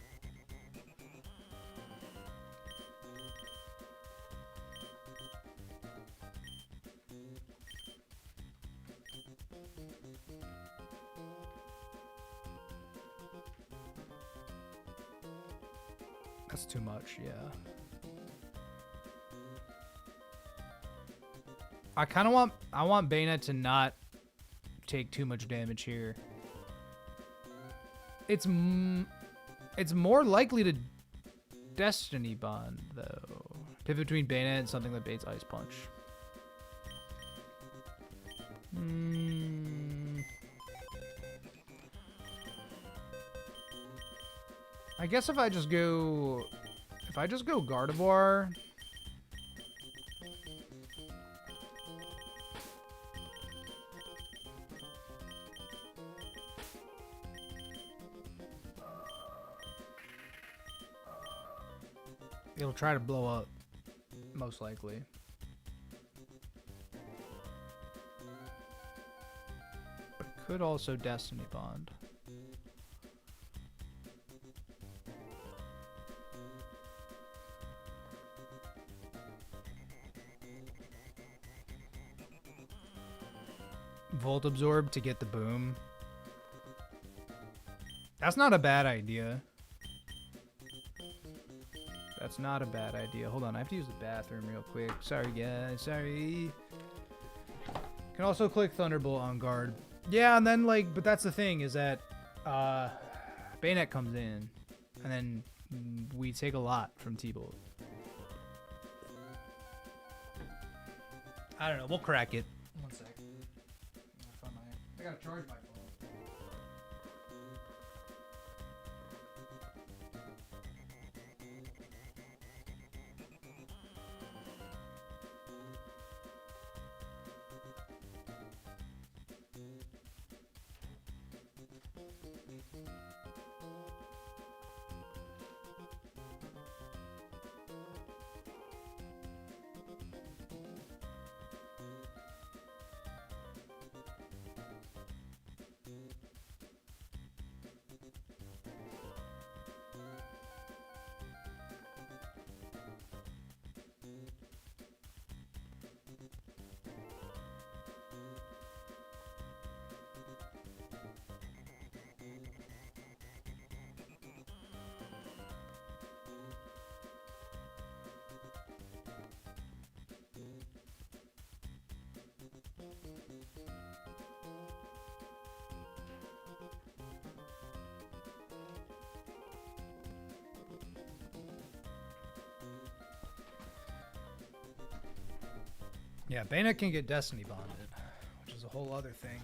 That's too much, yeah. I want Bayonet to not take too much damage here. It's more likely to Destiny Bond, though. Pivot between Bayonet and something that baits Ice Punch. I guess if I just go Gardevoir... it'll try to blow up, most likely. But could also Destiny Bond. Volt Absorb to get the boom. That's not a bad idea. That's not a bad idea. Hold on, I have to use the bathroom real quick. Sorry, guys. Sorry. Can also click Thunderbolt on guard. Yeah, and then, like, but that's the thing, is that Bayonet comes in, and then we take a lot from T-Bolt. I don't know. We'll crack it. One sec. I gotta charge my phone. Yeah, Bayonet can get Destiny bonded, which is a whole other thing.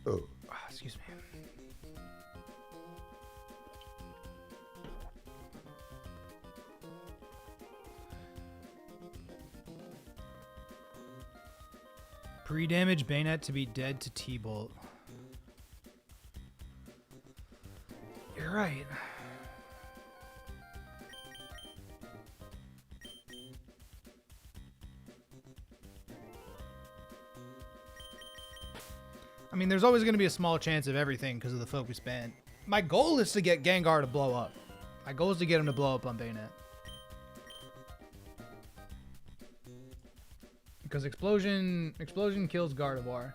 Oh. Excuse me. Pre-damage Bayonet to be dead to T-Bolt. You're right. I mean, there's always going to be a small chance of everything because of the focus ban. My goal is to get Gengar to blow up. My goal is to get him to blow up on Bayonet. Because explosion kills Gardevoir.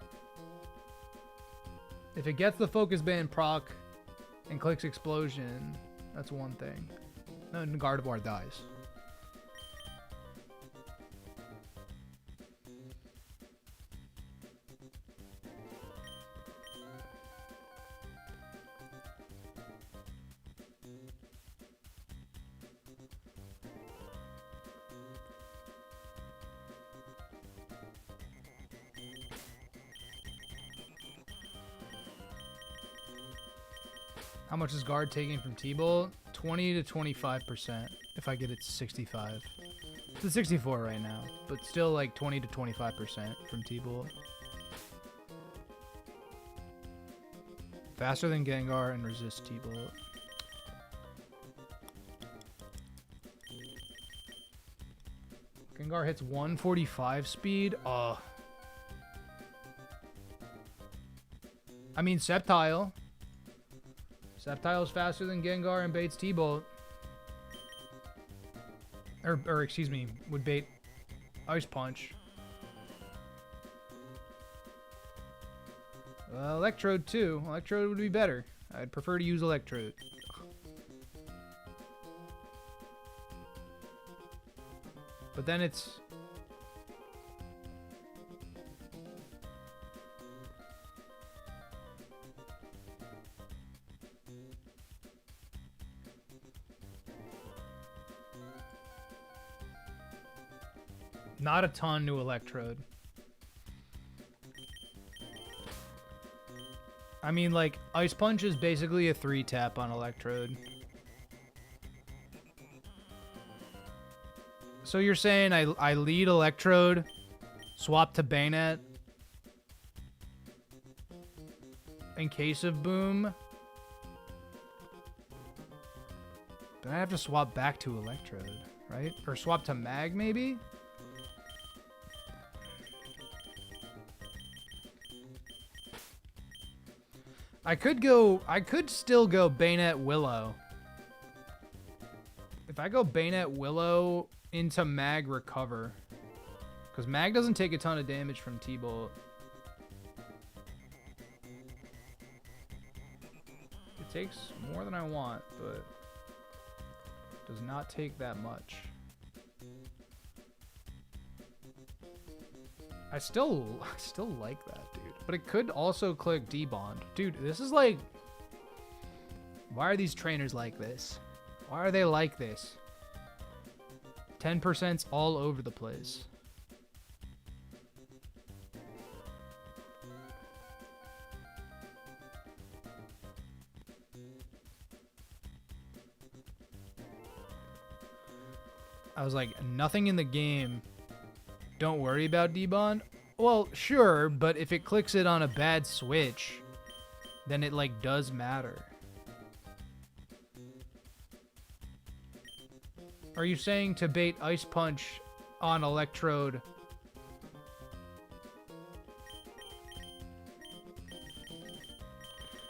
If it gets the focus ban proc and clicks explosion, that's one thing. Then Gardevoir dies. How much is guard taking from T-Bolt? 20 to 25% if I get it to 65. It's at 64 right now, but still like 20 to 25% from T-Bolt. Faster than Gengar and resist T-Bolt. Gengar hits 145 speed. I mean, Sceptile. Sceptile's faster than Gengar and baits T-Bolt. Or excuse me, would bait Ice Punch. Electrode too. Electrode would be better. I'd prefer to use Electrode. But then it's... not a ton to Electrode. I mean, like, Ice Punch is basically a 3-tap on Electrode. So you're saying I lead Electrode, swap to Bayonet in case of Boom. Then I have to swap back to Electrode, right? Or swap to Mag, maybe? I could still go Bayonet Willow. If I go Bayonet Willow into Mag Recover. Because Mag doesn't take a ton of damage from T-Bolt. It takes more than I want, but does not take that much. I still like that, dude. But it could also click D-Bond. Dude, this is like... why are these trainers like this? Why are they like this? 10%'s all over the place. I was like, nothing in the game. Don't worry about D-Bond. Well, sure, but if it clicks it on a bad switch, then it, like, does matter. Are you saying to bait Ice Punch on Electrode?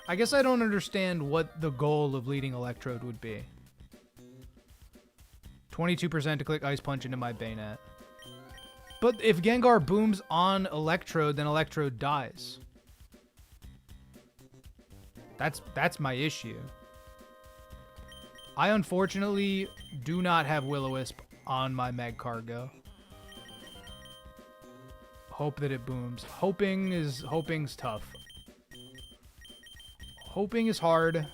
I guess I don't understand what the goal of leading Electrode would be. 22% to click Ice Punch into my Bayonet. But if Gengar booms on Electrode, then Electrode dies. That's my issue. I unfortunately do not have Will-O-Wisp on my Meg Cargo. Hope that it booms. Hoping's tough. Hoping is hard.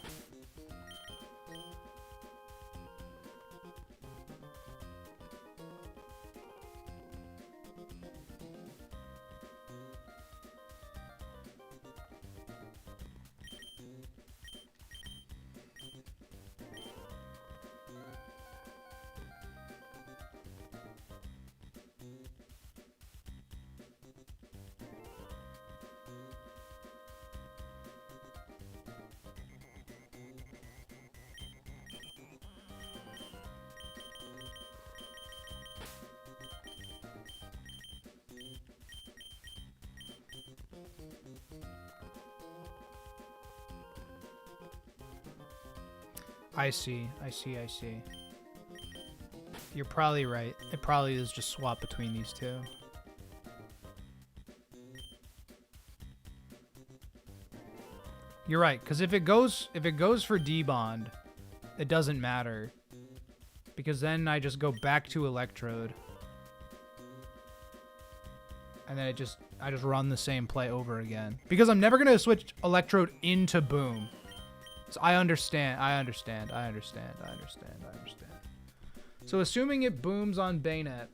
I see. You're probably right. It probably is just swap between these two. You're right, because if it goes for D-Bond, it doesn't matter. Because then I just go back to Electrode. And then I just run the same play over again. Because I'm never gonna switch Electrode into Boom. So I understand. So assuming it booms on Bayonet.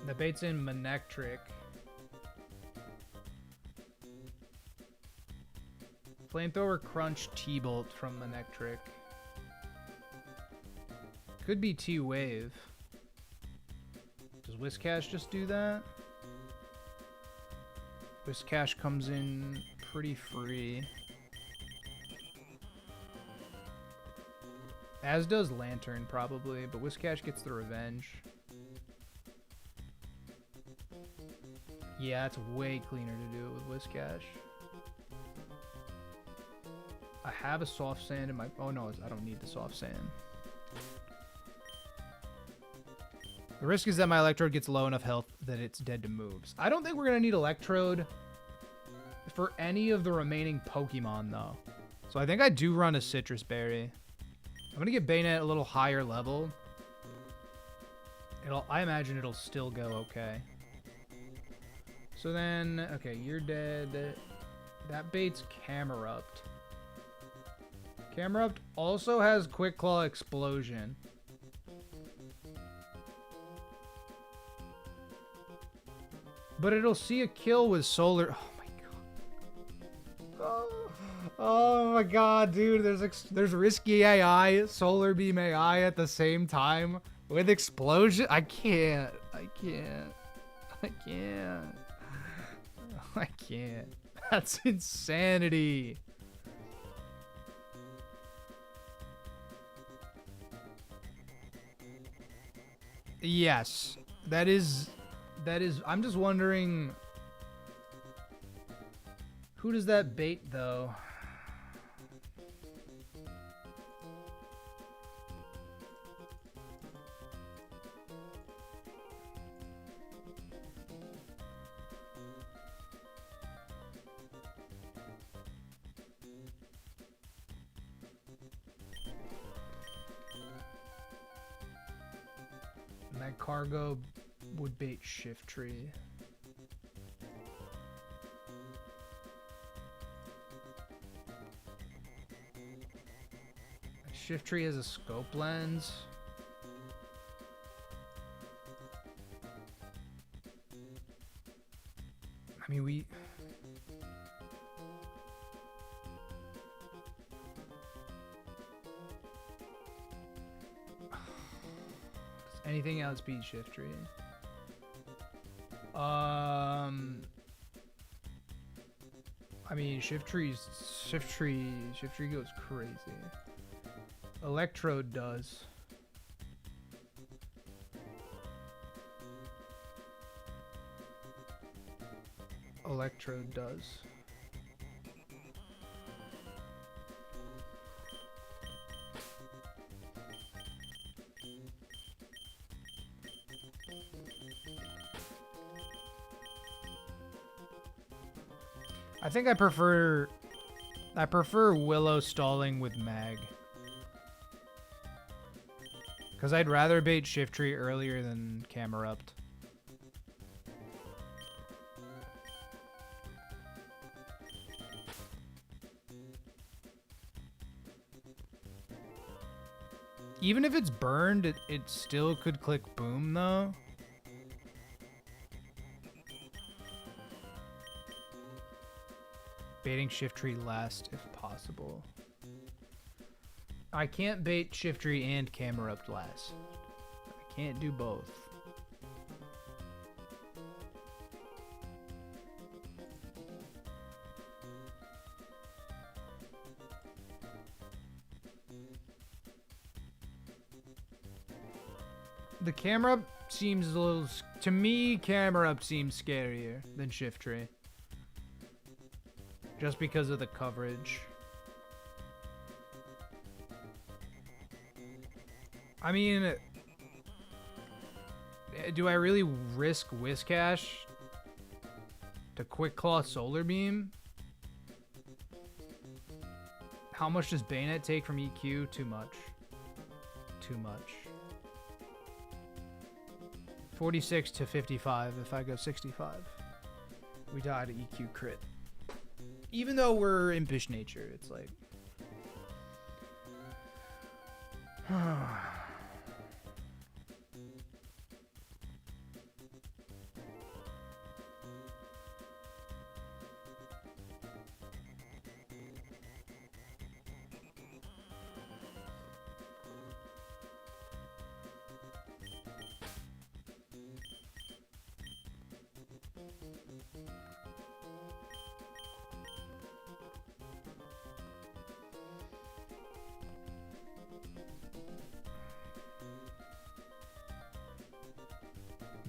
The bait's in Manectric. Flamethrower Crunch T-Bolt from Manectric. Could be T-Wave. Does Whiscash just do that? Whiscash comes in pretty free. As does Lantern, probably, but Whiscash gets the revenge. Yeah, it's way cleaner to do it with Whiscash. I have a soft sand in my... Oh no, I don't need the soft sand. The risk is that my Electrode gets low enough health that it's dead to moves. I don't think we're going to need Electrode for any of the remaining Pokemon, though. So I think I do run a Citrus Berry. I'm going to get Bayonet a little higher level. I imagine it'll still go okay. So then, okay, you're dead. That baits Camerupt. Camerupt also has Quick Claw Explosion. But it'll see a kill with Solar... Oh my god. Oh my god, dude. There's Risky AI, Solar Beam AI at the same time with Explosion. I can't. That's insanity. Yes. That is... I'm just wondering... Who does that bait, though? That cargo would bait Shiftry. Shiftry has a scope lens. I mean, we... Does anything else beat Shiftry? I mean, Shiftry goes crazy. Electrode does. Electrode does. I think I prefer Willow stalling with Mag. Because I'd rather bait Shift Tree earlier than Camerupt. Even if it's burned, it still could click boom, though. Baiting Shift Tree last, if possible. I can't bait Shift Tree and Camerupt last. I can't do both. The Camerupt seems a little... To me, Camerupt seems scarier than Shift Tree. Just because of the coverage. I mean... Do I really risk Whiscash to Quick Claw Solar Beam? How much does Bayonet take from EQ? Too much. Too much. 46 to 55 if I go 65. We die to EQ crit. Even though we're impish nature, it's like...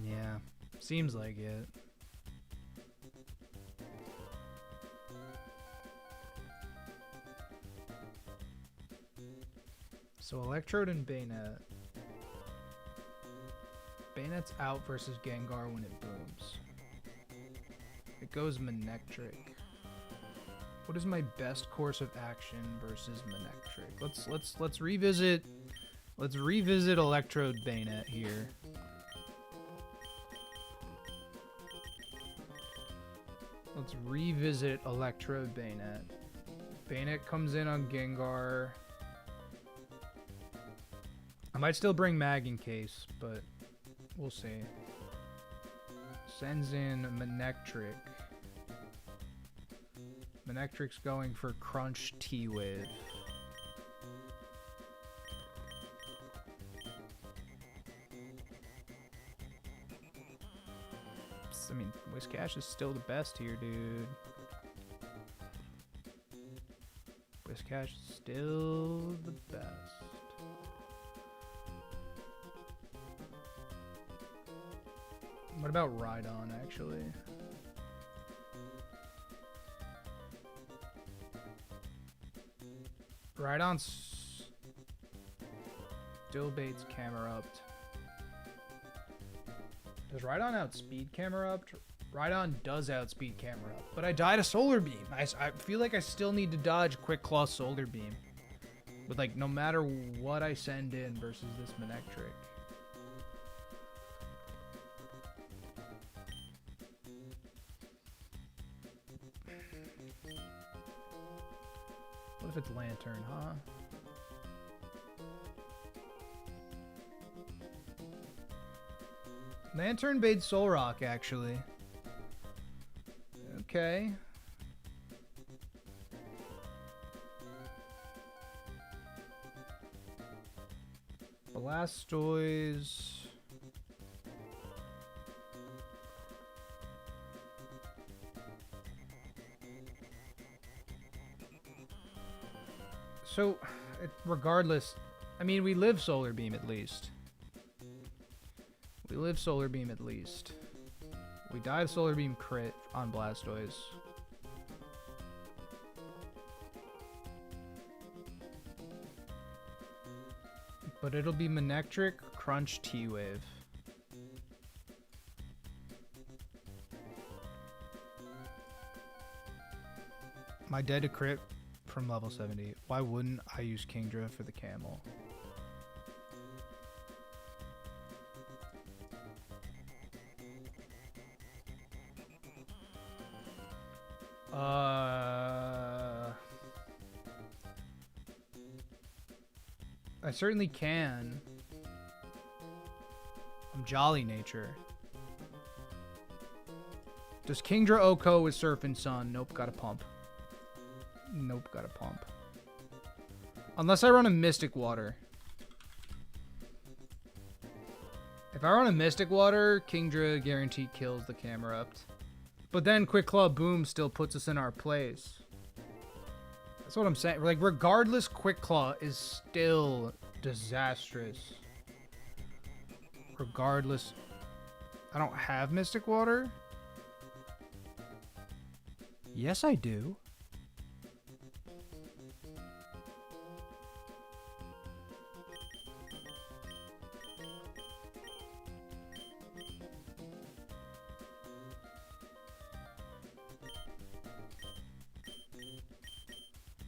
Yeah, seems like it. So Electrode and Bayonet. Bayonet's out versus Gengar when it booms. It goes Manectric. What is my best course of action versus Manectric? Let's revisit Electrode Bayonet here. Let's revisit Electrode Bayonet. Bayonet comes in on Gengar. I might still bring Mag in case, but we'll see. Sends in Manectric. Manectric's going for Crunch T-Wave. I mean, Whiscash is still the best here, dude. Whiscash is still the best. What about Rhydon, actually? Rhydon still baits Camerupt. Does Rhydon outspeed Camerupt? Rhydon does outspeed Camerupt, but I died a Solar Beam. I feel like I still need to dodge Quick Claw Solar Beam. But like, no matter what I send in versus this Manectric. What if it's Lantern, huh? Lantern bait Solrock, actually. Okay. Blastoise. So, regardless, I mean, we live Solar Beam at least. We live Solar Beam at least. We dive Solar Beam crit on Blastoise. But it'll be Manectric, Crunch, T-Wave. My dead to crit from level 70. Why wouldn't I use Kingdra for the camel? I certainly can. I'm jolly nature. Does Kingdra Oko with Surf and Sun? Nope, got a pump. Nope, got a pump. Unless I run a Mystic Water. If I run a Mystic Water, Kingdra guaranteed kills the Camerupt. But then Quick Claw Boom still puts us in our place. That's what I'm saying. Like, regardless, Quick Claw is still disastrous. Regardless. I don't have Mystic Water. Yes, I do.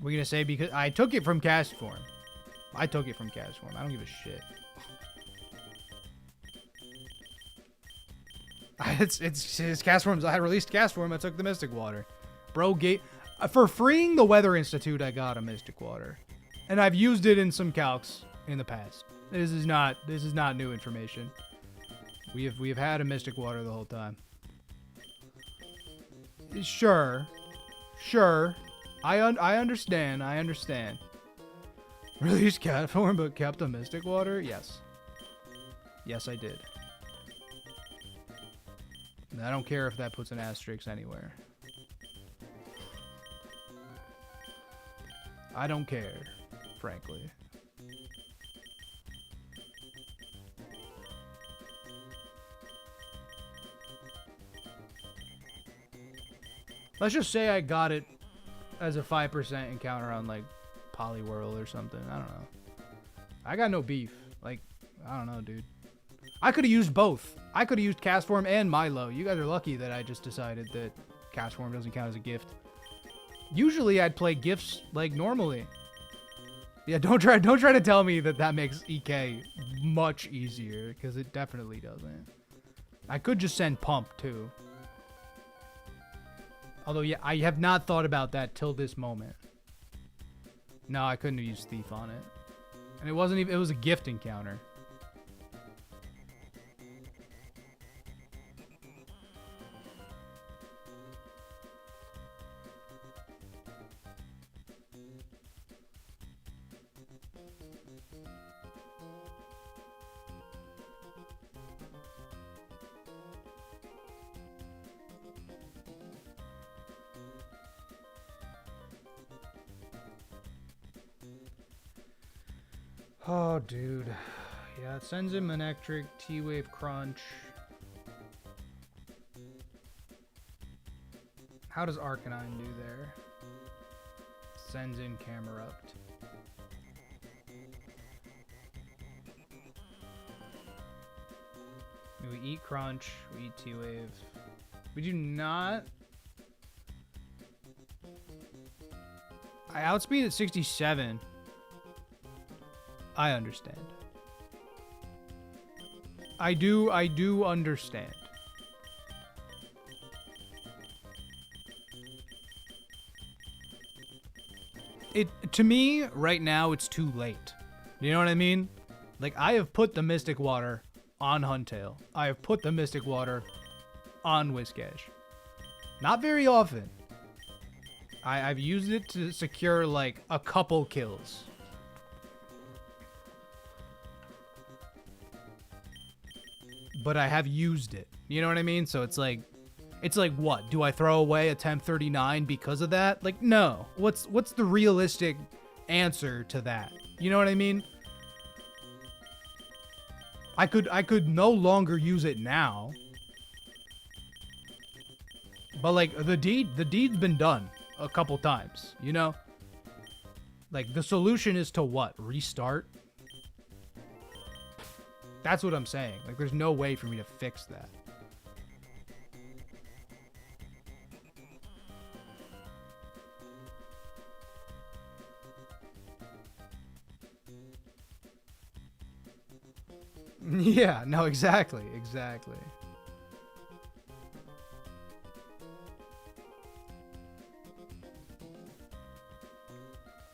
We're gonna say because I took it from cast form. I took it from cast form. I don't give a shit. It's cast forms. I released cast form. I took the Mystic Water. Bro gate for freeing the Weather Institute. I got a Mystic Water, and I've used it in some calcs in the past. This is not new information. We have had a Mystic Water the whole time. Sure. I understand. Released cat form, but kept a Mystic Water. Yes, I did. And I don't care if that puts an asterisk anywhere. I don't care, frankly. Let's just say I got it as a 5% encounter on, like, Poliwhirl or something. I don't know. I got no beef. Like, I don't know, dude. I could have used both. I could have used Cast Form and Milo. You guys are lucky that I just decided that Cast Form doesn't count as a gift. Usually I'd play gifts like normally. Yeah, don't try to tell me that makes EK much easier, because it definitely doesn't. I could just send Pump too. Although, yeah, I have not thought about that till this moment. No, I couldn't have used Thief on it. And it wasn't even, it was a gift encounter. Oh, dude. Yeah, it sends him Manectric, T-Wave Crunch. How does Arcanine do there? Sends in Camerupt. We eat Crunch, we eat T-Wave. We do not... I outspeed at 67. I understand. I do understand. To me, right now, it's too late. You know what I mean? Like, I have put the Mystic Water on Huntail. I have put the Mystic Water on Whiscash. Not very often. I've used it to secure, like, a couple kills. But I have used it. You know what I mean? So it's like what? Do I throw away a 1039 because of that? Like, no. What's the realistic answer to that? You know what I mean? I could no longer use it now. But like the deed's been done a couple times, you know? Like, the solution is to what? Restart? That's what I'm saying. Like, there's no way for me to fix that. Yeah, no, exactly, exactly.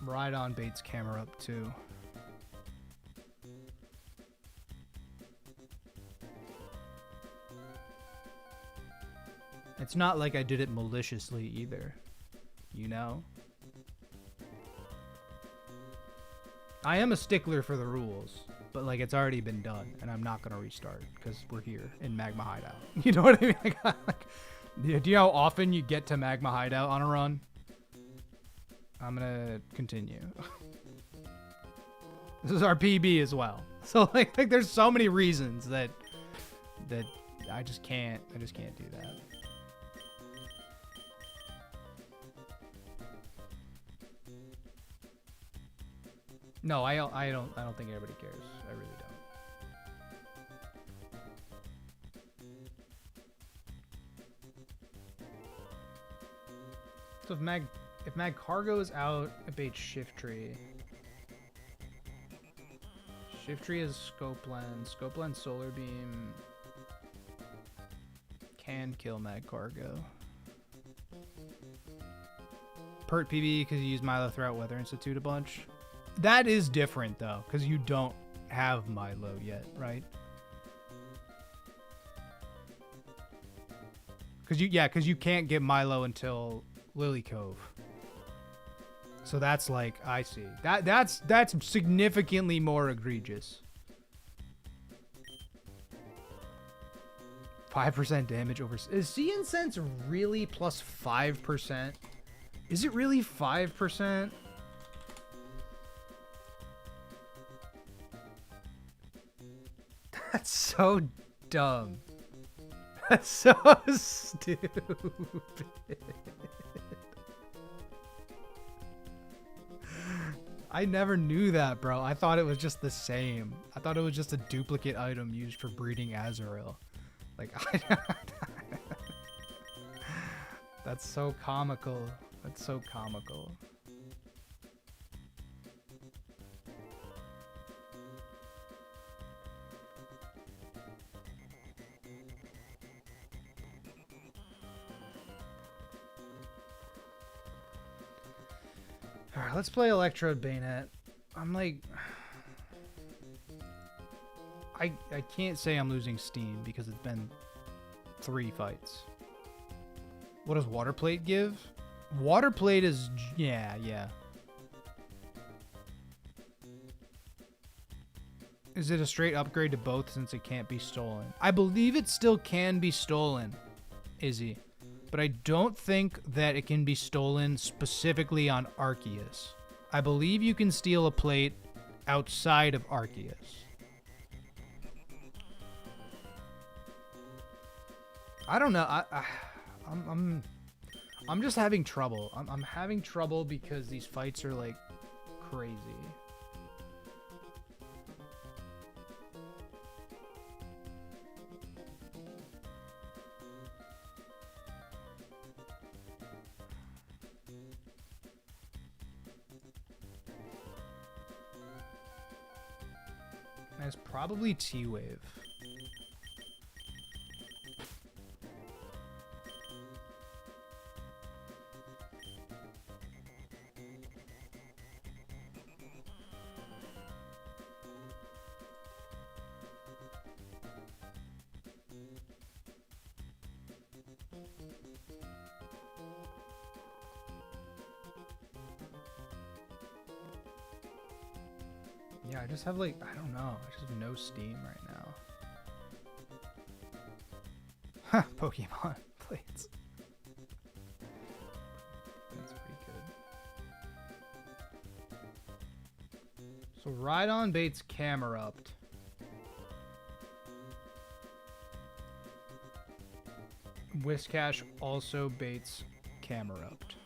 Right on baits camera up too. It's not like I did it maliciously either, you know? I am a stickler for the rules, but like it's already been done and I'm not gonna restart because we're here in Magma Hideout. You know what I mean? Like, yeah, do you know how often you get to Magma Hideout on a run? I'm gonna continue. This is our PB as well. So like there's so many reasons that I just can't do that. No, I don't think everybody cares. I really don't. So if Mag Cargo is out, I bait Shift Tree. Shift Tree is Scope Lens. Scope Lens Solar Beam can kill Mag Cargo. Pert PB because you use Milo throughout Weather Institute a bunch. That is different though, because you don't have Milo yet, right? Because you can't get Milo until Lily Cove. So that's like, I see. That's significantly more egregious. 5% damage over. Is Sea Incense really plus 5%? Is it really 5%? That's so dumb. That's so stupid. I never knew that, bro. I thought it was just the same. I thought it was just a duplicate item used for breeding Azrael. Like, that's so comical. That's so comical. Alright, let's play Electrode Bayonet. I'm like... I can't say I'm losing steam because it's been 3 fights. What does Water Plate give? Water Plate is... yeah. Is it a straight upgrade to both since it can't be stolen? I believe it still can be stolen, Izzy. But I don't think that it can be stolen specifically on Arceus. I believe you can steal a plate outside of Arceus. I don't know. I'm just having trouble. I'm having trouble because these fights are like crazy. It's probably T-Wave. Yeah, I just have like, I don't know. I just have no steam right now. Huh, Pokemon plates. That's pretty good. So Rhydon baits Camerupt. Whiscash also baits Camerupt.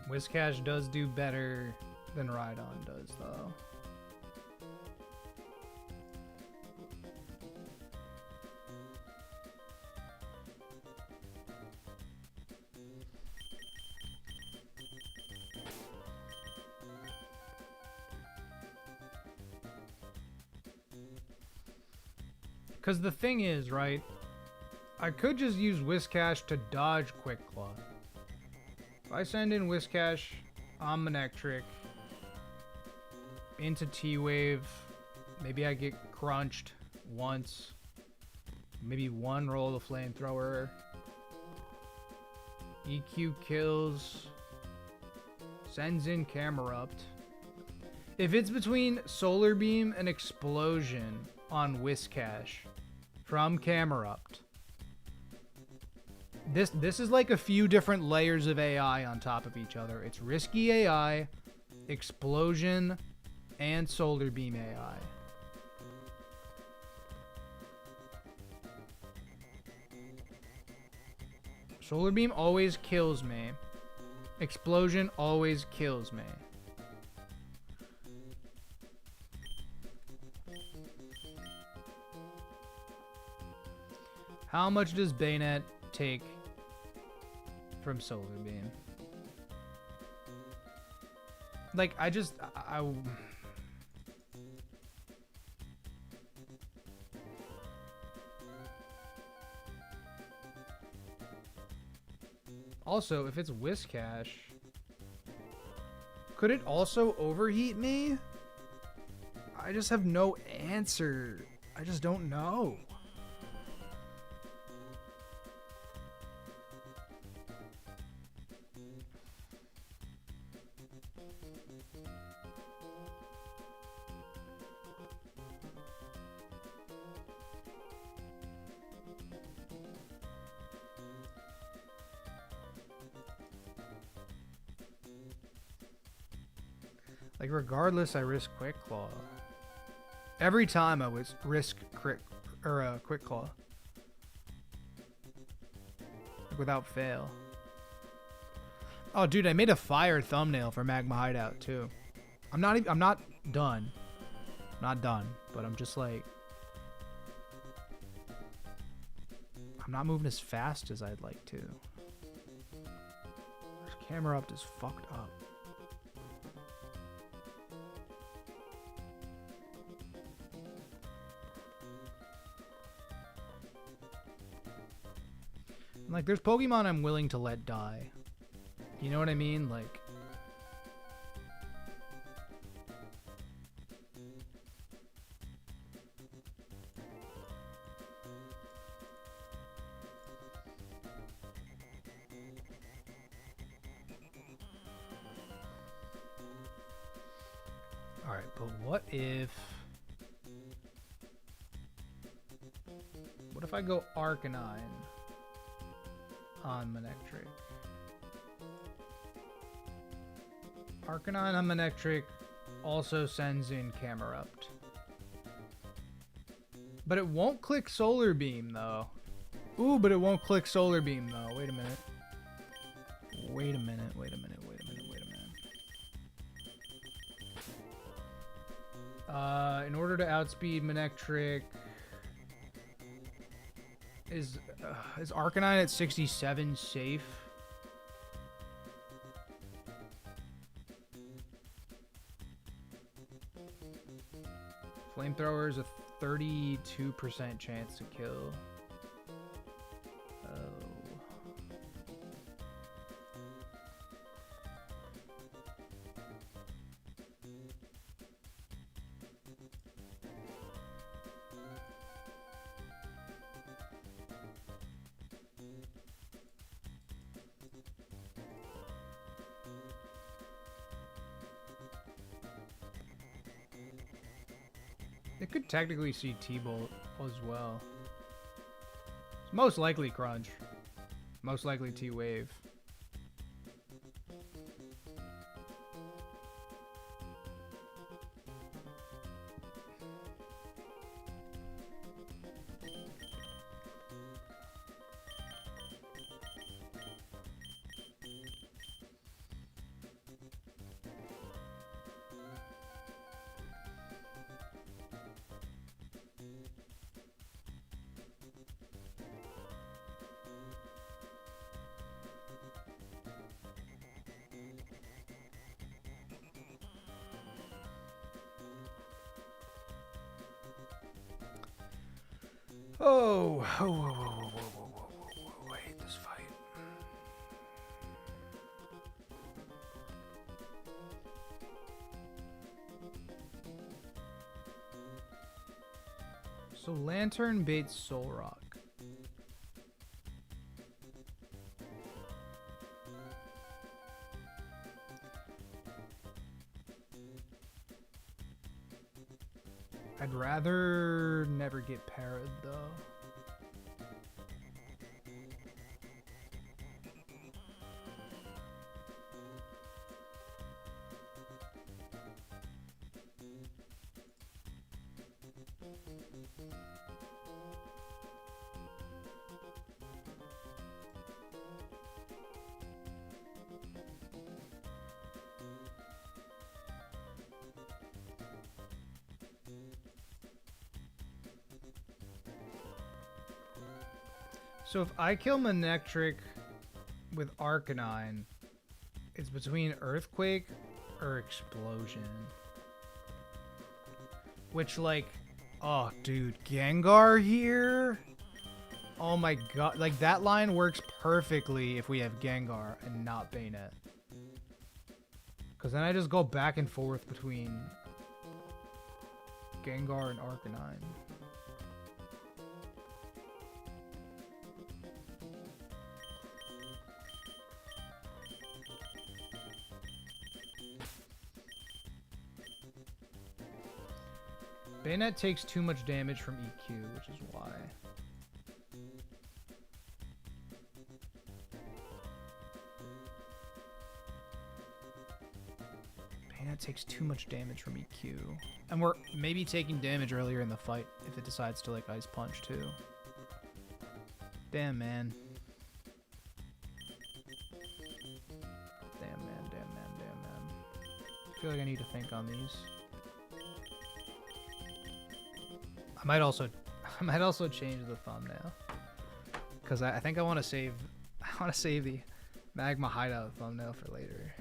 Whiscash does do better than Rhydon does, though. Because the thing is, right? I could just use Whiscash to dodge Quick Claw. If I send in Whiscash on Manectric into T-Wave, maybe I get crunched once. Maybe one roll of Flamethrower. EQ kills. Sends in Camerupt. If it's between Solar Beam and Explosion on Whiscash from Camerupt, this is like a few different layers of AI on top of each other. It's Risky AI, Explosion, and Solar Beam AI. Solar Beam always kills me. Explosion always kills me. How much does Bayonet take from Solar Beam? Like, I also, if it's Whiscash, could it also overheat me? I just have no answer. I just don't know. Like, regardless, I risk Quick Claw. Every time I was risk Quick Claw. Like, without fail. Oh, dude, I made a fire thumbnail for Magma Hideout too. I'm not done. Not done, but I'm just like, I'm not moving as fast as I'd like to. This camera up is fucked up. Like, there's Pokemon I'm willing to let die. You know what I mean? Like, alright, but what if I go Arcanine on Manectric? Arcanine on Manectric also sends in Camerupt. But it won't click Solar Beam, though. Ooh, but it won't click Solar Beam, though. Wait a minute. Wait a minute, wait a minute, wait a minute, wait a minute. In order to outspeed Manectric, is Arcanine at 67 safe? Flamethrower is a 32% chance to kill. Oh. It could technically see T-Bolt as well. It's most likely Crunch. Most likely T-Wave. Oh, whoa, whoa, whoa, whoa, whoa, whoa, whoa, whoa, I hate this fight. So Lantern baits Soul Rock. I'd rather never get parried though. So if I kill Manectric with Arcanine, it's between Earthquake or Explosion. Which, like, oh, dude, Gengar here? Oh my god, like, that line works perfectly if we have Gengar and not Bayonet. Because then I just go back and forth between Gengar and Arcanine. Bayonet takes too much damage from EQ, which is why. Bayonet takes too much damage from EQ. And we're maybe taking damage earlier in the fight if it decides to, like, Ice Punch, too. Damn, man. Damn, man, damn, man, damn, man. I feel like I need to think on these. I might also change the thumbnail because I think I want to save the Magma Hideout thumbnail for later.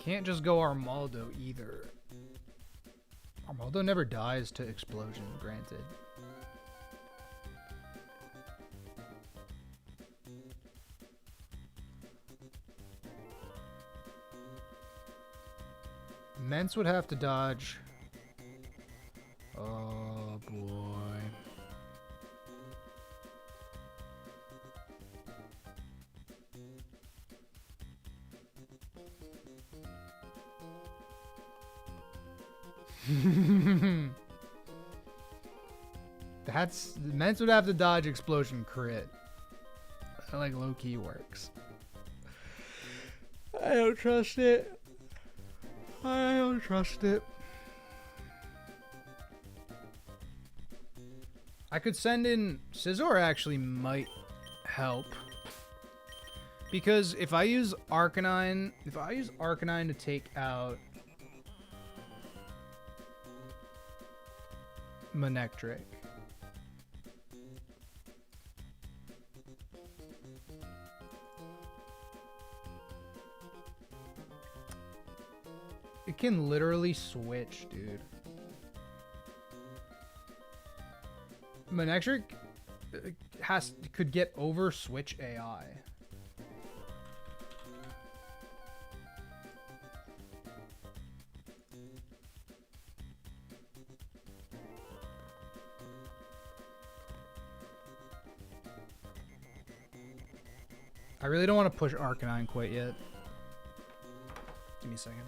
Can't just go Armaldo either. Armaldo never dies to Explosion, granted. Mence would have to dodge. Oh boy. Mence would have to dodge Explosion crit. That, like, low-key works. I don't trust it. I don't trust it. I could send in Scizor, actually might help. Because if I use Arcanine to take out Manectric, it can literally switch, dude. Manectric could get over switch AI. I really don't want to push Arcanine quite yet. Give me a second.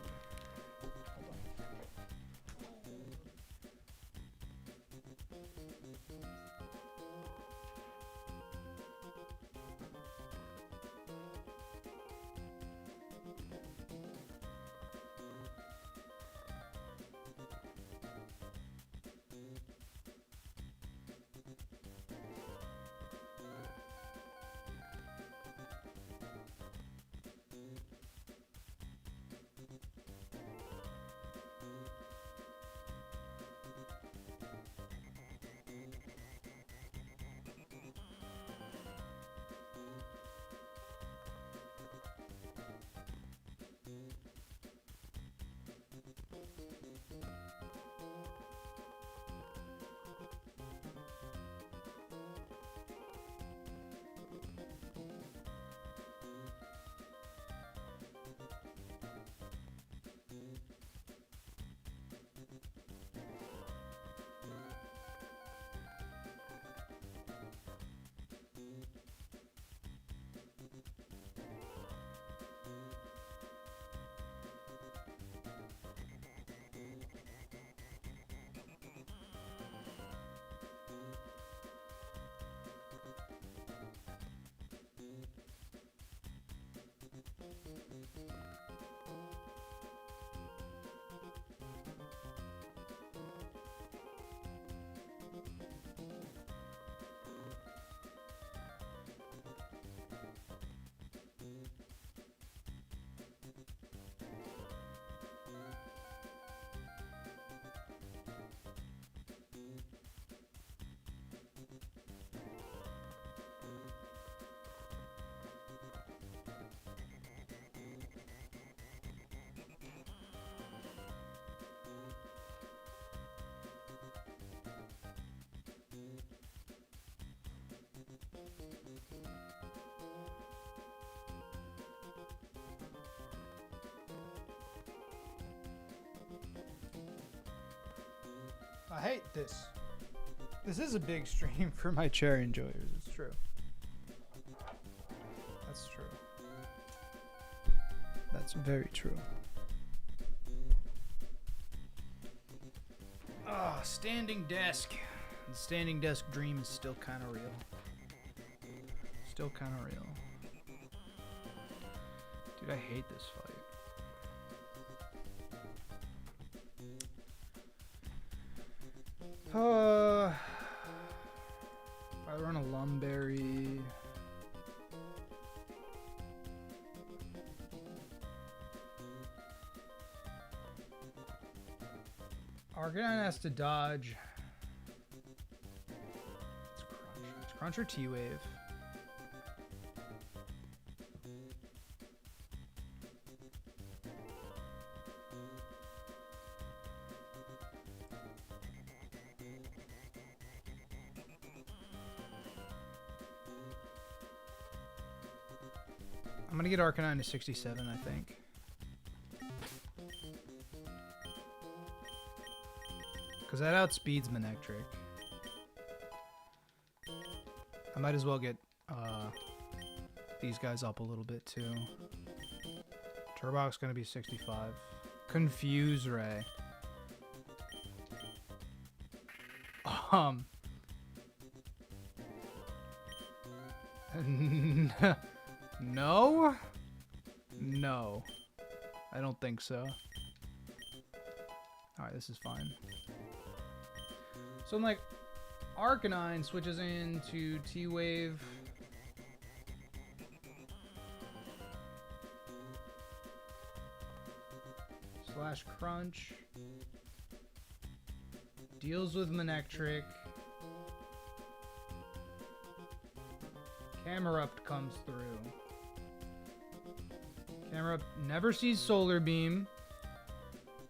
I hate this. This is a big stream for my cherry enjoyers. It's true. That's true. That's very true. Ah, standing desk. The standing desk dream is still kind of real. Still kind of real. Dude, I hate this fight. I run a Lumberry. Arcanine has to dodge. It's Crunch or T-Wave. I'm gonna get Arcanine to 67, I think. Because that outspeeds Manectric. I might as well get these guys up a little bit too. Turbock's gonna be 65. Confuse Ray. No? No. I don't think so. Alright, this is fine. So, like, Arcanine switches into T-Wave. Slash Crunch. Deals with Manectric. Camerupt comes through. Camerupt never sees Solar Beam.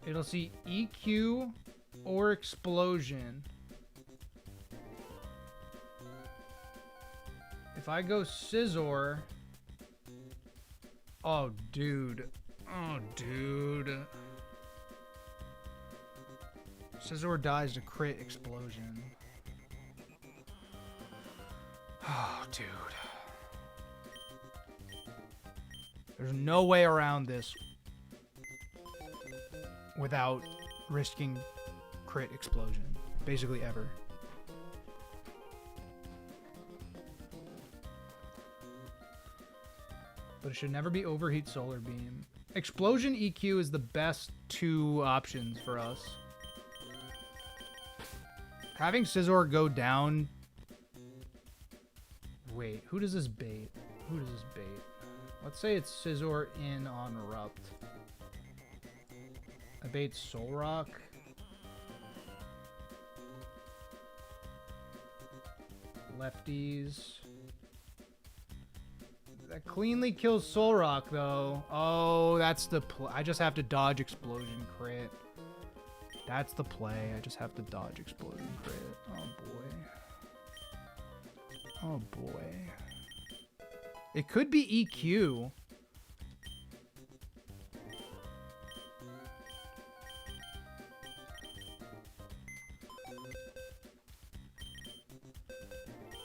It'll see EQ or Explosion. If I go Scizor... Oh, dude. Oh, dude. Scizor dies to crit Explosion. Oh, dude. There's no way around this without risking crit Explosion. Basically ever. But it should never be Overheat Solar Beam. Explosion EQ is the best two options for us. Having Scizor go down... Wait, who does this bait? Who does this bait? Let's say it's Scizor in on Erupt. I bait Solrock. Lefties. That cleanly kills Solrock, though. Oh, that's the play. I just have to dodge Explosion crit. That's the play. I just have to dodge Explosion crit. Oh, boy. Oh, boy. It could be EQ.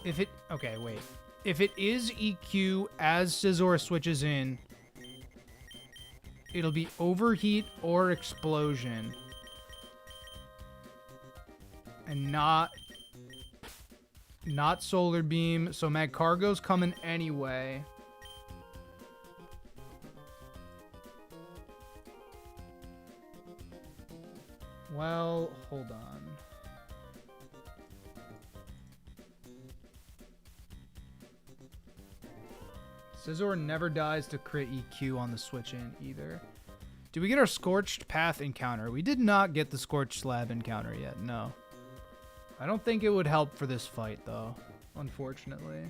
If it... Okay, wait. If it is EQ as Scizor switches in, it'll be Overheat or Explosion. And not Solar Beam, so Magcargo's coming anyway. Well, hold on. Scizor never dies to crit EQ on the switch in either. Did we get our Scorched Path encounter? We did not get the Scorched Slab encounter yet, no. I don't think it would help for this fight, though, unfortunately.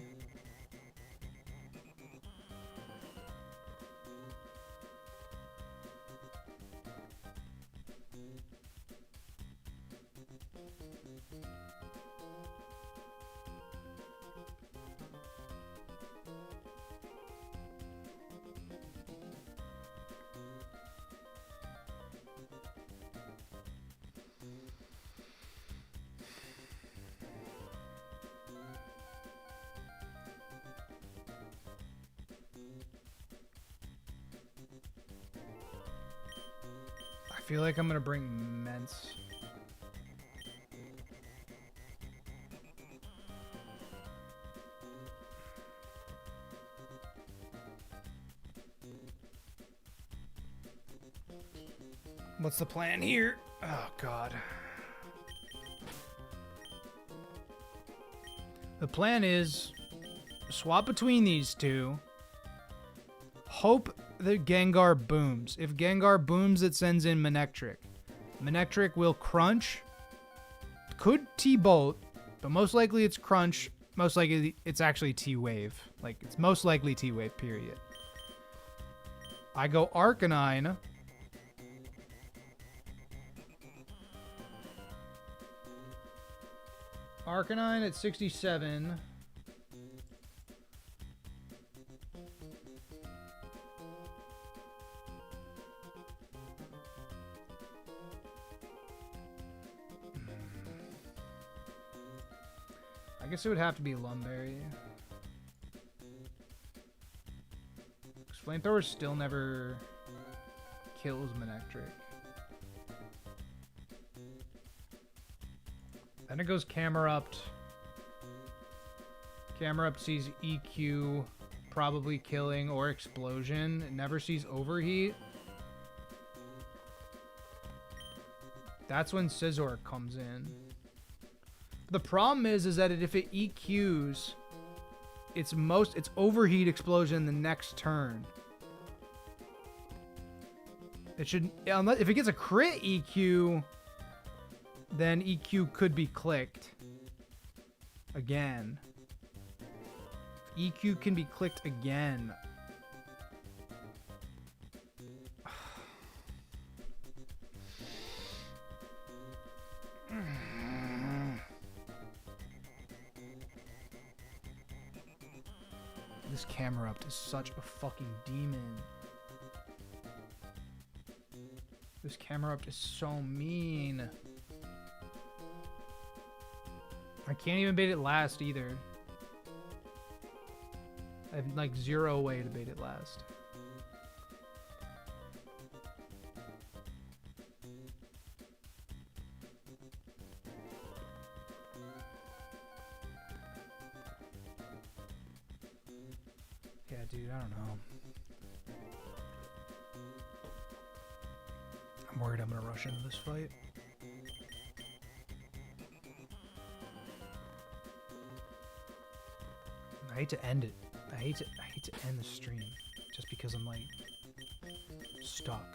feel like I'm gonna bring Mence. What's the plan here? Oh, God. The plan is swap between these two. Hope that Gengar booms. If Gengar booms, it sends in Manectric. Manectric will crunch. Could T-Bolt, but most likely it's crunch. Most likely it's actually T-Wave. Like, it's most likely T-Wave, period. I go Arcanine. Arcanine at 67. I guess it would have to be Lumberry. Flamethrower still never kills Manectric. Then it goes Camerupt. Camerupt sees EQ probably killing or Explosion. It never sees Overheat. That's when Scizor comes in. The problem is that if it EQs, it's Overheat Explosion the next turn. It should, unless if it gets a crit EQ, then EQ could be clicked again. EQ can be clicked again. This Camerupt is such a fucking demon. This Camerupt is so mean. I can't even bait it last either. I have like 0 way to bait it last. Yeah, dude, I don't know. I'm worried I'm gonna rush into this fight. I hate to end it. I hate to end the stream just because I'm like stuck.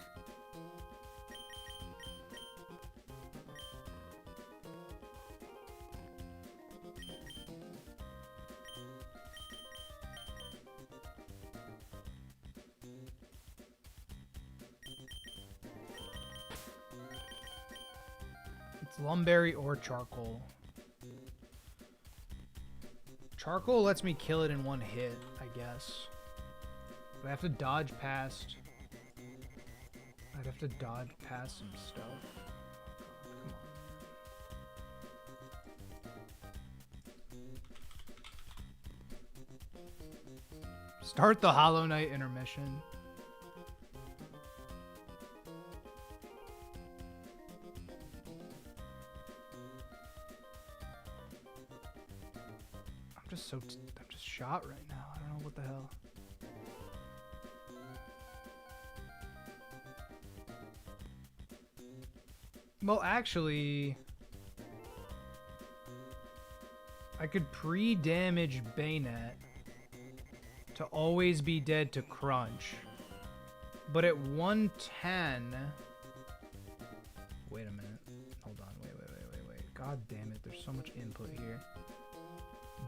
It's Lumberry or Charcoal. Charcoal lets me kill it in one hit, I guess. But I have to dodge past. I'd have to dodge past some stuff. Come on. Start the Hollow Knight intermission. I'm just shot right now. I don't know what the hell. Well, actually, I could pre-damage Bayonet to always be dead to Crunch. But at 110... Wait a minute. Hold on. Wait. God damn it. There's so much input here.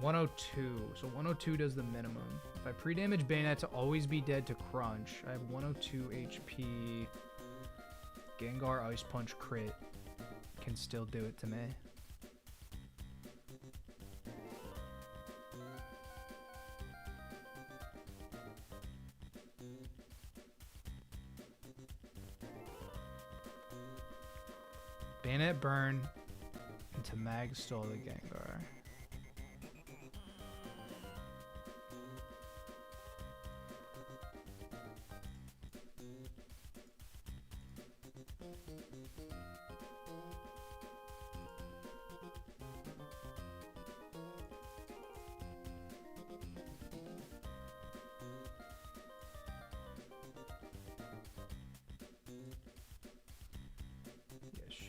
102. So 102 does the minimum. If I pre-damage Bayonet to always be dead to Crunch, I have 102 HP. Gengar Ice Punch crit can still do it to me. Bayonet burn into Mag stole the Gengar.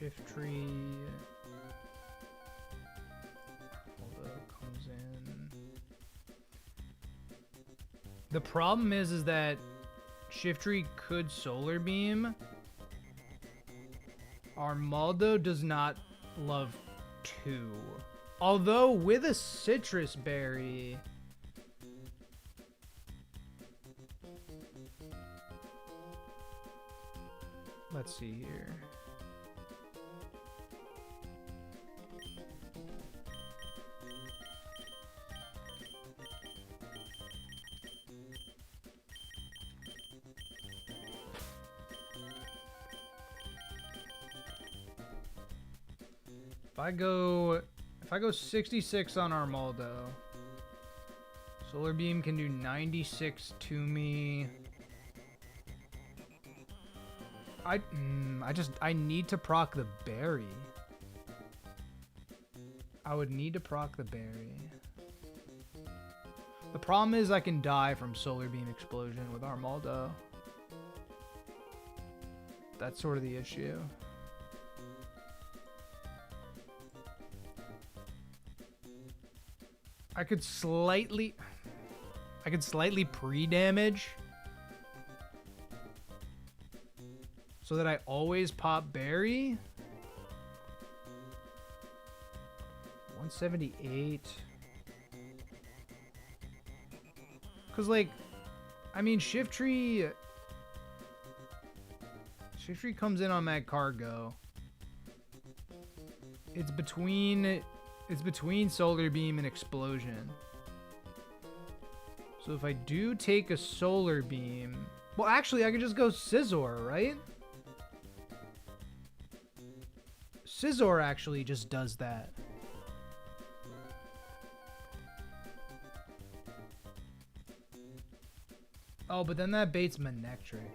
shift tree. Although comes in. The problem is that shift tree could solar beam. Armaldo does not love 2. Although with a citrus berry. Let's see here. If I go 66 on Armaldo, Solar Beam can do 96 to me. I need to proc the berry. I would need to proc the berry. The problem is I can die from Solar Beam Explosion with Armaldo. That's sort of the issue. I could slightly pre-damage so that I always pop berry. 178. Cause like, I mean, shift tree comes in on Mag Cargo. It's between Solar Beam and Explosion. So if I do take a Solar Beam... Well, actually, I could just go Scizor, right? Scizor actually just does that. Oh, but then that baits Manectric.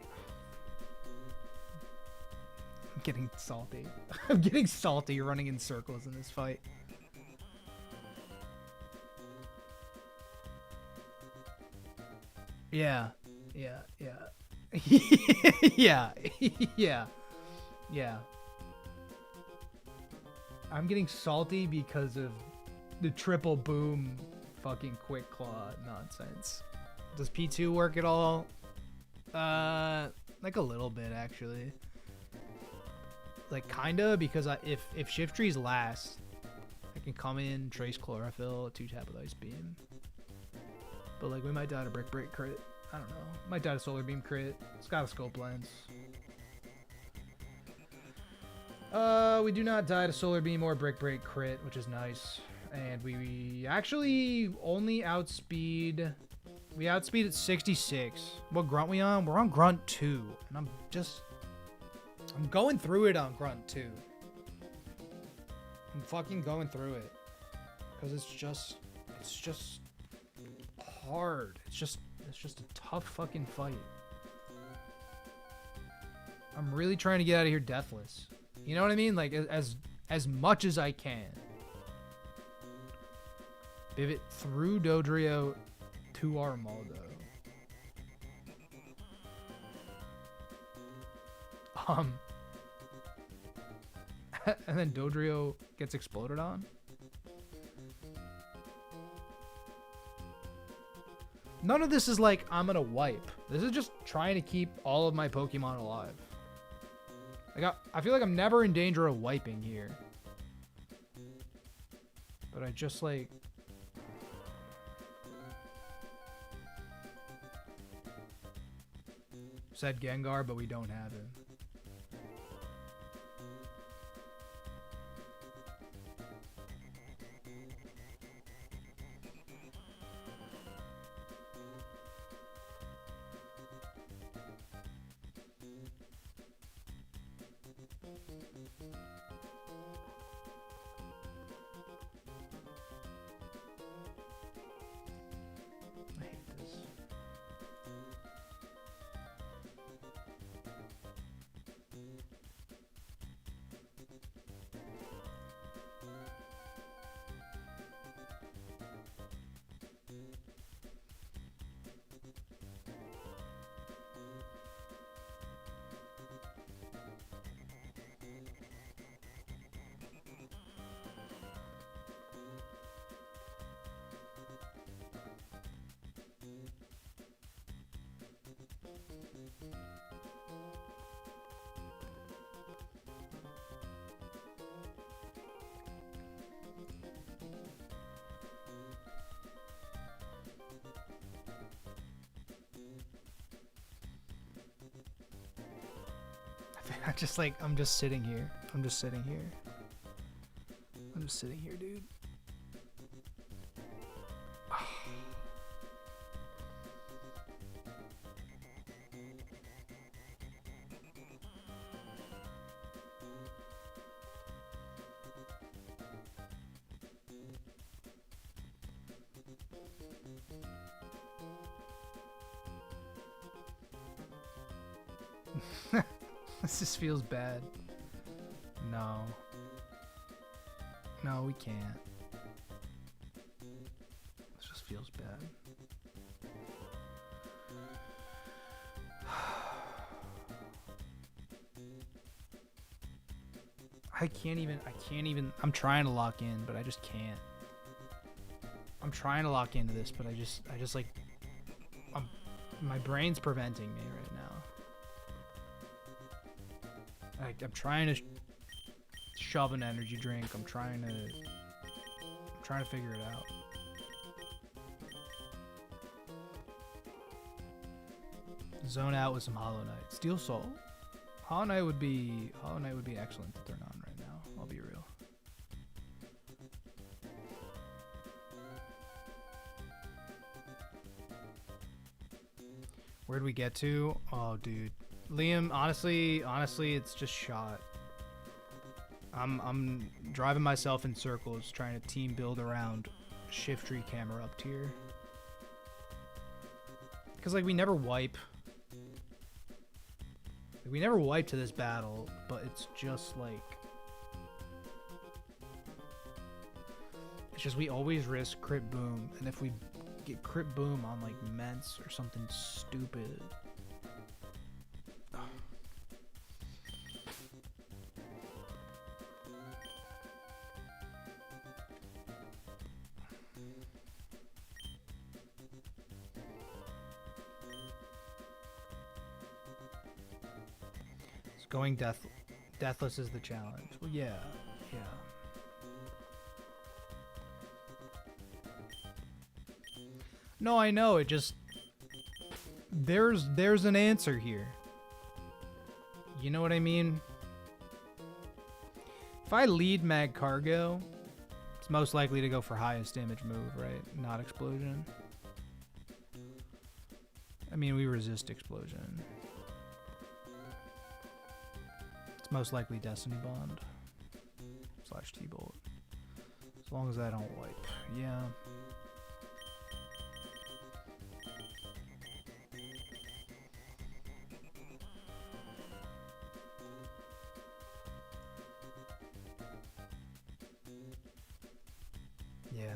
I'm getting salty. I'm getting salty running in circles in this fight. Yeah. Yeah. I'm getting salty because of the triple boom fucking quick claw nonsense. Does P2 work at all? Like a little bit actually. Like kinda, because if shift trees last, I can come in, trace chlorophyll, 2-tap with ice beam. But like we might die to brick crit. I don't know. Might die to solar beam crit. It's got a scope lens. We do not die to solar beam or brick crit, which is nice. And we actually only outspeed. We outspeed at 66. What grunt we on? We're on grunt 2, and I'm going through it on grunt 2. I'm fucking going through it because it's just hard. It's just a tough fucking fight. I'm really trying to get out of here deathless. You know what I mean? Like as much as I can. Pivot through Dodrio to Armaldo. And then Dodrio gets exploded on. None of this is like, I'm gonna wipe. This is just trying to keep all of my Pokemon alive. Like, I feel like I'm never in danger of wiping here. But I just like... said Gengar, but we don't have him. I'm just like, I'm just sitting here. I'm just sitting here. I'm just sitting here, dude. This just feels bad. No. No, we can't. This just feels bad. I can't even, I'm trying to lock in, but I just can't. I'm trying to lock into this, but I just like, my brain's preventing me right now. I'm trying to shove an energy drink. I'm trying to figure it out. Zone out with some Hollow Knight. Steel Soul. Hollow Knight would be excellent to turn on right now. I'll be real. Where'd we get to? Oh, dude. Liam, honestly, it's just shot. I'm driving myself in circles trying to team build around shift tree camera up tier. Cause like we never wipe. Like, we never wipe to this battle, but it's just like it's just we always risk crit boom, and if we get crit boom on like Ments or something stupid. Going deathless is the challenge. Well, yeah. No, I know. It just there's an answer here. You know what I mean? If I lead mag cargo, it's most likely to go for highest damage move, right? Not explosion. I mean, we resist explosion. Most likely Destiny Bond / T-Bolt. As long as I don't wipe. Yeah. Yeah.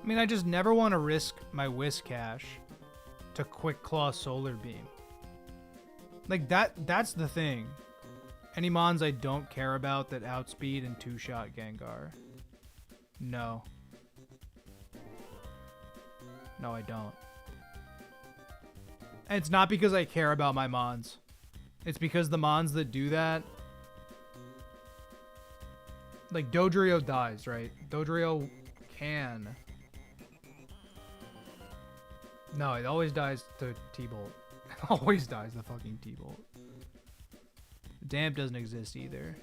I mean, I just never want to risk my Whisk Cash to Quick Claw Solar Beam. Like, that's the thing. Any mons I don't care about that outspeed and two-shot Gengar. No. No, I don't. And it's not because I care about my mons. It's because the mons that do that... Like, Dodrio dies, right? Dodrio can No, it always dies to T-Bolt. It always dies to fucking T-Bolt. Damp doesn't exist either.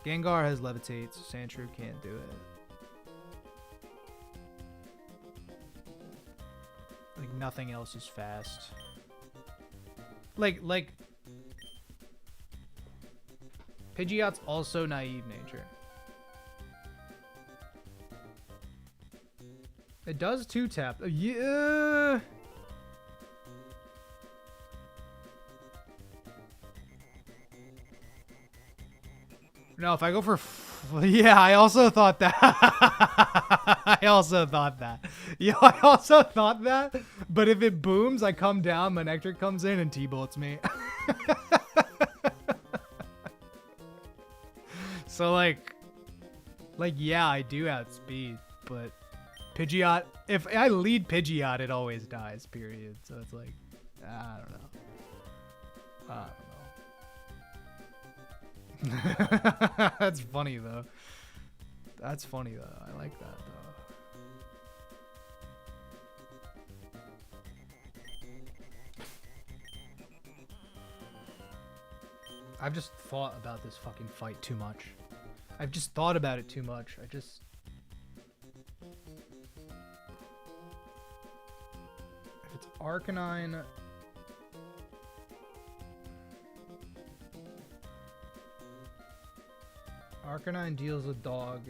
Gengar has levitates. Sandshrew can't do it. Like, nothing else is fast. Like... Pidgeot's also naive nature. It does 2-tap. Yeah! No, if I go for... yeah, I also thought that. I also thought that. Yeah, I also thought that. But if it booms, I come down, my Nectar comes in, and T-bolts me. So, like, yeah, I do outspeed, but Pidgeot, if I lead Pidgeot, it always dies, period. So it's like, I don't know. That's funny, though. That's funny, though. I like that, though. I've just thought about this fucking fight too much. I've just thought about it too much. If it's Arcanine... Arcanine deals with dog.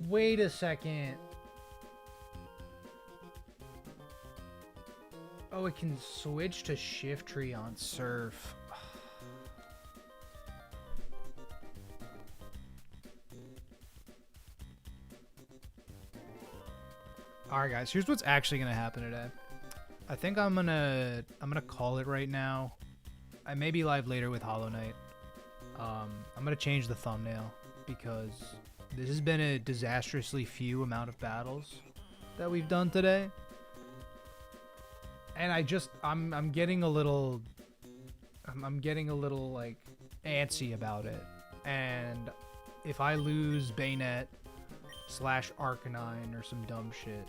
Wait a second. Oh, it can switch to Shiftry on Surf. Alright guys, here's what's actually gonna happen today. I think I'm gonna call it right now. I may be live later with Hollow Knight. I'm gonna change the thumbnail because this has been a disastrously few amount of battles that we've done today. And I'm getting a little like antsy about it. And if I lose Bayonet / Arcanine or some dumb shit,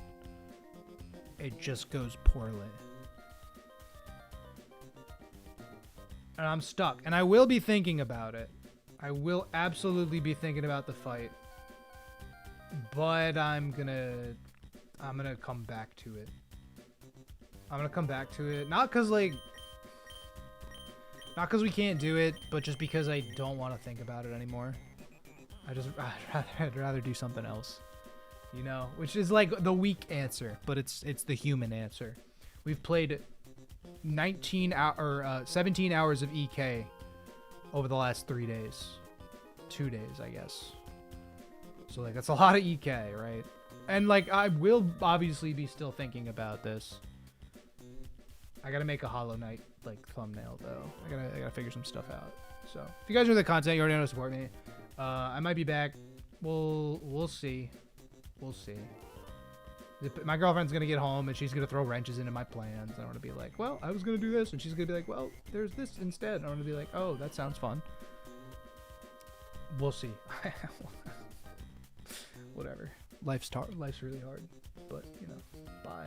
it just goes poorly. And I'm stuck. And I will be thinking about it. I will absolutely be thinking about the fight. But I'm gonna come back to it. I'm gonna come back to it. Not cause we can't do it, but just because I don't want to think about it anymore. I'd rather do something else. You know? Which is like the weak answer, but it's the human answer. We've played 17 hours of EK over the last 3 days. 2 days, I guess. So, like, that's a lot of EK, right? And, like, I will obviously be still thinking about this. I gotta make a Hollow Knight, like, thumbnail, though. I gotta figure some stuff out. So, if you guys are the content, you already know to support me. I might be back. We'll see. We'll see. My girlfriend's gonna get home, and she's gonna throw wrenches into my plans. And I'm gonna be like, well, I was gonna do this. And she's gonna be like, well, there's this instead. And I'm gonna be like, oh, that sounds fun. We'll see. Whatever. Life's really hard, but you know, bye.